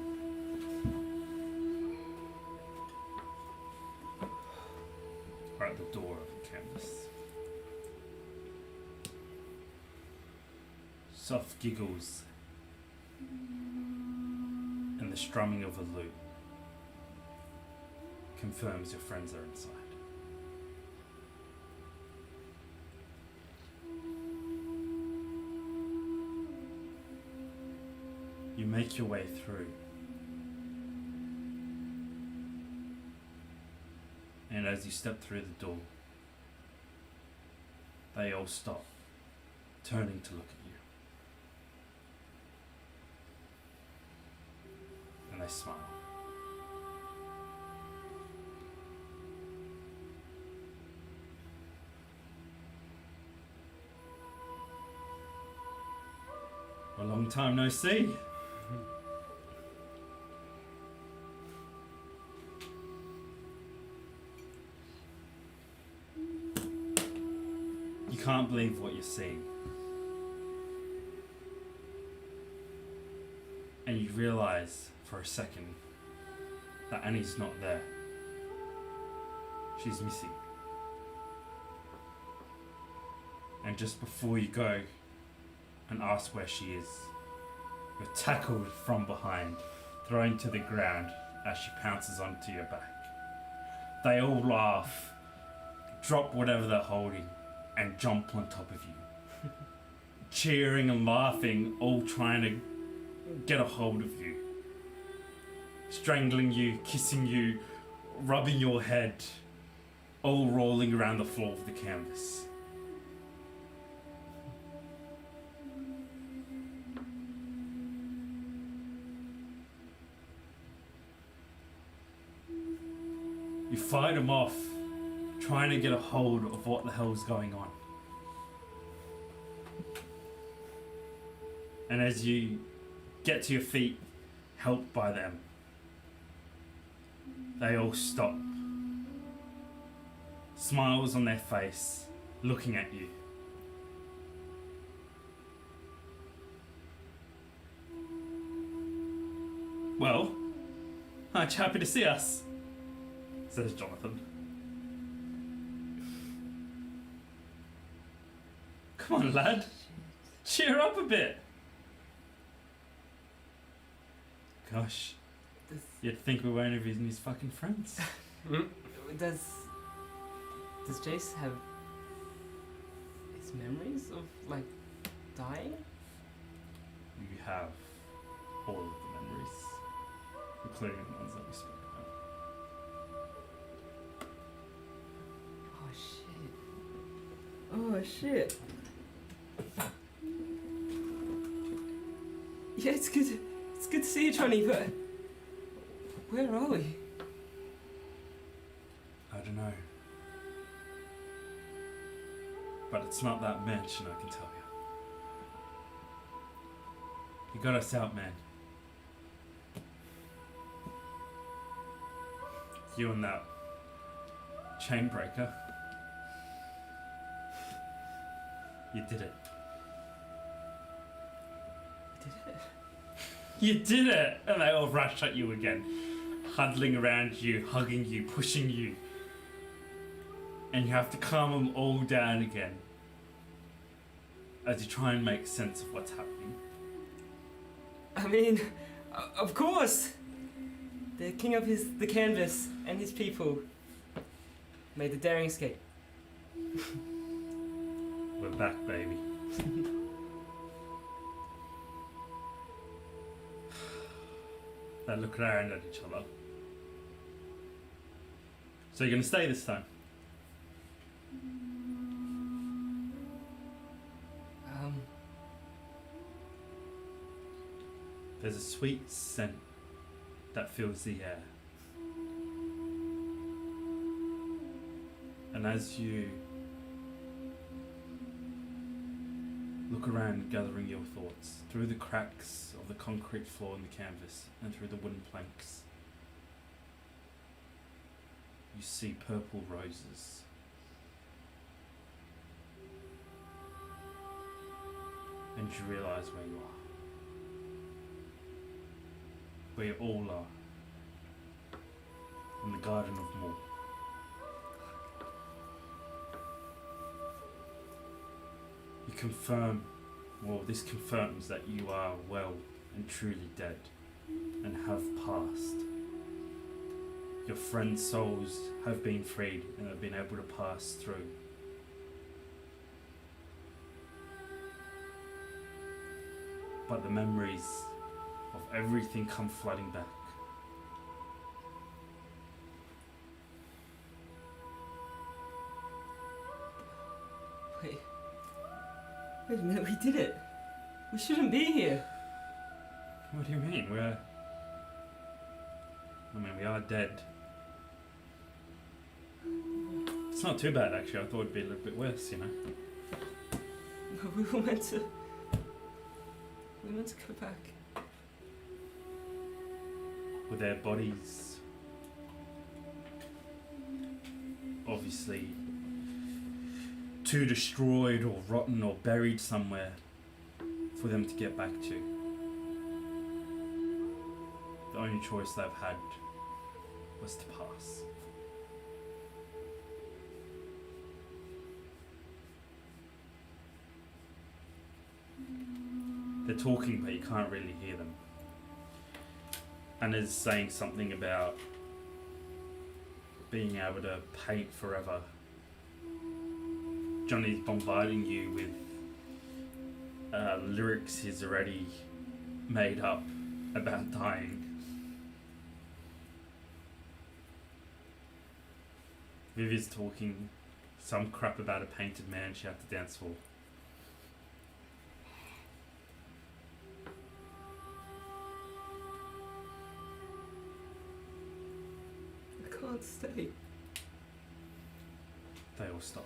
Or at the door of the canvas. Soft giggles and the strumming of a lute confirms your friends are inside. You make your way through, and as you step through the door, they all stop, turning to look at you, and they smile. A long time no see. You can't believe what you're seeing. And you realise for a second that Annie's not there. She's missing. And just before you go and ask where she is, you're tackled from behind, thrown to the ground as she pounces onto your back. They all laugh, drop whatever they're holding, and jump on top of you. Cheering and laughing, all trying to get a hold of you. Strangling you, kissing you, rubbing your head, all rolling around the floor of the canvas. You fight them off, trying to get a hold of what the hell's going on. And as you get to your feet, helped by them, they all stop. Smiles on their face, looking at you. Well, aren't you happy to see us? Says Jonathan. Come on, lad. Cheer up a bit. Gosh, you'd think we weren't even his fucking friends. Does Jace have his memories of like dying? You have all of the memories, including the ones that we spoke about. Oh shit. Yeah, it's good to see you, Johnny, but Where are we? I don't know. But it's not that mansion, I can tell you. You got us out, man. You and that chain breaker. You did it. Did it? You did it! And they all rush at you again, huddling around you, hugging you, pushing you. And you have to calm them all down again as you try and make sense of what's happening. I mean, of course! The king of the canvas and his people made the daring escape. We're back, baby. They look around at each other. So you're gonna stay this time? There's a sweet scent that fills the air. And as you look around, gathering your thoughts, through the cracks of the concrete floor and the canvas, and through the wooden planks, you see purple roses. And you realise where you are. Where you all are. In the Garden of Moor. You confirm, well, this confirms that you are well and truly dead and have passed. Your friends' souls have been freed and have been able to pass through. But the memories of everything come flooding back. Wait a minute, we did it. We shouldn't be here. What do you mean? We are dead. It's not too bad, actually. I thought it'd be a little bit worse, you know. No, we were meant to go back. With their bodies obviously too destroyed or rotten or buried somewhere for them to get back to. The only choice they've had was to pass. They're talking, but you can't really hear them. Anna's saying something about being able to paint forever. Johnny's bombarding you with lyrics he's already made up about dying. Vivi's talking some crap about a painted man she had to dance for. I can't stay. They all stop.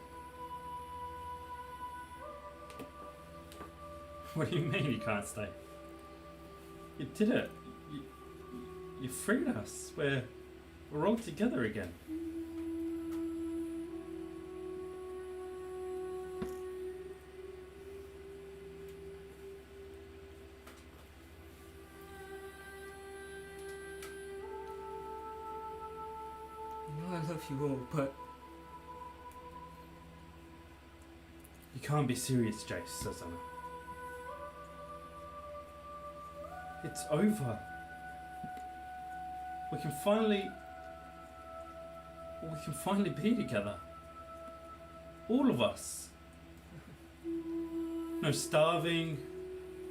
What do you mean you can't stay? You did it. You freed us. We're all together again. I know I love you all, but You can't be serious, Jace, says Anna. It's over. We can finally be together. All of us. No starving,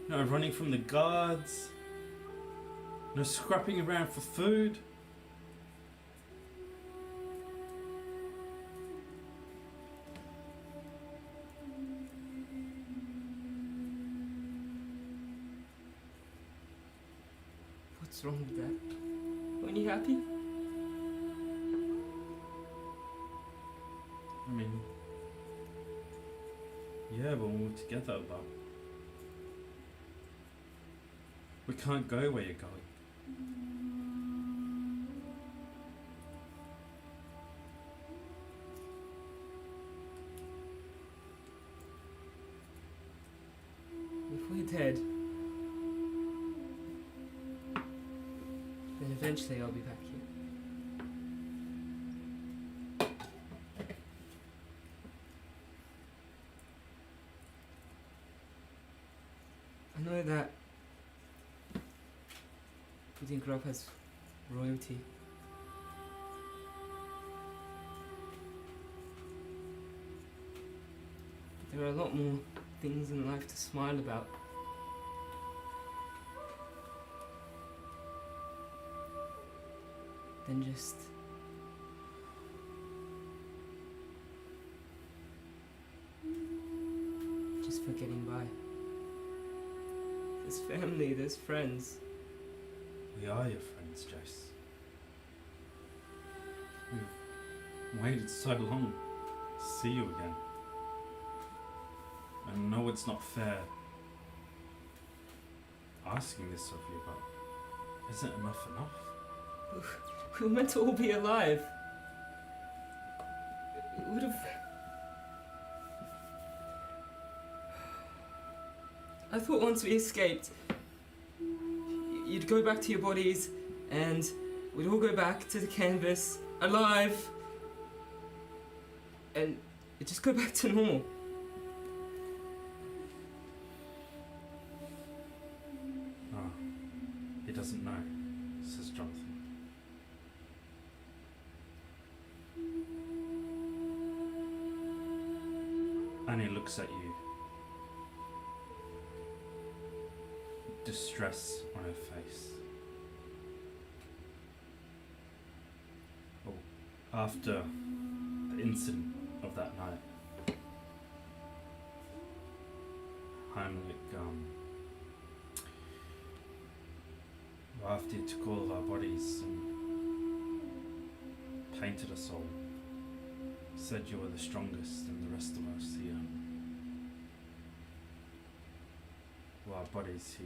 no running from the guards, no scrapping around for food. what's wrong with that? Weren't you happy? I mean, yeah, but when we're together, but we can't go where you're going. If we're dead, then eventually I'll be back here. I know that we didn't grow up as royalty. But there are a lot more things in life to smile about. Than just for getting by. There's family, there's friends. We are your friends, Jace. We've waited so long to see you again. I know it's not fair asking this of you, but isn't enough enough? We were meant to all be alive. It would have. I thought once we escaped, you'd go back to your bodies and we'd all go back to the canvas, alive, and it'd just go back to normal. Oh, he doesn't know, says Jonathan. And he looks at you. Distress on her face. Oh, after the incident of that night, Heimlich, after he took all of our bodies and painted us all, said you were the strongest and the rest of us here. Well, our bodies,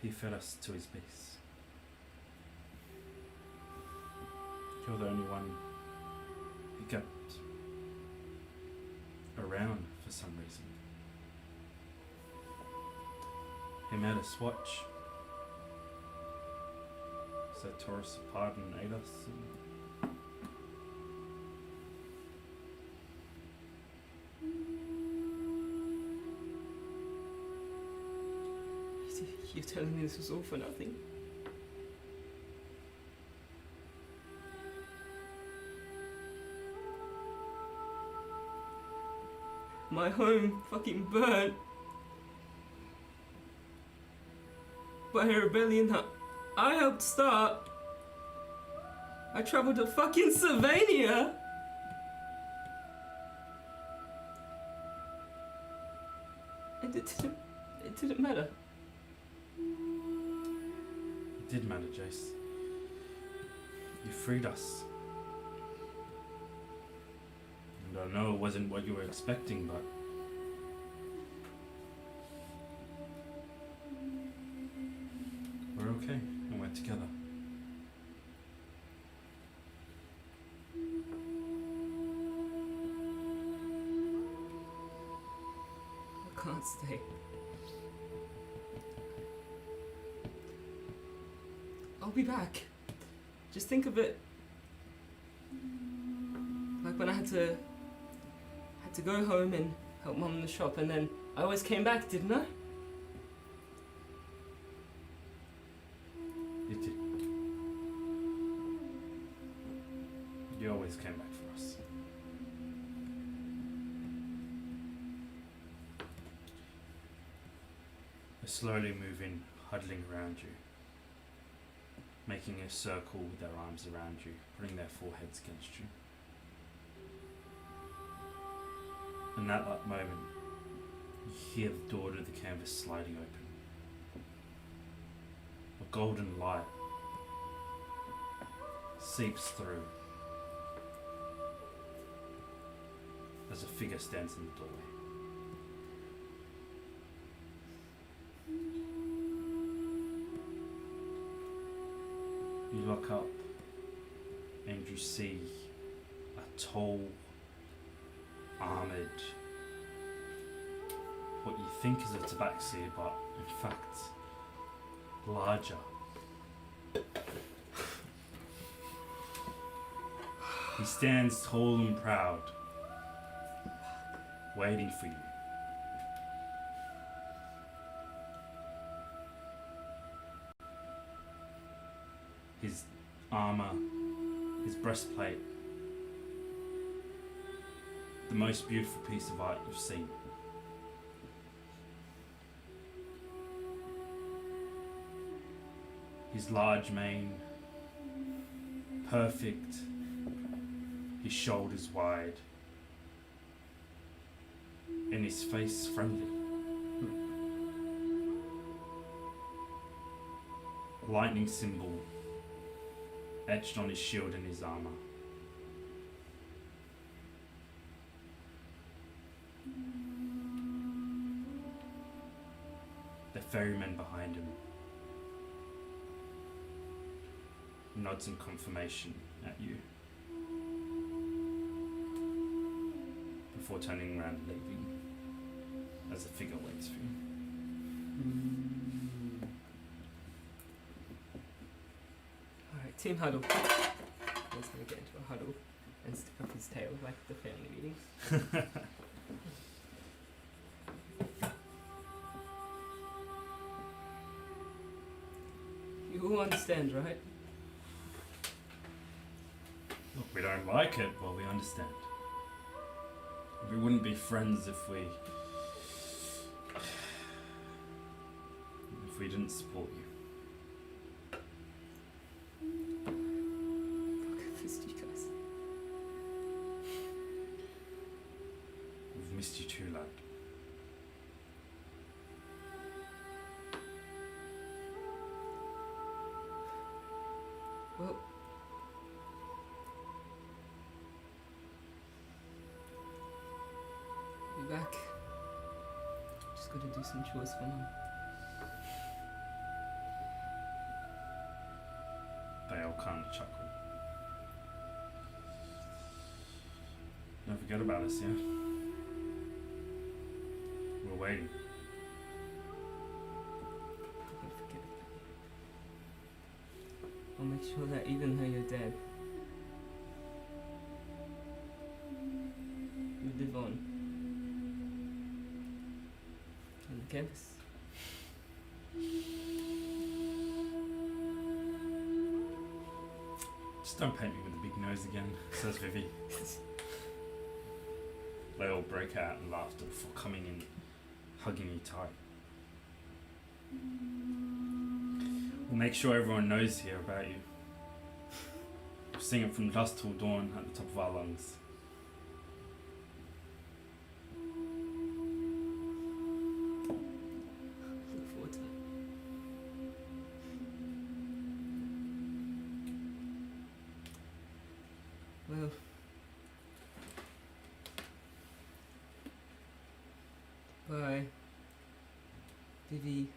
he fed us to his beasts. You're the only one he kept around for some reason. He made us watch. So tore us apart and ate us. You're telling me this was all for nothing? My home fucking burnt by a rebellion that I helped start. I traveled to fucking Sylvania. And it didn't matter. It did matter, Jace. You freed us. And I know it wasn't what you were expecting, but we're okay and we're together. I can't stay. I'll be back. Just think of it like when I had to go home and help Mum in the shop, and then I always came back, didn't I? You did. You always came back for us. They slowly move in, huddling around you, making a circle with their arms around you, putting their foreheads against you. And at that moment, you hear the door to the canvas sliding open. A golden light seeps through as a figure stands in the doorway. You look up and you see a tall, armoured, what you think is a tabaxi, but in fact, larger. He stands tall and proud, waiting for you. His armor, his breastplate, the most beautiful piece of art you've seen. His large mane, perfect, his shoulders wide, and his face friendly. A lightning symbol etched on his shield and his armor. The ferryman behind him nods in confirmation at you before turning around and leaving as the figure waits for you. Alright, team huddle. He's gonna get into a huddle and stick up his tail like the family meetings. You all understand, right? Look, we don't like it, but we understand. We wouldn't be friends if we didn't support you. I've missed you guys. We've missed you too, lad. Well, be back. Just gotta do some chores for Mum. They all kind of chuckle. Don't forget about us, yeah? We're waiting. Don't forget about it. I'll make sure that even though you're dead, you live on the campus. Just don't paint me with a big nose again, says Vivi. They all break out in laughter before coming in, hugging you tight. We'll make sure everyone knows here about you. We'll sing it from dusk till dawn at the top of our lungs. Look forward to it. Well, bye, Vivi,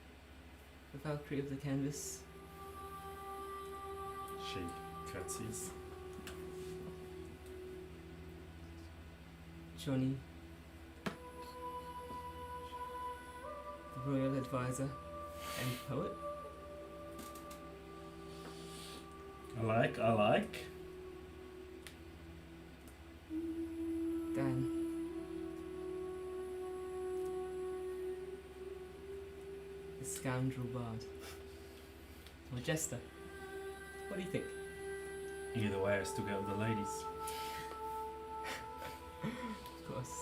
the Valkyrie of the canvas. She curtsies. Johnny, the royal advisor and poet. I like. Dan, the scoundrel bard. Or jester. What do you think? Either way, I still get with the ladies. Of course.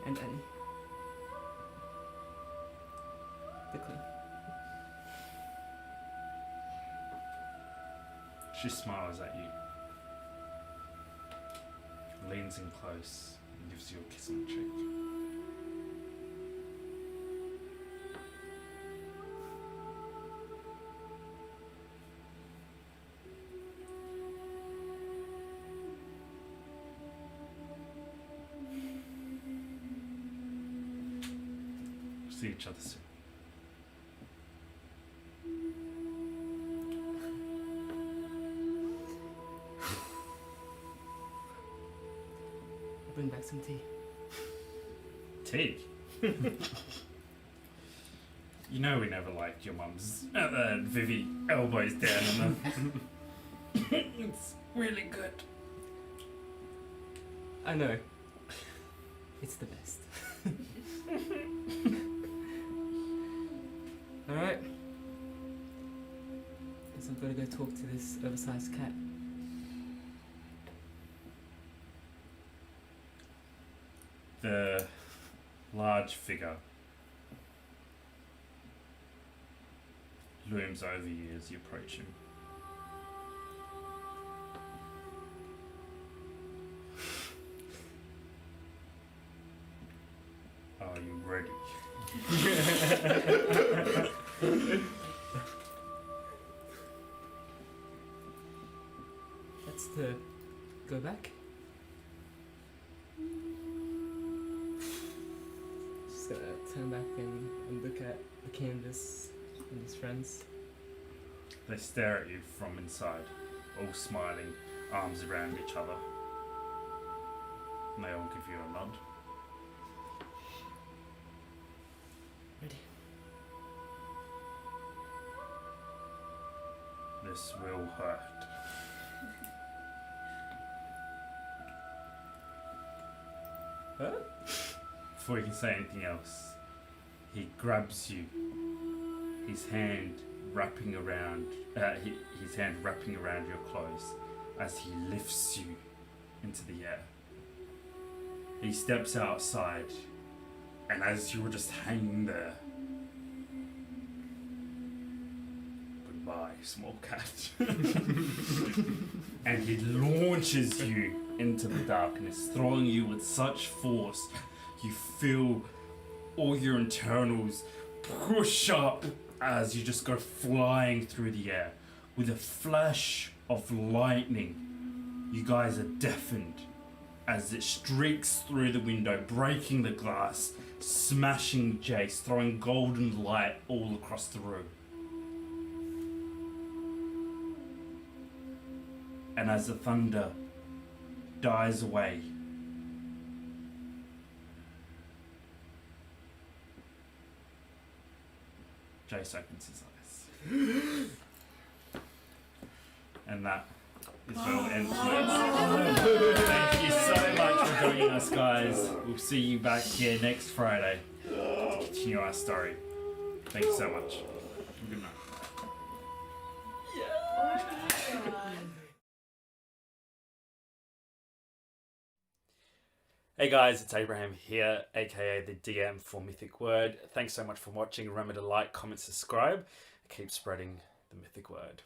And Annie. The queen. She smiles at you, leans in close, and gives you a kiss on the cheek. see each other soon. I'll bring back some tea. Tea? You know we never liked your mum's Vivi elbows down on the... It's really good. I know. It's the best. Alright. Guess I've got to go talk to this oversized cat. The large figure looms over you as you approach him. Are you ready? That's to go back. Just gonna turn back and look at the canvas and his friends. They stare at you from inside, all smiling, arms around each other. And they all give you a nod. Ready. This will hurt. Huh? Before you can say anything else, he grabs you, his hand wrapping around your clothes as he lifts you into the air. He steps outside, and as you were just hanging there, goodbye, small cat. And he launches you into the darkness, throwing you with such force, you feel all your internals push up as you just go flying through the air. With a flash of lightning, you guys are deafened as it streaks through the window, breaking the glass, smashing Jace, throwing golden light all across the room. And as the thunder dies away, Jace opens his eyes. And that is where we'll end tonight. Thank you so much for joining us, guys. We'll see you back here next Friday to continue our story. Thank you so much. Good night. Hey guys, it's Abraham here, aka the DM for Mythic Wyrd. Thanks so much for watching. Remember to like, comment, subscribe, and keep spreading the Mythic Wyrd.